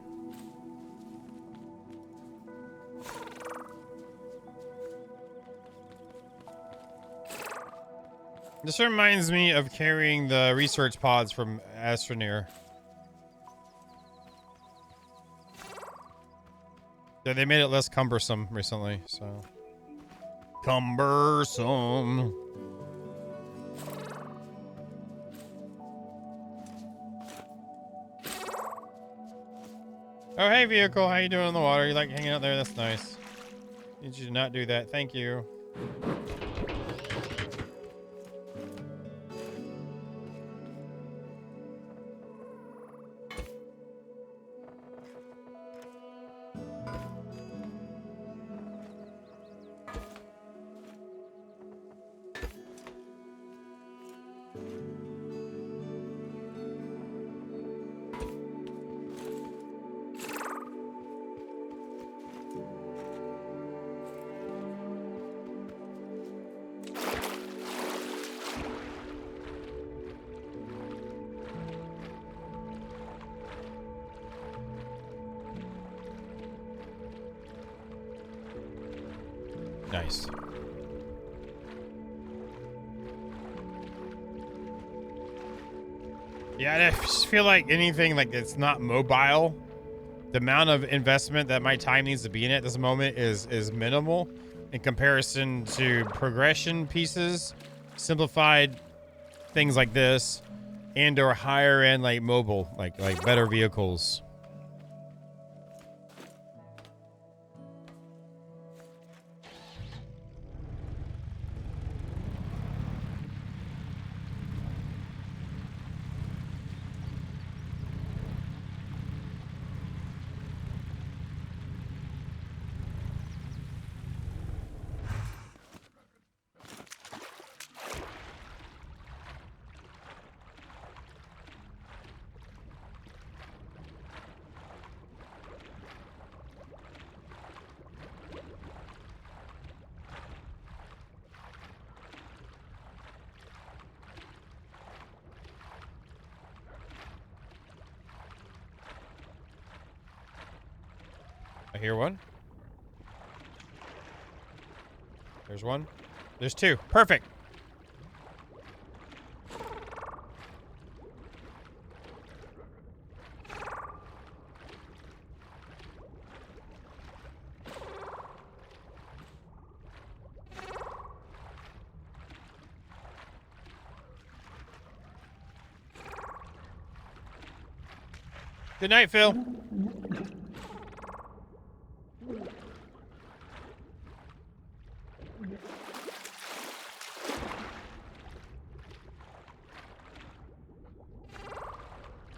This reminds me of carrying the research pods from Astroneer. Yeah, they made it less cumbersome recently, so. Cumbersome. Oh, hey, vehicle. How you doing in the water? You like hanging out there? That's nice. Need you to not do that. Thank you. Nice. Yeah, I just feel like anything like it's not mobile, the amount of investment that my time needs to be in at this moment is minimal in comparison to progression pieces, simplified things like this, and or higher end like mobile, like better vehicles. I hear one. There's one. There's two. Perfect. Good night, Phil.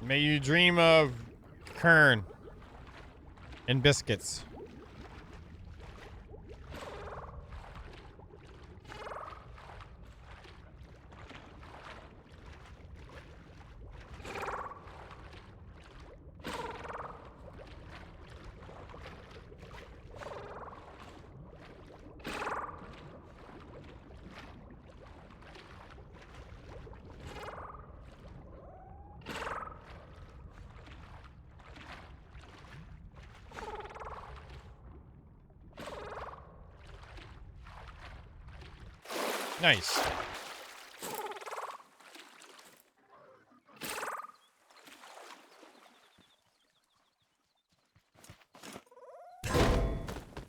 May you dream of Kern and biscuits. Nice.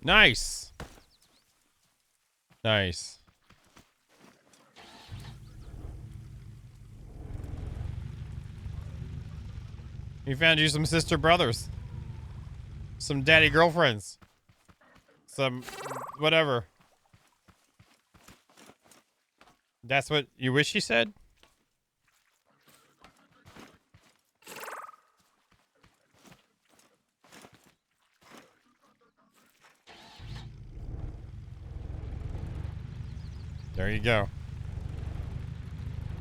Nice. Nice. You found you some sister brothers. Some daddy girlfriends. Some whatever. That's what you wish you said? There you go.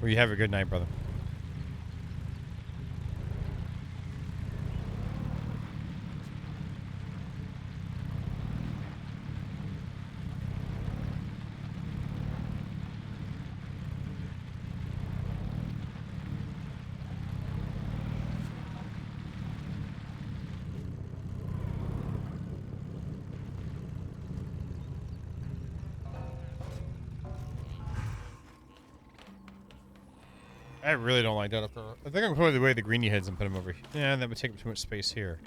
Well, you have a good night, brother. I really don't like that up there. I think I'm putting away the greeny heads and put them over here. Yeah, that would take up too much space here.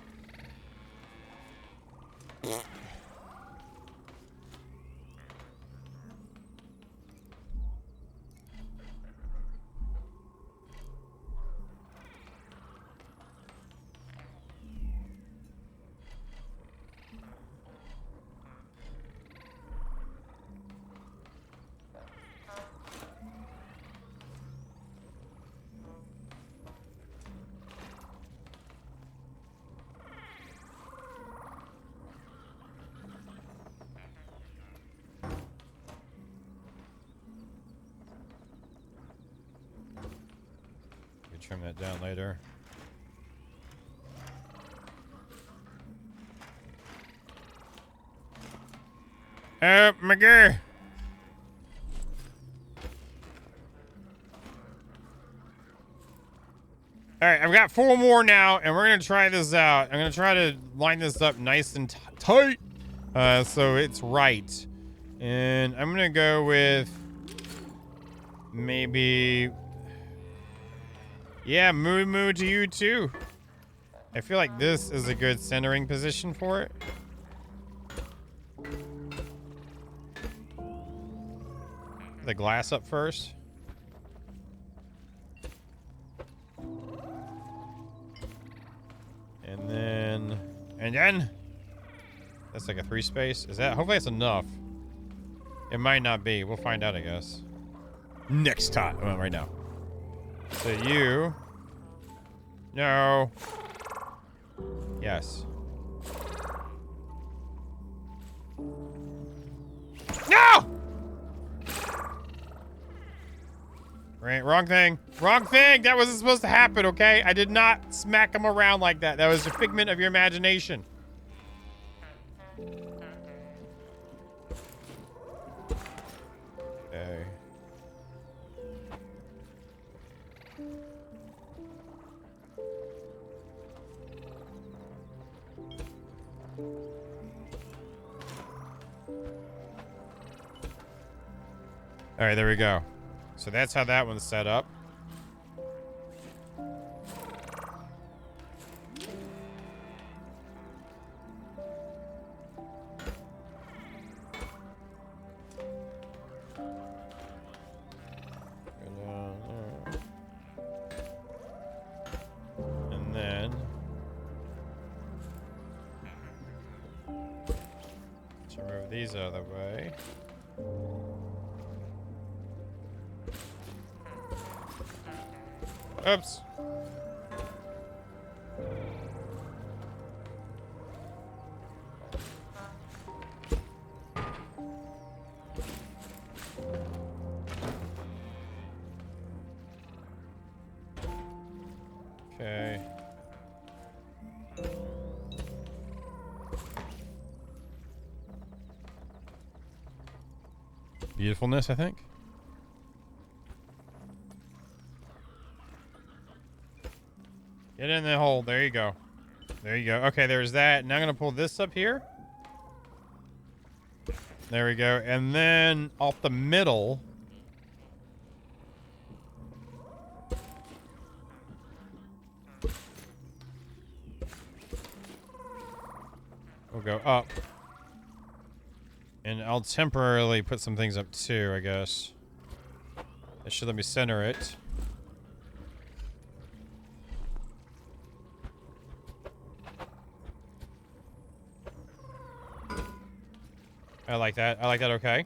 Trim that down later. McGee. All right, I've got 4 more now, and we're gonna try this out. I'm gonna try to line this up nice and tight, so it's right. And I'm gonna go with maybe. Yeah, moo to you too. I feel like this is a good centering position for it. The glass up first. And then that's like a 3 space. Is that, hopefully that's enough. It might not be. We'll find out, I guess. Next time. Well, right now. So you. No. Yes. No! Right, wrong thing. Wrong thing! That wasn't supposed to happen, okay? I did not smack him around like that. That was a figment of your imagination. Okay. All right, there we go. So that's how that one's set up. And then let's remove these out of the way. Oops. Okay. Beautifulness, I think. Get in the hole. There you go. There you go. Okay, there's that. Now I'm going to pull this up here. There we go. And then off the middle. We'll go up. And I'll temporarily put some things up too, I guess. It should let me center it. I like that. I like that, okay.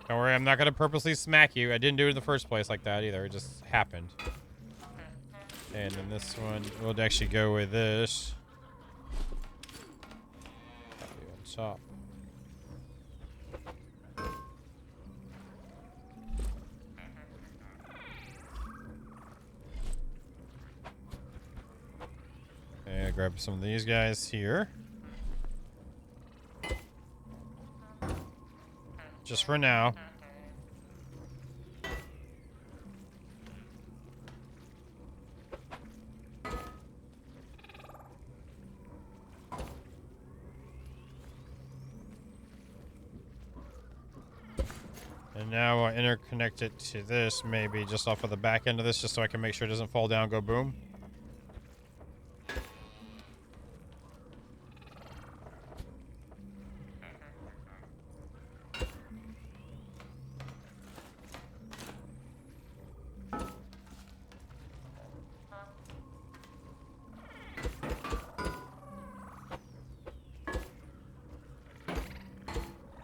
Don't worry, I'm not going to purposely smack you. I didn't do it in the first place like that either. It just happened. And then this one, we'll actually go with this. On top. And grab some of these guys here. Just for now. And now I'll interconnect it to this, maybe just off of the back end of this, just so I can make sure it doesn't fall down, go boom.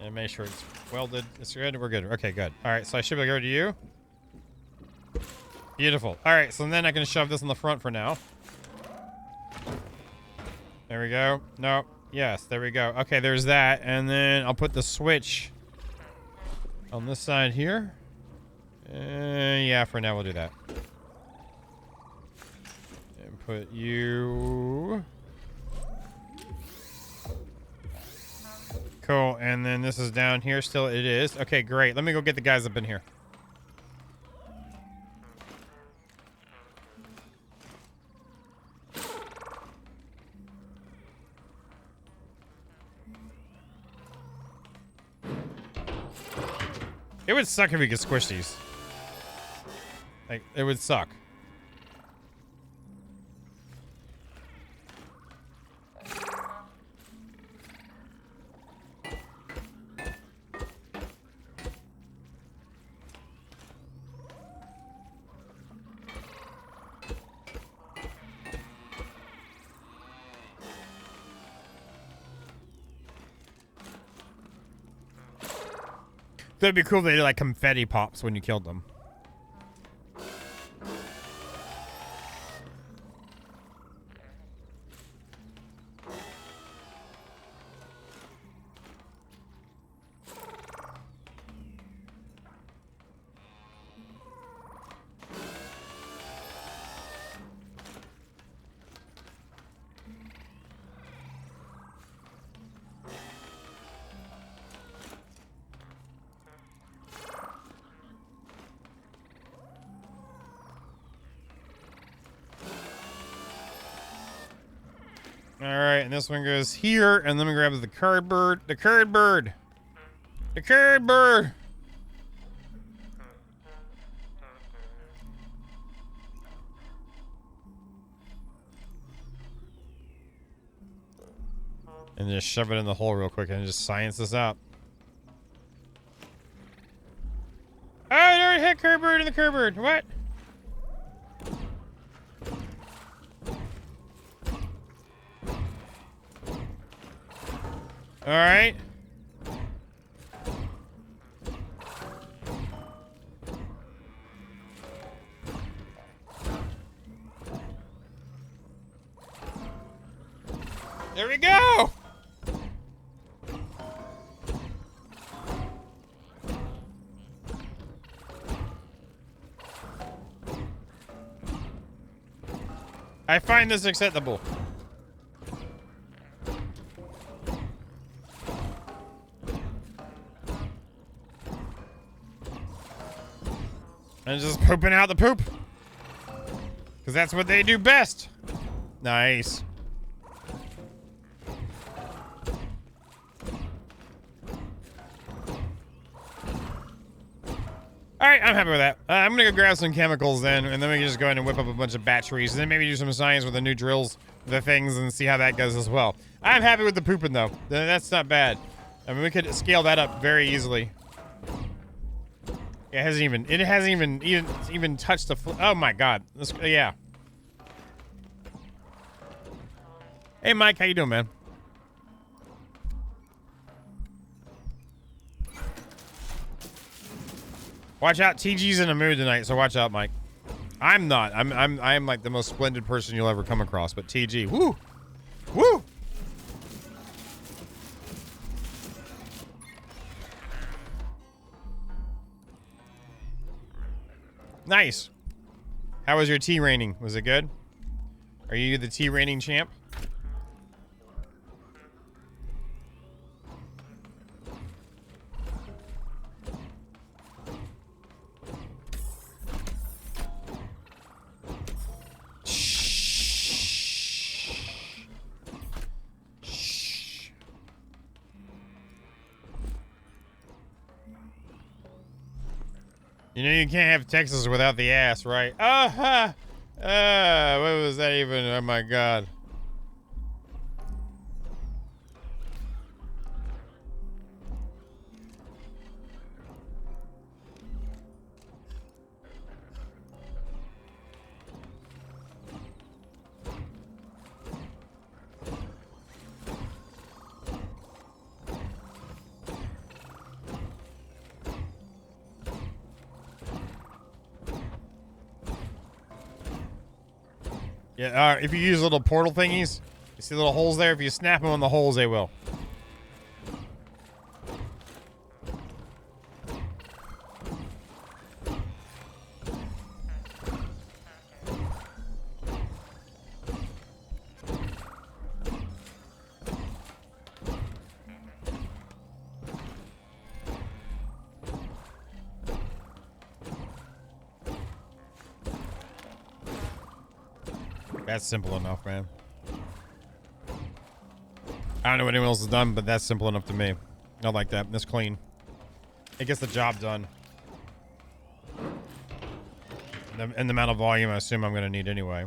And make sure it's welded. It's good. We're good. Okay, good. All right, so I should be able to go to you. Beautiful. All right, so then I can shove this in the front for now. There we go. No. Yes, there we go. Okay, there's that. And then I'll put the switch on this side here. Yeah, for now we'll do that. And put you... Cool, and then this is down here still. It is. Okay, great. Let me go get the guys up in here. It would suck if we could squish these. Like, it would suck. That'd be cool if they did like confetti pops when you killed them. Alright, and this one goes here, and then we grab the curd bird. The curd bird! The curd bird! And just shove it in the hole real quick and just science this out. Oh, I already hit curd bird in the curd bird. What? All right. There we go. I find this acceptable. And just pooping out the poop. Because that's what they do best. Nice. Alright, I'm happy with that. I'm going to go grab some chemicals then, and then we can just go ahead and whip up a bunch of batteries, and then maybe do some science with the new drills the things and see how that goes as well. I'm happy with the pooping though. That's not bad. I mean, we could scale that up very easily. It hasn't even touched the oh my god. Yeah. Hey Mike, how you doing, man? Watch out, TG's in a mood tonight, so watch out, Mike. I'm not. I'm like the most splendid person you'll ever come across, but TG, woo! Woo! Nice. How was your tea raining? Was it good? Are you the tea raining champ? You know you can't have Texas without the ass, right? What was that even? Oh my god. Yeah, if you use little portal thingies, you see little holes there? If you snap them on the holes, they will. That's simple enough, man. I don't know what anyone else has done, but that's simple enough to me. I like that. That's clean. It gets the job done. And the amount of volume I assume I'm going to need anyway.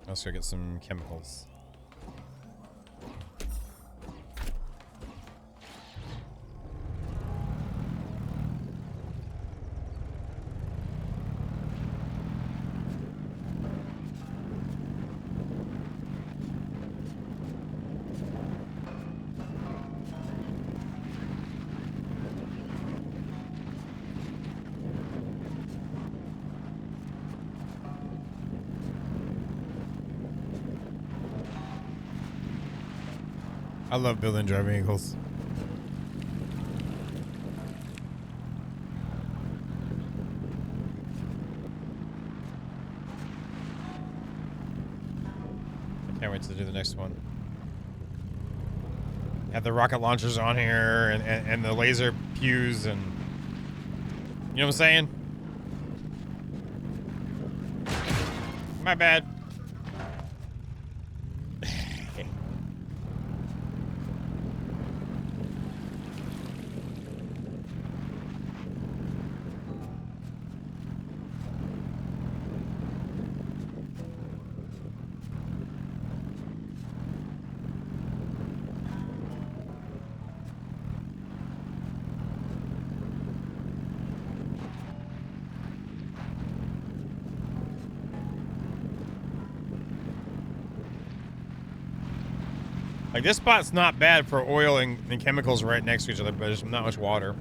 Let's go get some chemicals. I love building dry vehicles. I can't wait to do the next one. Have the rocket launchers on here and the laser pews and you know what I'm saying? My bad. Like, this spot's not bad for oil and chemicals right next to each other, but there's not much water.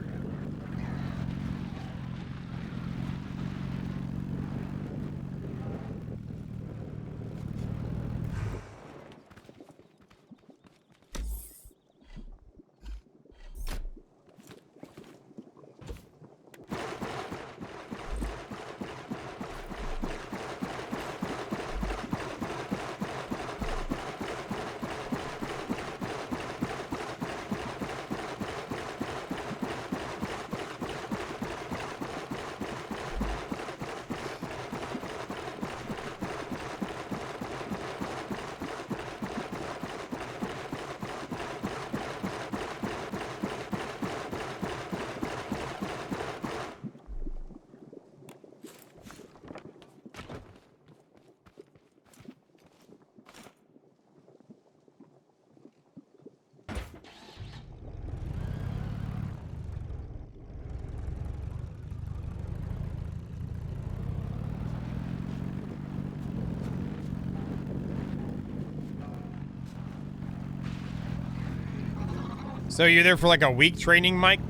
So you're there for like a week training, Mike?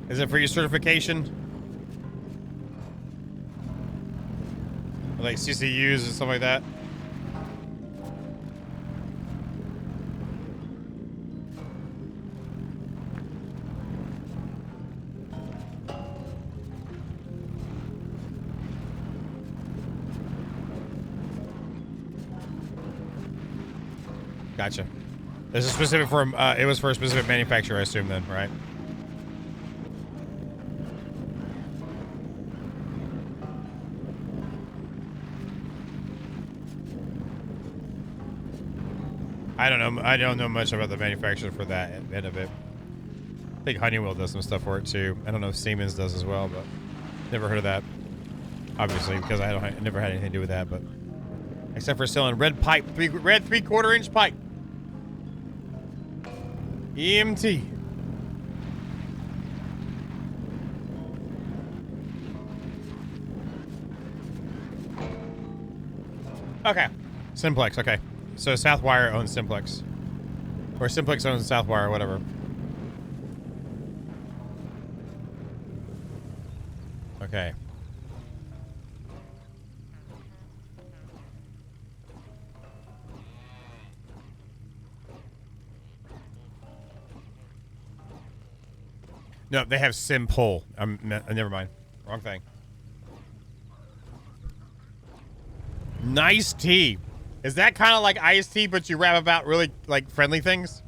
Is it for your certification? Like CCUs and stuff like that? Gotcha. This is specific for it was for a specific manufacturer, I assume then, right? I don't know much about the manufacturer for that end of it. I think Honeywell does some stuff for it too. I don't know if Siemens does as well, but never heard of that. Obviously, because I never had anything to do with that, but except for selling red pipe, red 3/4 inch pipe. EMT. Okay. Simplex, okay. So Southwire owns Simplex. Or Simplex owns Southwire, whatever. Okay. No, they have Simpol. Never mind. Wrong thing. Nice tea. Is that kind of like iced tea, but you rap about really like friendly things?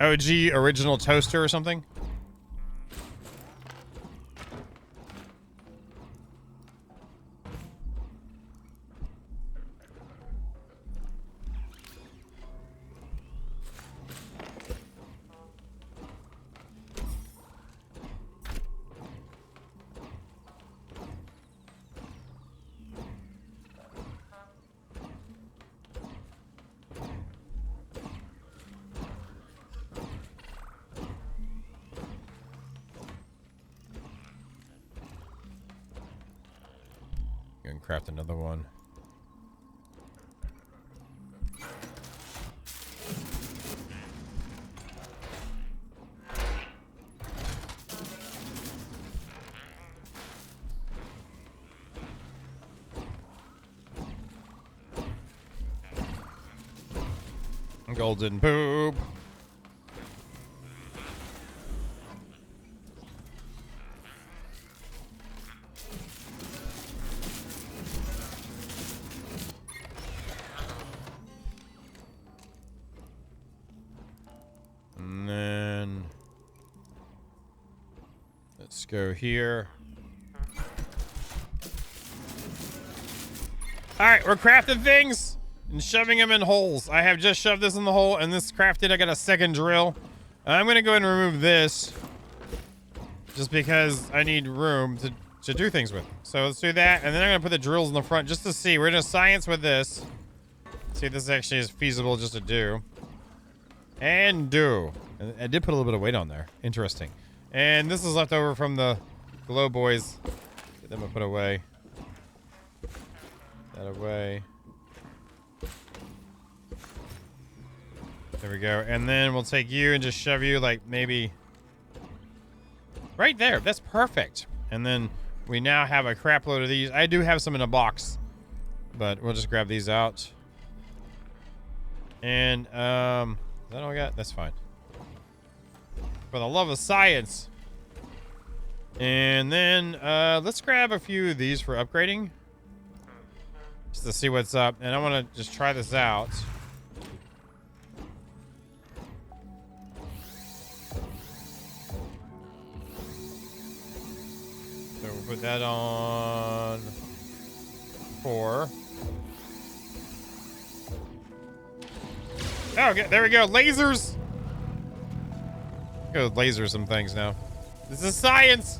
OG original toaster or something? Craft another one. Golden poop. And then let's go here. All right, we're crafting things and shoving them in holes. I have just shoved this in the hole and this crafted. I got a second drill. I'm going to go ahead and remove this just because I need room to do things with. So let's do that. And then I'm going to put the drills in the front just to see. We're going to science with this. See if this actually is feasible just to do. And do. I did put a little bit of weight on there. Interesting. And this is left over from the Glow Boys. Get them to put away. That away. There we go. And then we'll take you and just shove you like maybe right there. That's perfect. And then we now have a crap load of these. I do have some in a box, but we'll just grab these out. And, is that all we got? That's fine. For the love of science. And then, let's grab a few of these for upgrading. Just to see what's up. And I want to just try this out. So we'll put that on 4. Oh, okay, there we go. Lasers. Go laser some things now. This is science.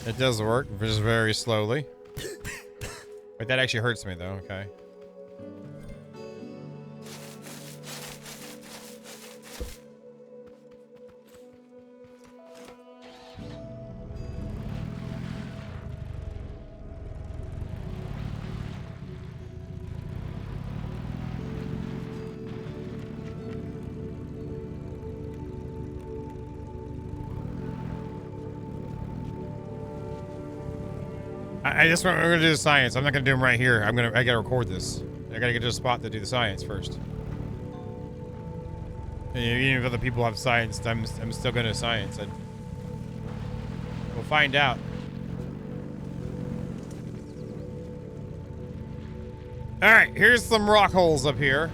It does work, just very slowly. Wait, that actually hurts me though, okay. I just want, we're gonna do the science. I'm not gonna do them right here. I gotta record this. I gotta get to a spot to do the science first. And even if other people have science, I'm still gonna science it. We'll find out. All right, here's some rock holes up here.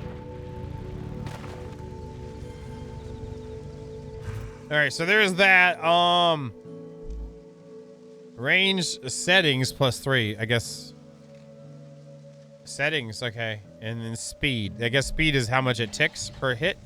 All right, so there's that. Range settings +3, I guess. Settings, okay. And then speed. I guess speed is how much it ticks per hit.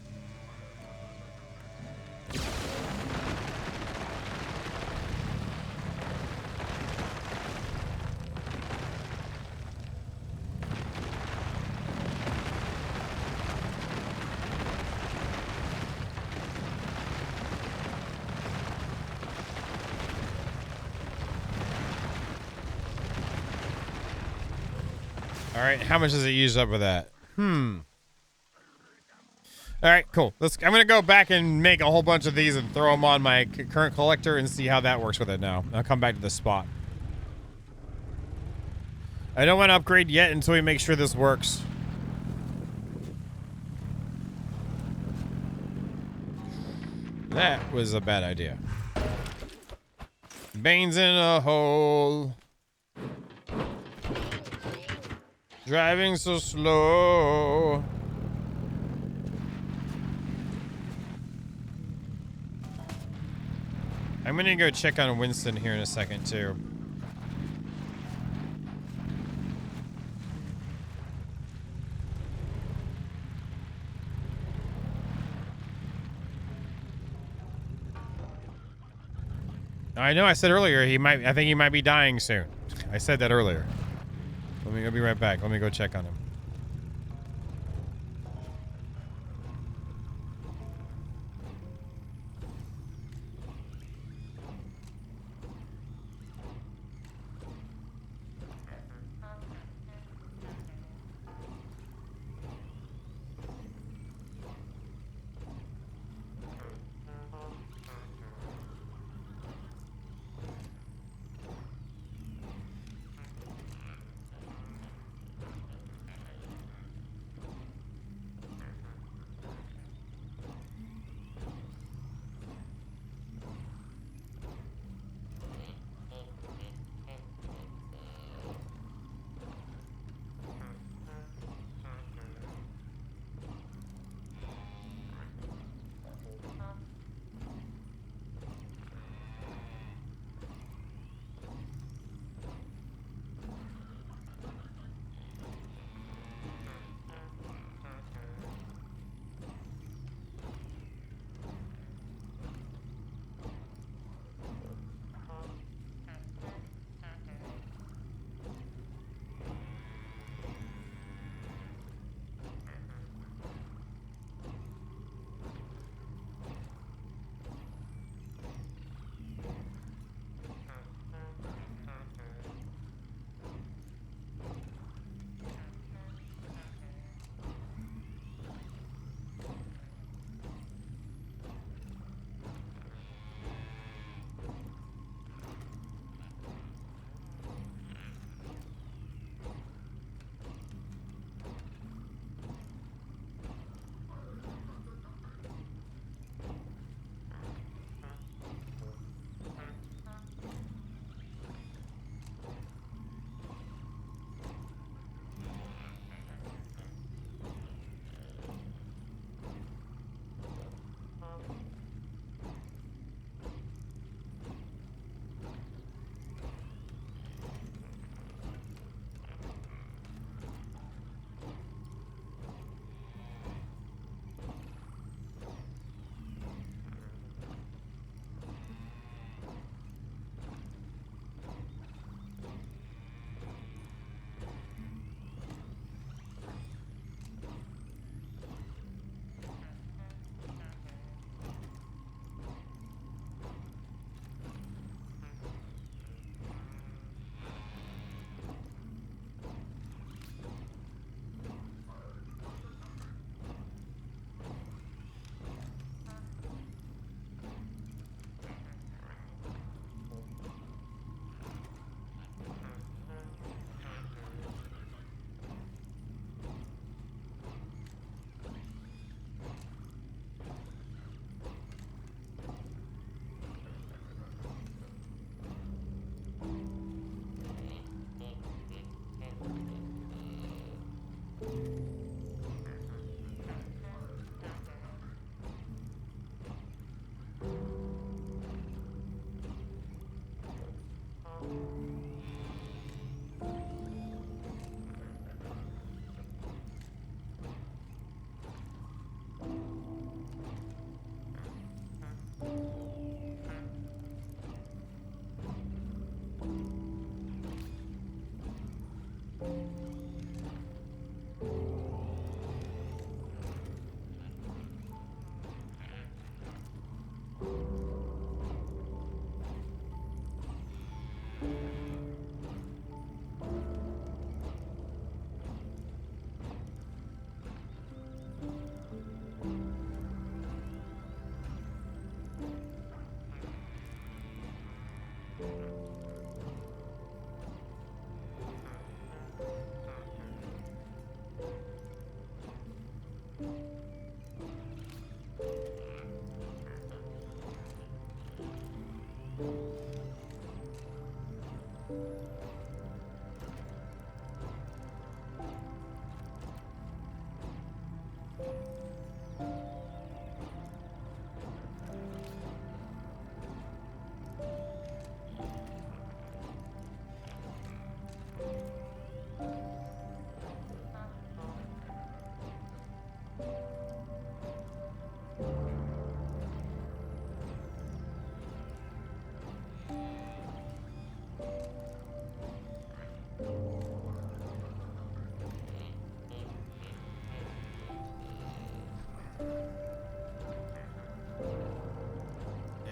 All right, how much does it use up with that? All right, cool. I'm gonna go back and make a whole bunch of these and throw them on my current collector and see how that works with it now. I'll come back to this spot. I don't want to upgrade yet until we make sure this works. That was a bad idea. Bane's in a hole. Driving so slow. I'm gonna go check on Winston here in a second too. I know I said earlier I think he might be dying soon. I said that earlier. I'll be right back. Let me go check on him.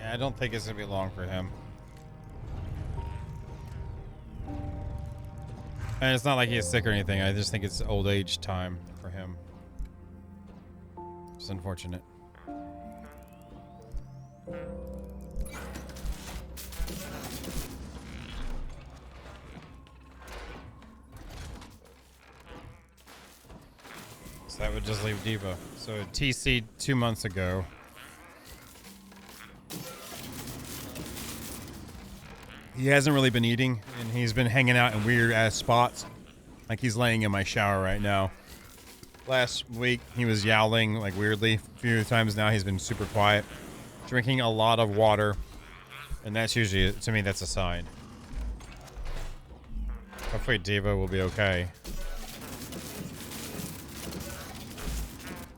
I don't think it's gonna be long for him. And it's not like he's sick or anything. I just think it's old age time for him. It's unfortunate. So that would just leave Diva. So TC 2 months ago. He hasn't really been eating, and he's been hanging out in weird ass spots. Like he's laying in my shower right now. Last week he was yowling like weirdly. A few times now he's been super quiet. Drinking a lot of water. And that's usually, to me, that's a sign. Hopefully Diva will be okay.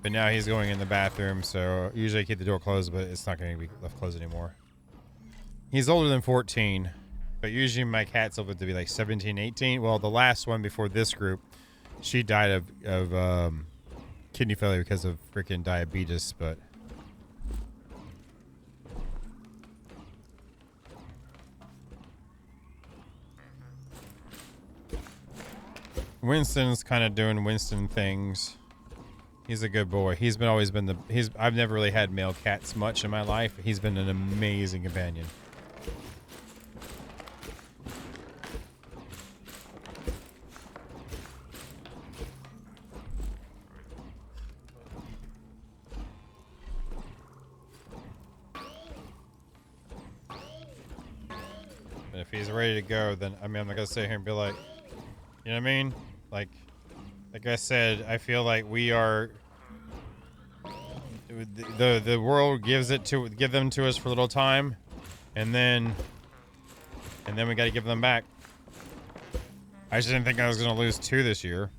But now he's going in the bathroom, so usually I keep the door closed, but it's not going to be left closed anymore. He's older than 14. But usually my cats live to be like 17, 18. Well, the last one before this group, she died of kidney failure because of freaking diabetes. But Winston's kind of doing Winston things. He's a good boy. I've never really had male cats much in my life. He's been an amazing companion. But if he's ready to go, then I mean, I'm not gonna sit here and be like, you know what I mean? Like I said, I feel like we are. The world give them to us for a little time, and then we got to give them back. I just didn't think I was gonna lose 2 this year.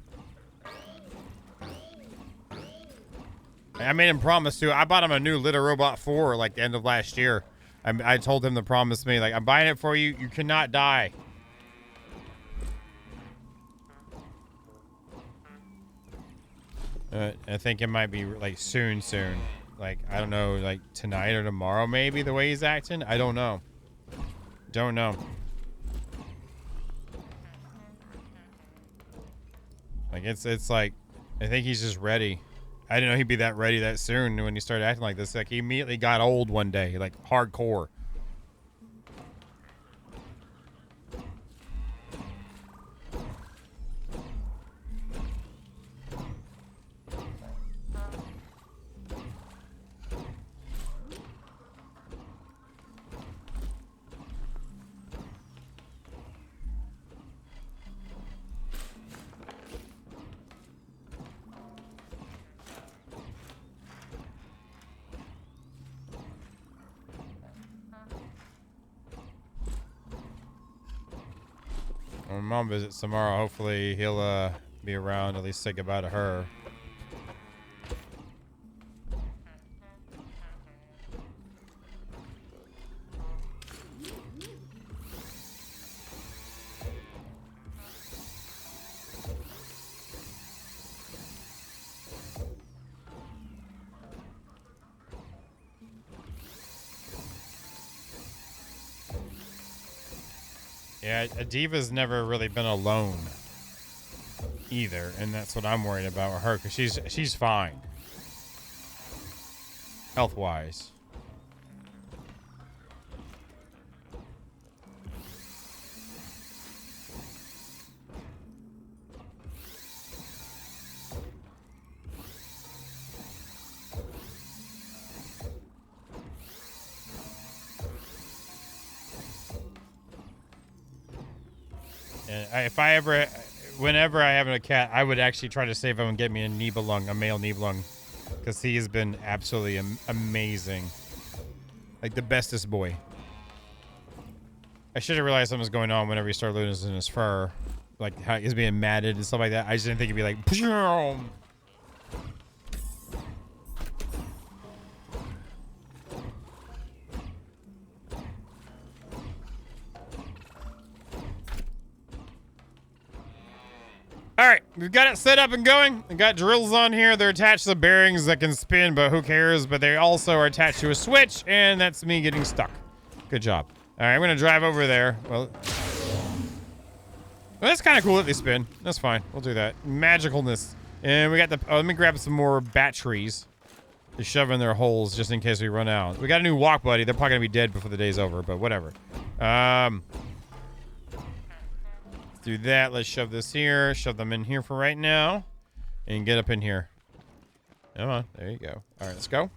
I made him promise to. I bought him a new Litter Robot 4 like the end of last year. I told him to promise me, like, I'm buying it for you. You cannot die. I think it might be like soon. Like, I don't know, like tonight or tomorrow maybe, the way he's acting. I don't know. Don't know. Like, it's like, I think he's just ready. I didn't know he'd be that ready that soon when he started acting like this. Like, he immediately got old one day, like hardcore. When Mom visits tomorrow, hopefully he'll be around, at least say goodbye to her. Yeah, a diva's never really been alone either, and that's what I'm worried about with her, because she's fine. Health-wise. And whenever I have a cat, I would actually try to save him and get me a Nibelung, a male Nibelung, because he has been absolutely amazing. Like the bestest boy. I should have realized something was going on whenever he started losing his fur, like how he's being matted and stuff like that. I just didn't think it'd be like. Pshoom! All right, we've got it set up and going. We've got drills on here. They're attached to bearings that can spin, but who cares? But they also are attached to a switch, and that's me getting stuck. Good job. All right, I'm going to drive over there. Well, that's kind of cool that they spin. That's fine. We'll do that. Magicalness. And we got the... Oh, let me grab some more batteries to shove in their holes just in case we run out. We got a new walk buddy. They're probably going to be dead before the day's over, but whatever. Do that. Let's shove this here. Shove them in here for right now. And get up in here. Come on. There you go. All right, let's go.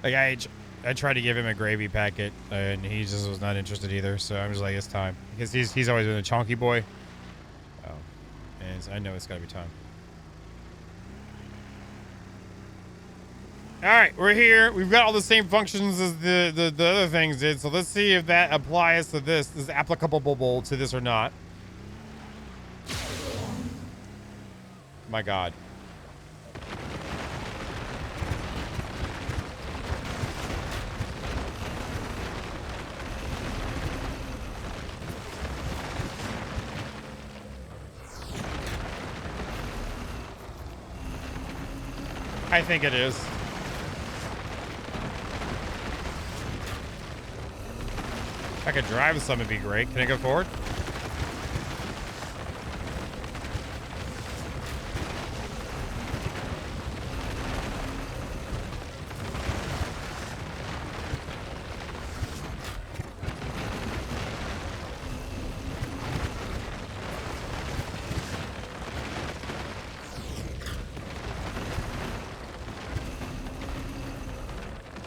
Like I tried to give him a gravy packet, and he just was not interested either. So I'm just like, it's time, because he's always been a chonky boy. Oh, and I know it's gotta be time. All right, we're here. We've got all the same functions as the other things did. So let's see if that applies to this. Is applicable to this or not? My God. I think it is. If I could drive some, it'd be great. Can I go forward?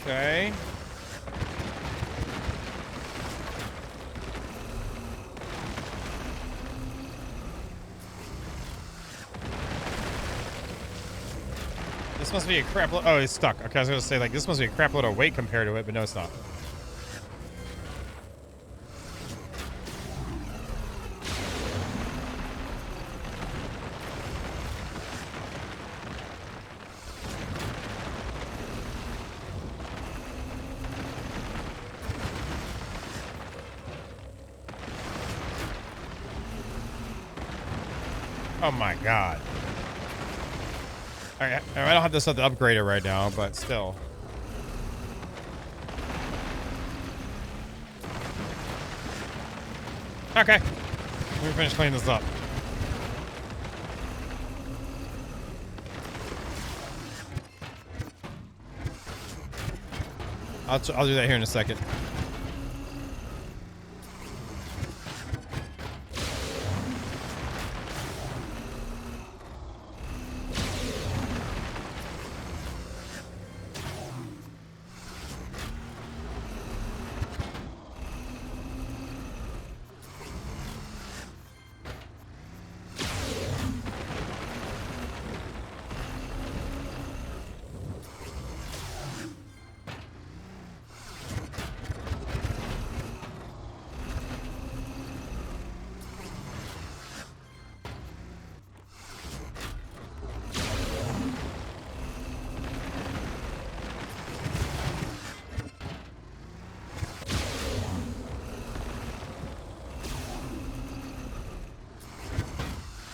Okay. This must be a crap load. Oh, it's stuck. Okay, I was gonna say, like, this must be a crap load of weight compared to it, but no, it's not. Oh my God. All right, I don't have this stuff to upgrade it right now, but still. Okay. Let me finish cleaning this up. I'll do that here in a second.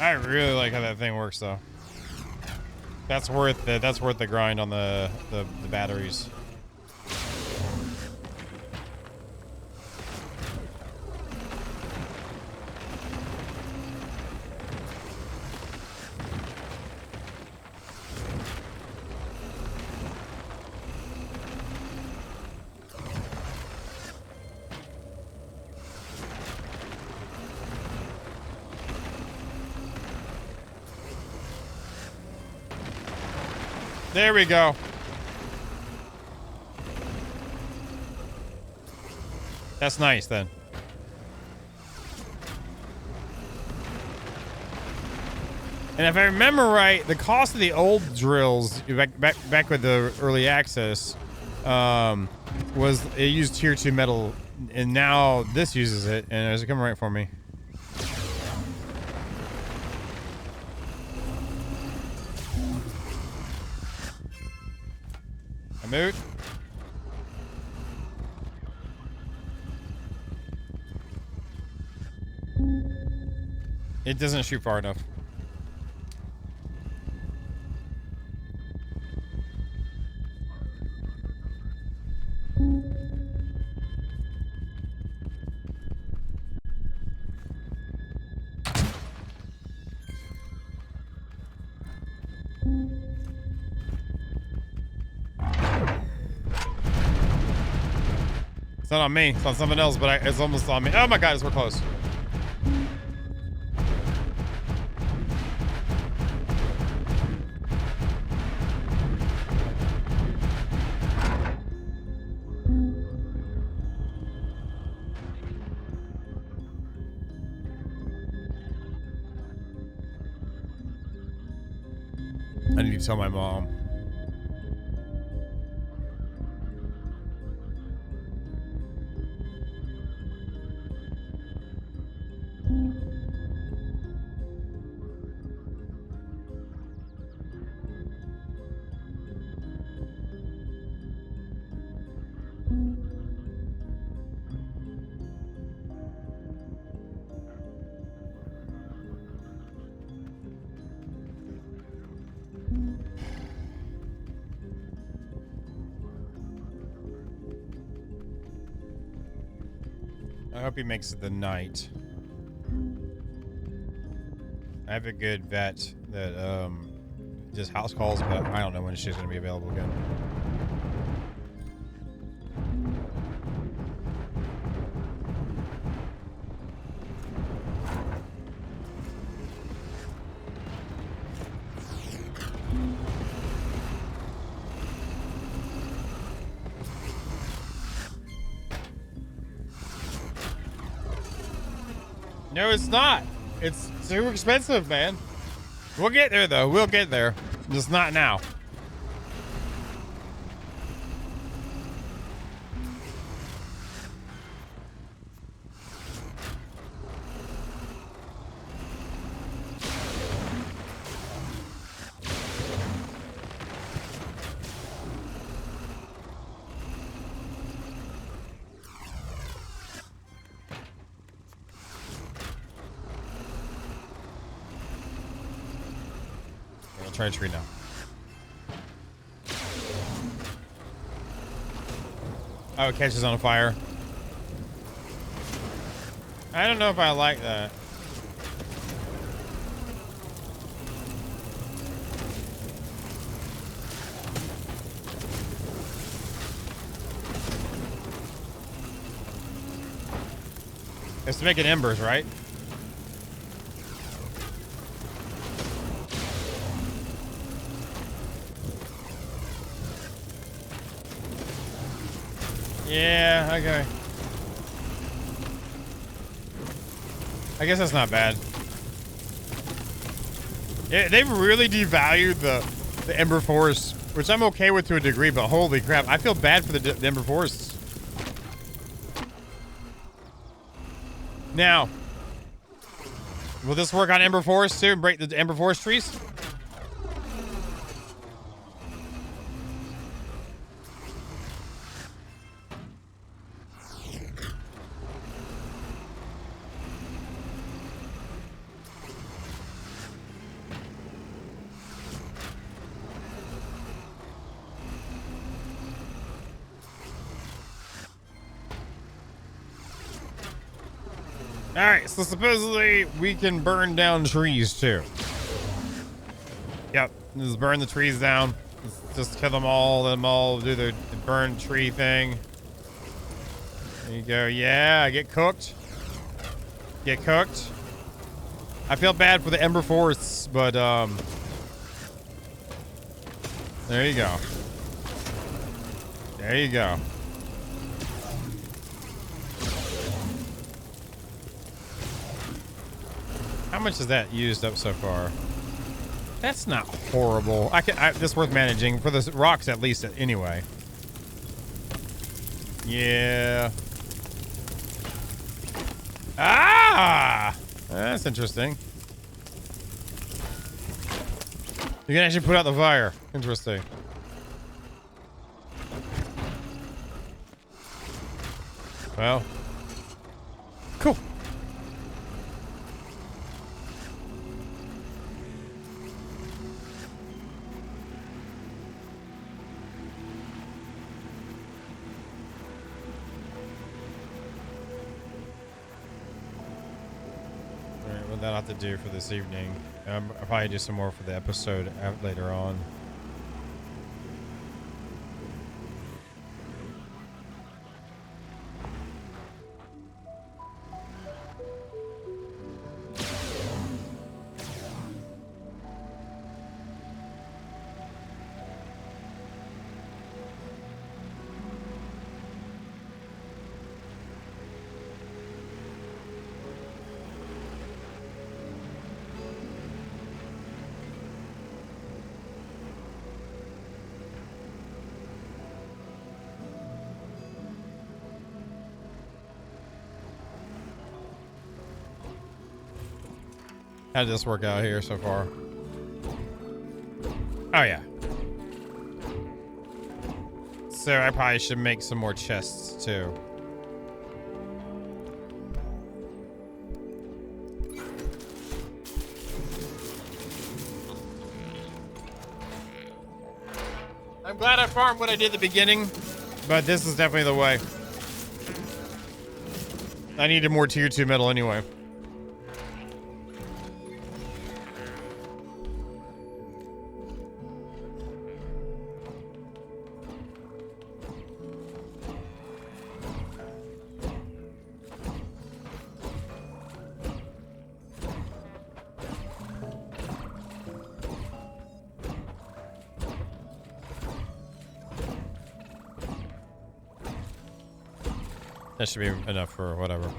I really like how that thing works, though. That's worth it. That's worth the grind on the batteries. There we go. That's nice then. And if I remember right, the cost of the old drills back with the early access was it used tier 2 metal, and now this uses it, and it's coming right for me. Moot. It doesn't shoot far enough. It's not on me. It's on something else, but it's almost on me. Oh my god, we're close. I need to tell my mom. I hope he makes it the night. I have a good vet that does house calls, but I don't know when she's going to be available again. No, it's not. It's super expensive, man. We'll get there, though. We'll get there. Just not now. Try a tree now. Oh, it catches on fire. I don't know if I like that. It's to make it embers, right? Yeah, okay. I guess that's not bad. Yeah, they've really devalued the Ember Forests, which I'm okay with to a degree, but holy crap, I feel bad for the Ember Forests. Now, will this work on Ember Forests too and break the Ember Forest trees? All right, so supposedly we can burn down trees too. Yep, just burn the trees down. Just kill them all. Let them all do the burn tree thing. There you go. Yeah, get cooked. Get cooked. I feel bad for the Ember Forests, but there you go. There you go. How much has that used up so far? That's not horrible. That's worth managing for the rocks at least. Anyway. Yeah. Ah, that's interesting. You can actually put out the fire. Interesting. Well, cool. What that'll have to do for this evening. I'll probably do some more for the episode later on. How did this work out here so far? Oh, yeah. So I probably should make some more chests, too. I'm glad I farmed what I did at the beginning, but this is definitely the way. I needed more tier 2 metal anyway. That should be enough for whatever.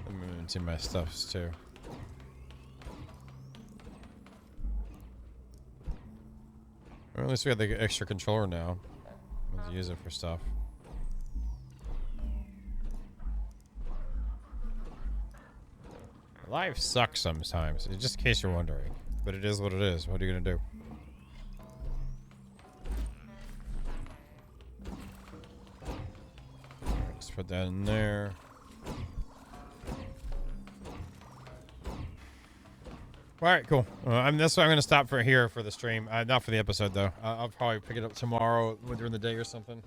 I'm moving to my stuffs too. Well, at least we got the extra controller now. Let's use it for stuff. Life sucks sometimes, just in case you're wondering. But it is what it is. What are you gonna do? Let's put that in there. All right, cool. That's why I'm gonna stop for here for the stream. Not for the episode though. I'll probably pick it up tomorrow during the day or something.